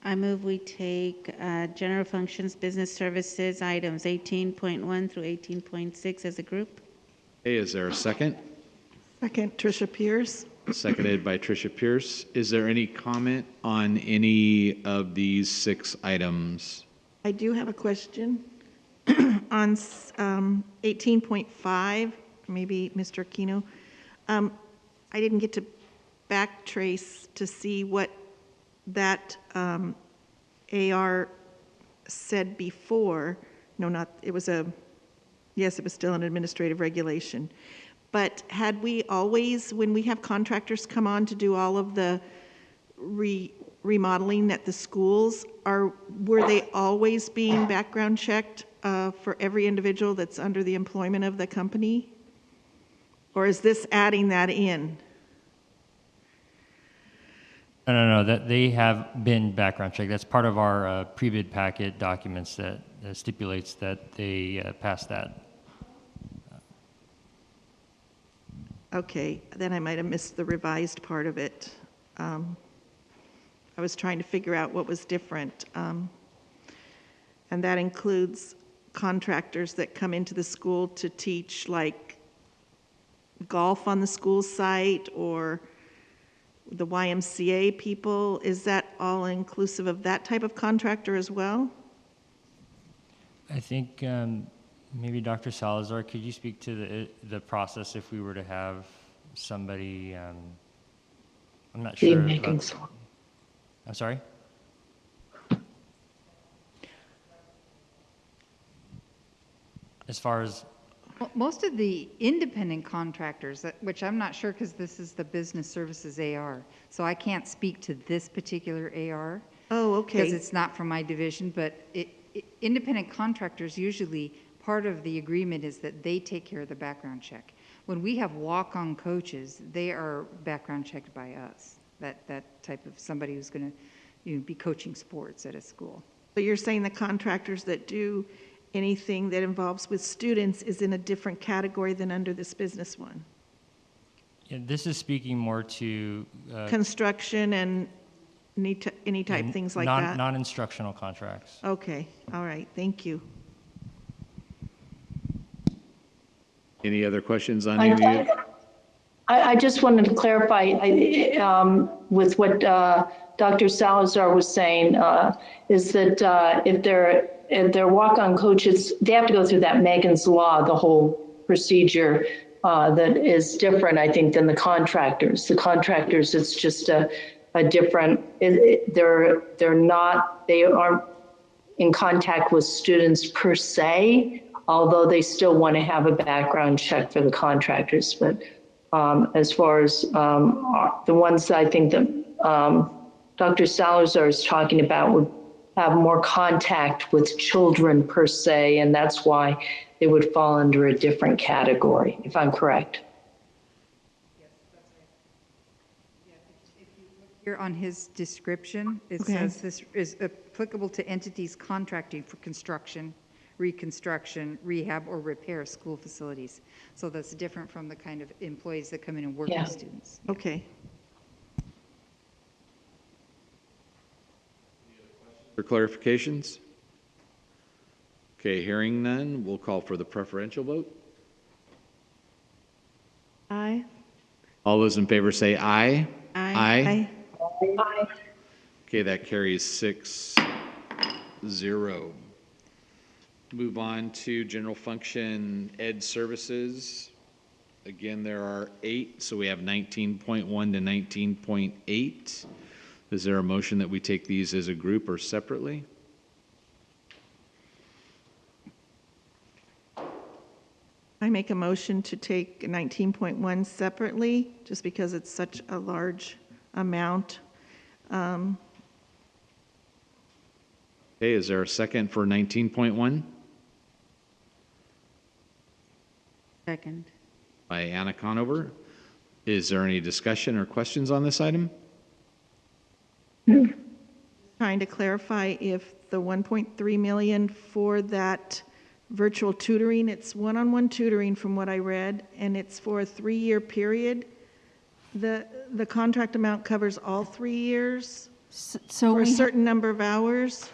[SPEAKER 2] I move we take general functions, business services, items 18.1 through 18.6 as a group.
[SPEAKER 11] Okay, is there a second?
[SPEAKER 3] Second, Tricia Pierce.
[SPEAKER 11] Seconded by Tricia Pierce. Is there any comment on any of these 6 items?
[SPEAKER 3] I do have a question on 18.5, maybe Mr. Aquino. I didn't get to backtrace to see what that AR said before. No, not, it was yes, it was still an administrative regulation. But had we always, when we have contractors come on to do all of the remodeling at the schools, were they always being background checked for every individual that's under the employment of the company? Or is this adding that in?
[SPEAKER 16] No, that they have been background checked. That's part of our pre-bid packet documents that stipulates that they pass that.
[SPEAKER 3] Okay, then I might have missed the revised part of it. I was trying to figure out what was different. And that includes contractors that come into the school to teach like golf on the school site or the YMCA people. Is that all inclusive of that type of contractor as well?
[SPEAKER 16] I think maybe Dr. Salazar, could you speak to the process if we were to have somebody, I'm not sure. I'm sorry? As far as
[SPEAKER 8] Well, most of the independent contractors, which I'm not sure because this is the business services AR, so I can't speak to this particular AR.
[SPEAKER 3] Oh, okay.
[SPEAKER 8] Because it's not from my division, but independent contractors, usually part of the agreement is that they take care of the background check. When we have walk-on coaches, they are background checked by us, that type of somebody who's going to be coaching sports at a school.
[SPEAKER 3] But you're saying the contractors that do anything that involves with students is in a different category than under this business one?
[SPEAKER 16] yeah, this is speaking more to
[SPEAKER 3] Construction and any type things like that?
[SPEAKER 16] Non-instructional contracts.
[SPEAKER 3] Okay, all right, thank you.
[SPEAKER 11] Any other questions on any of you?
[SPEAKER 5] I just wanted to clarify with what Dr. Salazar was saying, is that if they're walk-on coaches, they have to go through that Megan's Law, the whole procedure that is different, I think, than the contractors. The contractors, it's just a different, they aren't in contact with students per se, although they still want to have a background check for the contractors. But as far as the ones I think that Dr. Salazar is talking about would have more contact with children per se, and that's why they would fall under a different category, if I'm correct.
[SPEAKER 8] Here on his description, it says this is applicable to entities contracting for construction, reconstruction, rehab, or repair school facilities. So that's different from the kind of employees that come in and work with students.
[SPEAKER 3] Okay.
[SPEAKER 11] For clarifications? Okay, hearing none, we'll call for the preferential vote.
[SPEAKER 3] Aye.
[SPEAKER 11] All those in favor say aye.
[SPEAKER 3] Aye.
[SPEAKER 5] Aye.
[SPEAKER 11] Okay, that carries 6-0. Move on to general function ed services. Again, there are 8, so we have 19.1 to 19.8. Is there a motion that we take these as a group or separately?
[SPEAKER 3] I make a motion to take 19.1 separately, just because it's such a large amount.
[SPEAKER 11] Okay, is there a second for 19.1?
[SPEAKER 2] Second.
[SPEAKER 11] By Anna Conover. Is there any discussion or questions on this item?
[SPEAKER 3] Trying to clarify if the 1.3 million for that virtual tutoring. It's one-on-one tutoring from what I read, and it's for a 3-year period. The contract amount covers all 3 years
[SPEAKER 13] So
[SPEAKER 3] for a
[SPEAKER 13] we
[SPEAKER 3] certain number of hours.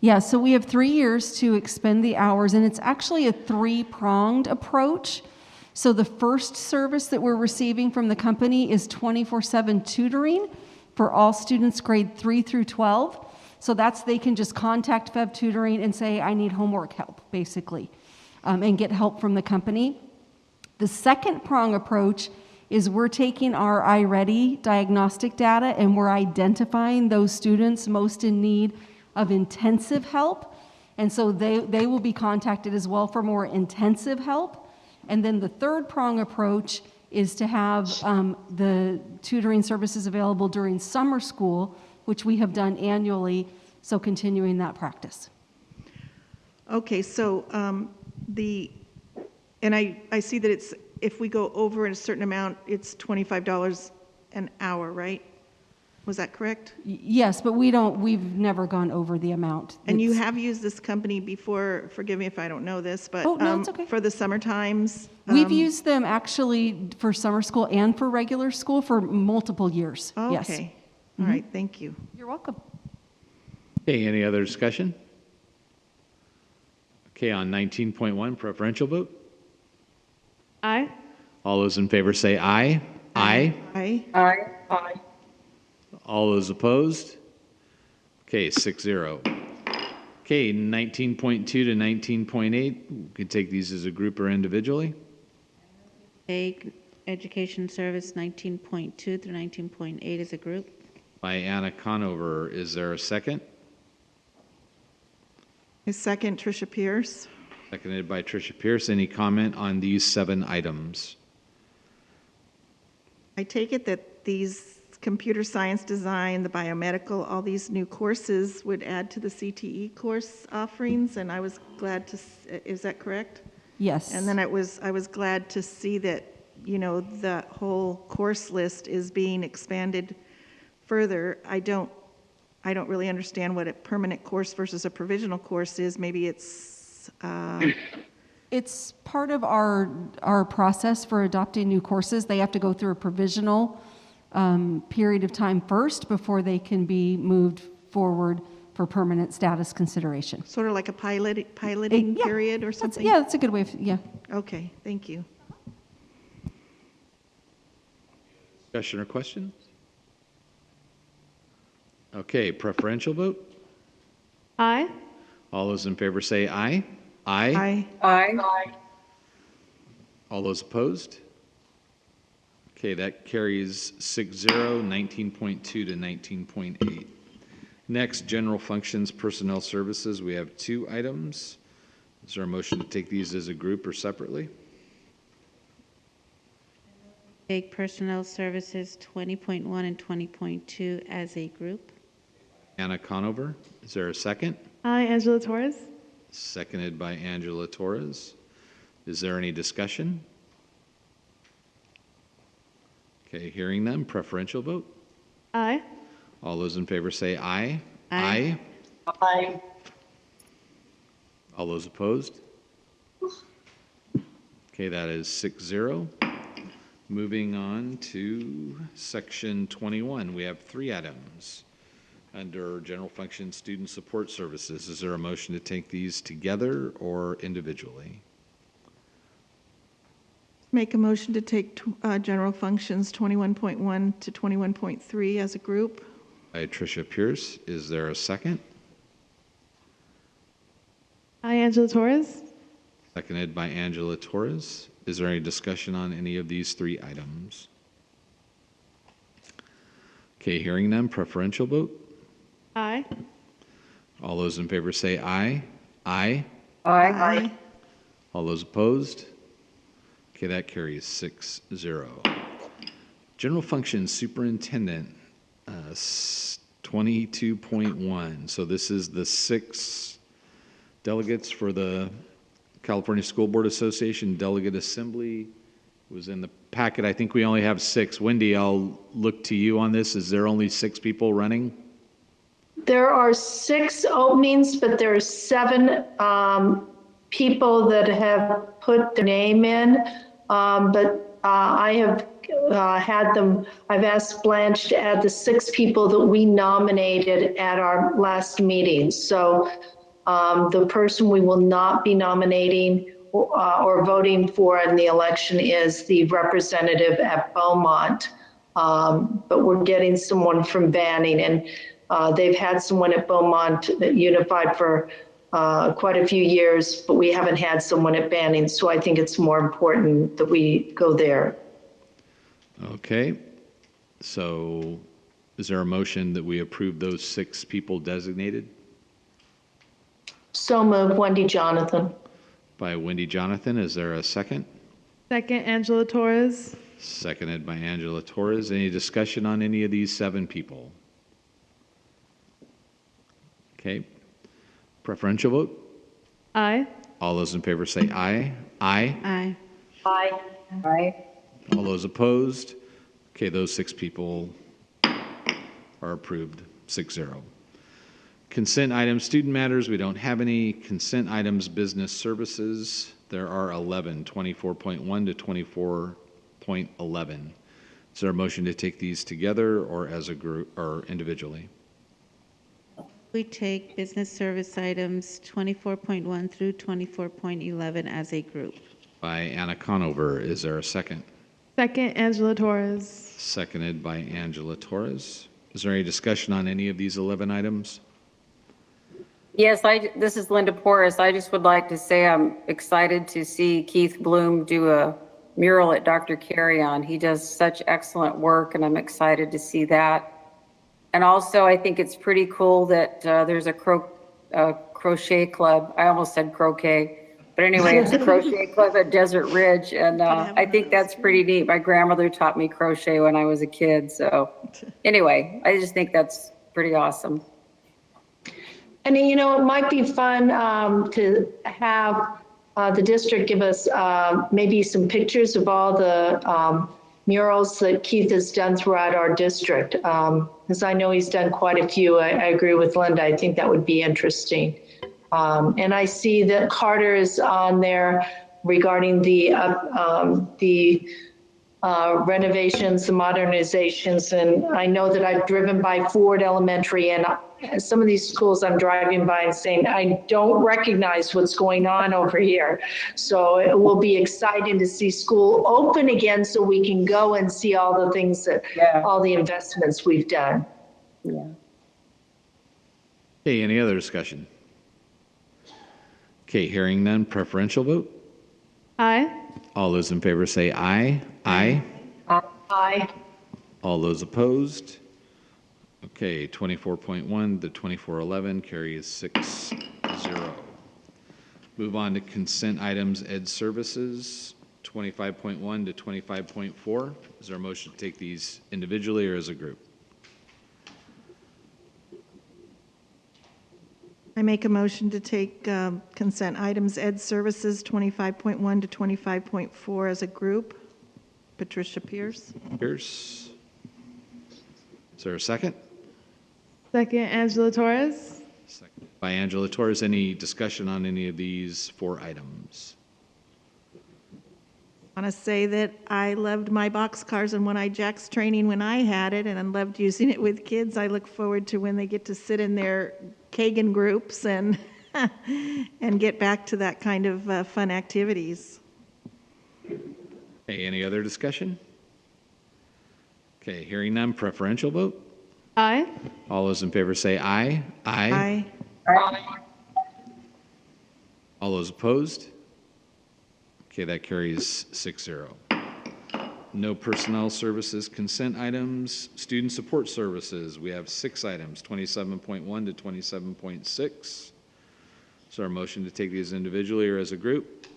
[SPEAKER 13] Yeah, so we have 3 years to expend the hours, and it's actually a 3-pronged approach. So the first service that we're receiving from the company is 24/7 tutoring for all students grade 3 through 12. So that's, they can just contact Feb Tutoring and say, I need homework help, basically, and get help from the company. The second prong approach is we're taking our iReady diagnostic data and we're identifying those students most in need of intensive help. And so they will be contacted as well for more intensive help. And then the third prong approach is to have the tutoring services available during summer school, which we have done annually, so continuing that practice.
[SPEAKER 3] Okay, so and I see that it's, if we go over a certain amount, it's $25 an hour, right? Was that correct?
[SPEAKER 13] Yes, but we've never gone over the amount.
[SPEAKER 3] And you have used this company before, forgive me if I don't know this, but
[SPEAKER 13] no, it's okay.
[SPEAKER 3] for the summer times?
[SPEAKER 13] We've used them actually for summer school and for regular school for multiple years.
[SPEAKER 3] Okay.
[SPEAKER 13] Yes.
[SPEAKER 3] All right, thank you.
[SPEAKER 13] You're welcome.
[SPEAKER 11] Okay, any other discussion? Okay, on 19.1, preferential vote.
[SPEAKER 6] Aye.
[SPEAKER 11] All those in favor say aye. Aye.
[SPEAKER 3] Aye.
[SPEAKER 5] Aye. Aye.
[SPEAKER 11] All those opposed? Okay, 6-0. Okay, 19.2 to 19.8, we could take these as a group or individually.
[SPEAKER 2] Take education service 19.2 through 19.8 as a group.
[SPEAKER 11] By Anna Conover, is there a second?
[SPEAKER 3] Is second Tricia Pierce?
[SPEAKER 11] Seconded by Tricia Pierce. Any comment on these 7 items?
[SPEAKER 3] I take it that these computer science design, the biomedical, all these new courses would add to the CTE course offerings, and I was glad to, is that correct?
[SPEAKER 13] Yes.
[SPEAKER 3] And then I was glad to see that, you know, the whole course list is being expanded further. I don't really understand what a permanent course versus a provisional course is. Maybe it's
[SPEAKER 13] It's part of our process for adopting new courses. They have to go through a provisional period of time first before they can be moved forward for permanent status consideration.
[SPEAKER 3] sort of like a piloting
[SPEAKER 13] Yeah,
[SPEAKER 3] period or something?
[SPEAKER 13] that's a good way of, yeah.
[SPEAKER 3] Okay, thank you.
[SPEAKER 11] Discussion or questions? Okay, preferential vote.
[SPEAKER 6] Aye.
[SPEAKER 11] All those in favor say aye. Aye.
[SPEAKER 3] Aye.
[SPEAKER 5] Aye. Aye.
[SPEAKER 11] All those opposed? Okay, that carries 6-0, 19.2 to 19.8. Next, general functions, personnel services. We have 2 items. Is there a motion to take these as a group or separately?
[SPEAKER 2] Take personnel services 20.1 and 20.2 as a group.
[SPEAKER 11] Anna Conover, is there a second?
[SPEAKER 6] Aye, Angela Torres.
[SPEAKER 11] Seconded by Angela Torres. Is there any discussion? Okay, hearing none, preferential vote.
[SPEAKER 6] Aye.
[SPEAKER 11] All those in favor say aye.
[SPEAKER 2] Aye.
[SPEAKER 5] Aye.
[SPEAKER 11] All those opposed? Okay, that is 6-0. Moving on to section 21, we have 3 items under general function student support services. Is there a motion to take these together or individually?
[SPEAKER 3] Make a motion to take general functions 21.1 to 21.3 as a group.
[SPEAKER 11] By Tricia Pierce. Is there a second?
[SPEAKER 6] Aye, Angela Torres.
[SPEAKER 11] Seconded by Angela Torres. Is there any discussion on any of these 3 items? Okay, hearing none, preferential vote.
[SPEAKER 6] Aye.
[SPEAKER 11] All those in favor say aye. Aye.
[SPEAKER 5] Aye.
[SPEAKER 11] All those opposed? Okay, that carries 6-0. General functions superintendent, 22.1. So this is the 6 delegates for the California School Board Association Delegate Assembly. It was in the packet. I think we only have 6. Wendy, I'll look to you on this. Is there only 6 people running?
[SPEAKER 5] There are 6 openings, but there are 7 people that have put their name in, but I have had them, I've asked Blanche to add the 6 people that we nominated at our last meeting. So the person we will not be nominating or voting for in the election is the representative at Beaumont. But we're getting someone from Banning, and they've had someone at Beaumont Unified for quite a few years, but we haven't had someone at Banning, so I think it's more important that we go there.
[SPEAKER 11] Okay, so is there a motion that we approve those 6 people designated?
[SPEAKER 5] So moved, Wendy Jonathan.
[SPEAKER 11] By Wendy Jonathan, is there a second?
[SPEAKER 6] Second, Angela Torres.
[SPEAKER 11] Seconded by Angela Torres. Any discussion on any of these 7 people? Okay. Preferential vote?
[SPEAKER 6] Aye.
[SPEAKER 11] All those in favor say aye. Aye.
[SPEAKER 2] Aye.
[SPEAKER 5] Aye. Aye.
[SPEAKER 11] All those opposed? Okay, those 6 people are approved, 6-0. Consent items, student matters, we don't have any. Consent items, business services, there are 11, 24.1 to 24.11. Is there a motion to take these together or as a group or individually?
[SPEAKER 2] We take business service items 24.1 through 24.11 as a group.
[SPEAKER 11] By Anna Conover, is there a second?
[SPEAKER 6] Second, Angela Torres.
[SPEAKER 11] Seconded by Angela Torres. Is there any discussion on any of these 11 items?
[SPEAKER 12] Yes, this is Linda Porras. I just would like to say I'm excited to see Keith Bloom do a mural at Dr. Carrion. He does such excellent work, and I'm excited to see that. And also, I think it's pretty cool that there's a crochet club. I almost said croquet. But anyway, it's a crochet club at Desert Ridge, and I think that's pretty neat. My grandmother taught me crochet when I was a kid. So anyway, I just think that's pretty awesome.
[SPEAKER 5] And you know, it might be fun to have the district give us maybe some pictures of all the murals that Keith has done throughout our district. Because I know he's done quite a few. I agree with Linda. I think that would be interesting. And I see that Carter is on there regarding the renovations, the modernizations. And I know that I've driven by Ford Elementary, and some of these schools I'm driving by and saying, I don't recognize what's going on over here. So it will be exciting to see school open again so we can go and see all the things that, all the investments we've done.
[SPEAKER 12] Yeah.
[SPEAKER 11] Okay, any other discussion? Okay, hearing none, preferential vote?
[SPEAKER 6] Aye.
[SPEAKER 11] All those in favor say aye. Aye.
[SPEAKER 5] Aye.
[SPEAKER 11] All those opposed? Okay, 24.1 to 24.11 carries 6-0. Move on to consent items, ed services, 25.1 to 25.4. Is there a motion to take these individually or as a group?
[SPEAKER 3] I make a motion to take consent items, ed services 25.1 to 25.4 as a group. Patricia Pierce.
[SPEAKER 11] Pierce. Is there a second?
[SPEAKER 6] Second, Angela Torres.
[SPEAKER 11] Second by Angela Torres. Any discussion on any of these 4 items?
[SPEAKER 3] I want to say that I loved my boxcars and One-Eye Jack's training when I had it, and I loved using it with kids. I look forward to when they get to sit in their Kagan groups and and get back to that kind of fun activities.
[SPEAKER 11] Okay, any other discussion? Okay, hearing none, preferential vote?
[SPEAKER 6] Aye.
[SPEAKER 11] All those in favor say aye. Aye.
[SPEAKER 3] Aye.
[SPEAKER 11] All those opposed? Okay, that carries 6-0. No personnel services consent items. Student support services, we have 6 items, 27.1 to 27.6. So our motion to take these individually or as a group?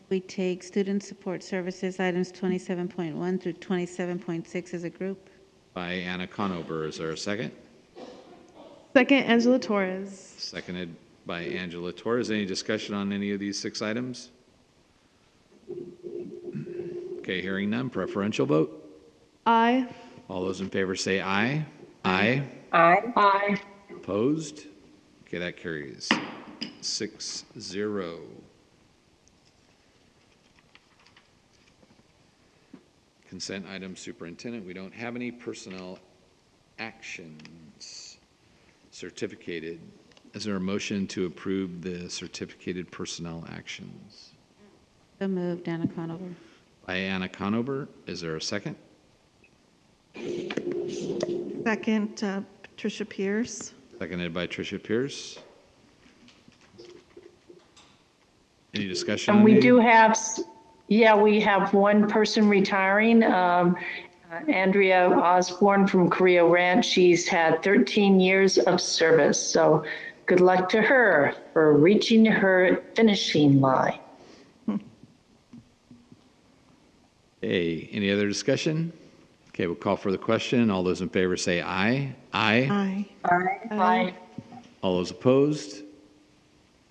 [SPEAKER 2] We take student support services items 27.1 through 27.6 as a group.
[SPEAKER 11] By Anna Conover. Is there a second?
[SPEAKER 6] Second, Angela Torres.
[SPEAKER 11] Seconded by Angela Torres. Any discussion on any of these 6 items? Okay, hearing none. Preferential vote?
[SPEAKER 6] Aye.
[SPEAKER 11] All those in favor say aye. Aye.
[SPEAKER 12] Aye.
[SPEAKER 5] Aye.
[SPEAKER 11] Opposed? Okay, that carries 6-0. Consent items, Superintendent, we don't have any. Personnel actions, certificated. Is there a motion to approve the certificated personnel actions?
[SPEAKER 2] So moved, Anna Conover.
[SPEAKER 11] By Anna Conover. Is there a second?
[SPEAKER 3] Second, Patricia Pierce.
[SPEAKER 11] Seconded by Tricia Pierce. Any discussion
[SPEAKER 5] And
[SPEAKER 11] on
[SPEAKER 5] we
[SPEAKER 11] these?
[SPEAKER 5] do have, we have one person retiring, Andrea Osborne from Korea Ranch. She's had 13 years of service, so good luck to her for reaching her finishing line.
[SPEAKER 11] Okay, any other discussion? Okay, we'll call for the question. All those in favor say aye. Aye.
[SPEAKER 3] Aye.
[SPEAKER 5] Aye.
[SPEAKER 11] All those opposed?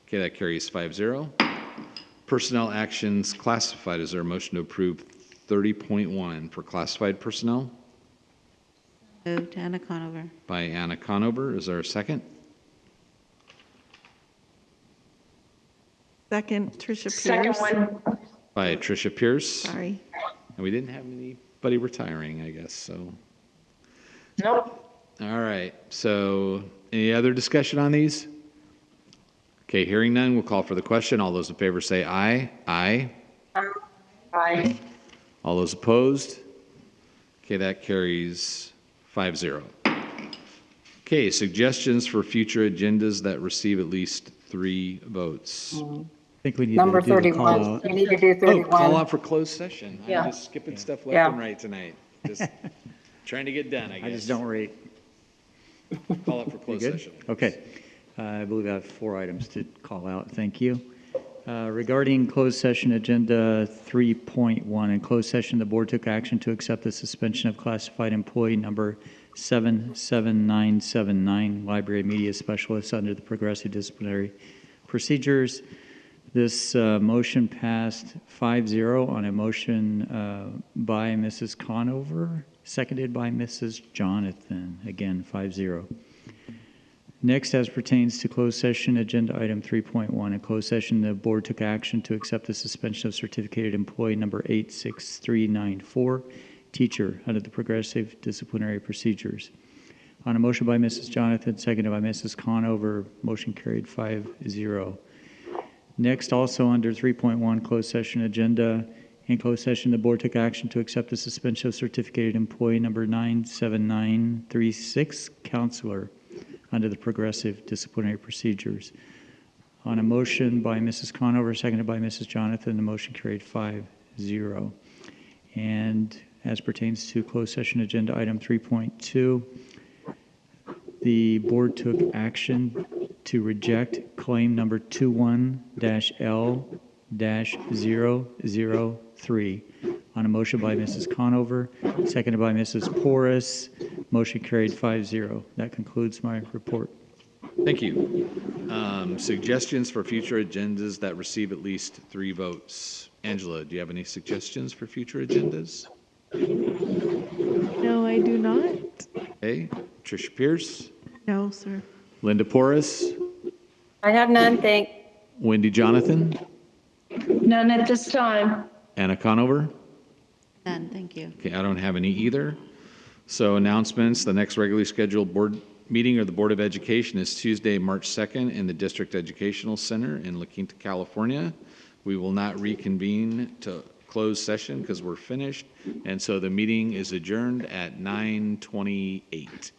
[SPEAKER 11] Okay, that carries 5-0. Personnel actions classified. Is there a motion to approve 30.1 for classified personnel?
[SPEAKER 2] Moved, Anna Conover.
[SPEAKER 11] By Anna Conover. Is there a second?
[SPEAKER 3] Second, Tricia
[SPEAKER 5] Second
[SPEAKER 3] Pierce.
[SPEAKER 5] one.
[SPEAKER 11] By Tricia Pierce.
[SPEAKER 3] Sorry.
[SPEAKER 11] And we didn't have anybody retiring, I guess, so.
[SPEAKER 5] Nope.
[SPEAKER 11] All right, so any other discussion on these? Okay, hearing none, we'll call for the question. All those in favor say aye. Aye.
[SPEAKER 5] Aye.
[SPEAKER 11] All those opposed? Okay, that carries 5-0. Okay, suggestions for future agendas that receive at least 3 votes.
[SPEAKER 4] I think we need
[SPEAKER 12] Number
[SPEAKER 4] to do the call
[SPEAKER 12] 31.
[SPEAKER 4] out.
[SPEAKER 12] We need to do 31.
[SPEAKER 11] Oh, call out for closed session.
[SPEAKER 12] Yeah.
[SPEAKER 11] I'm just skipping stuff left
[SPEAKER 12] Yeah.
[SPEAKER 11] and right tonight. Just trying to get done, I guess.
[SPEAKER 4] I just don't rate.
[SPEAKER 11] Call out for
[SPEAKER 4] You
[SPEAKER 11] closed
[SPEAKER 4] good?
[SPEAKER 11] session.
[SPEAKER 4] Okay. I believe I have 4 items to call out. Thank you. Regarding closed session agenda 3.1, in closed session, the board took action to accept the suspension of classified employee number 77979, library media specialist, under the progressive disciplinary procedures. This motion passed 5-0 on a motion by Mrs. Conover, seconded by Mrs. Jonathan. Again, 5-0. Next, as pertains to closed session agenda item 3.1, in closed session, the board took action to accept the suspension of certificated employee number 86394, teacher, under the progressive disciplinary procedures. On a motion by Mrs. Jonathan, seconded by Mrs. Conover, motion carried 5-0. Next, also under 3.1 closed session agenda, in closed session, the board took action to accept the suspension of certificated employee number 97936, counselor, under the progressive disciplinary procedures. On a motion by Mrs. Conover, seconded by Mrs. Jonathan, the motion carried 5-0. And as pertains to closed session agenda item 3.2, the board took action to reject claim number 21-L-003 on a motion by Mrs. Conover, seconded by Mrs. Torres. Motion carried 5-0. That concludes my report.
[SPEAKER 11] Thank you. Suggestions for future agendas that receive at least 3 votes. Angela, do you have any suggestions for future agendas?
[SPEAKER 6] No, I do not.
[SPEAKER 11] Okay. Tricia Pierce?
[SPEAKER 3] No, sir.
[SPEAKER 11] Linda Porras?
[SPEAKER 12] I have none, thanks.
[SPEAKER 11] Wendy Jonathan?
[SPEAKER 5] None at this time.
[SPEAKER 11] Anna Conover?
[SPEAKER 2] None, thank you.
[SPEAKER 11] Okay, I don't have any either. So announcements, the next regularly scheduled board meeting of the Board of Education is Tuesday, March 2nd in the District Educational Center in La Quinta, California. We will not reconvene to close session because we're finished. And so the meeting is adjourned at 9:28.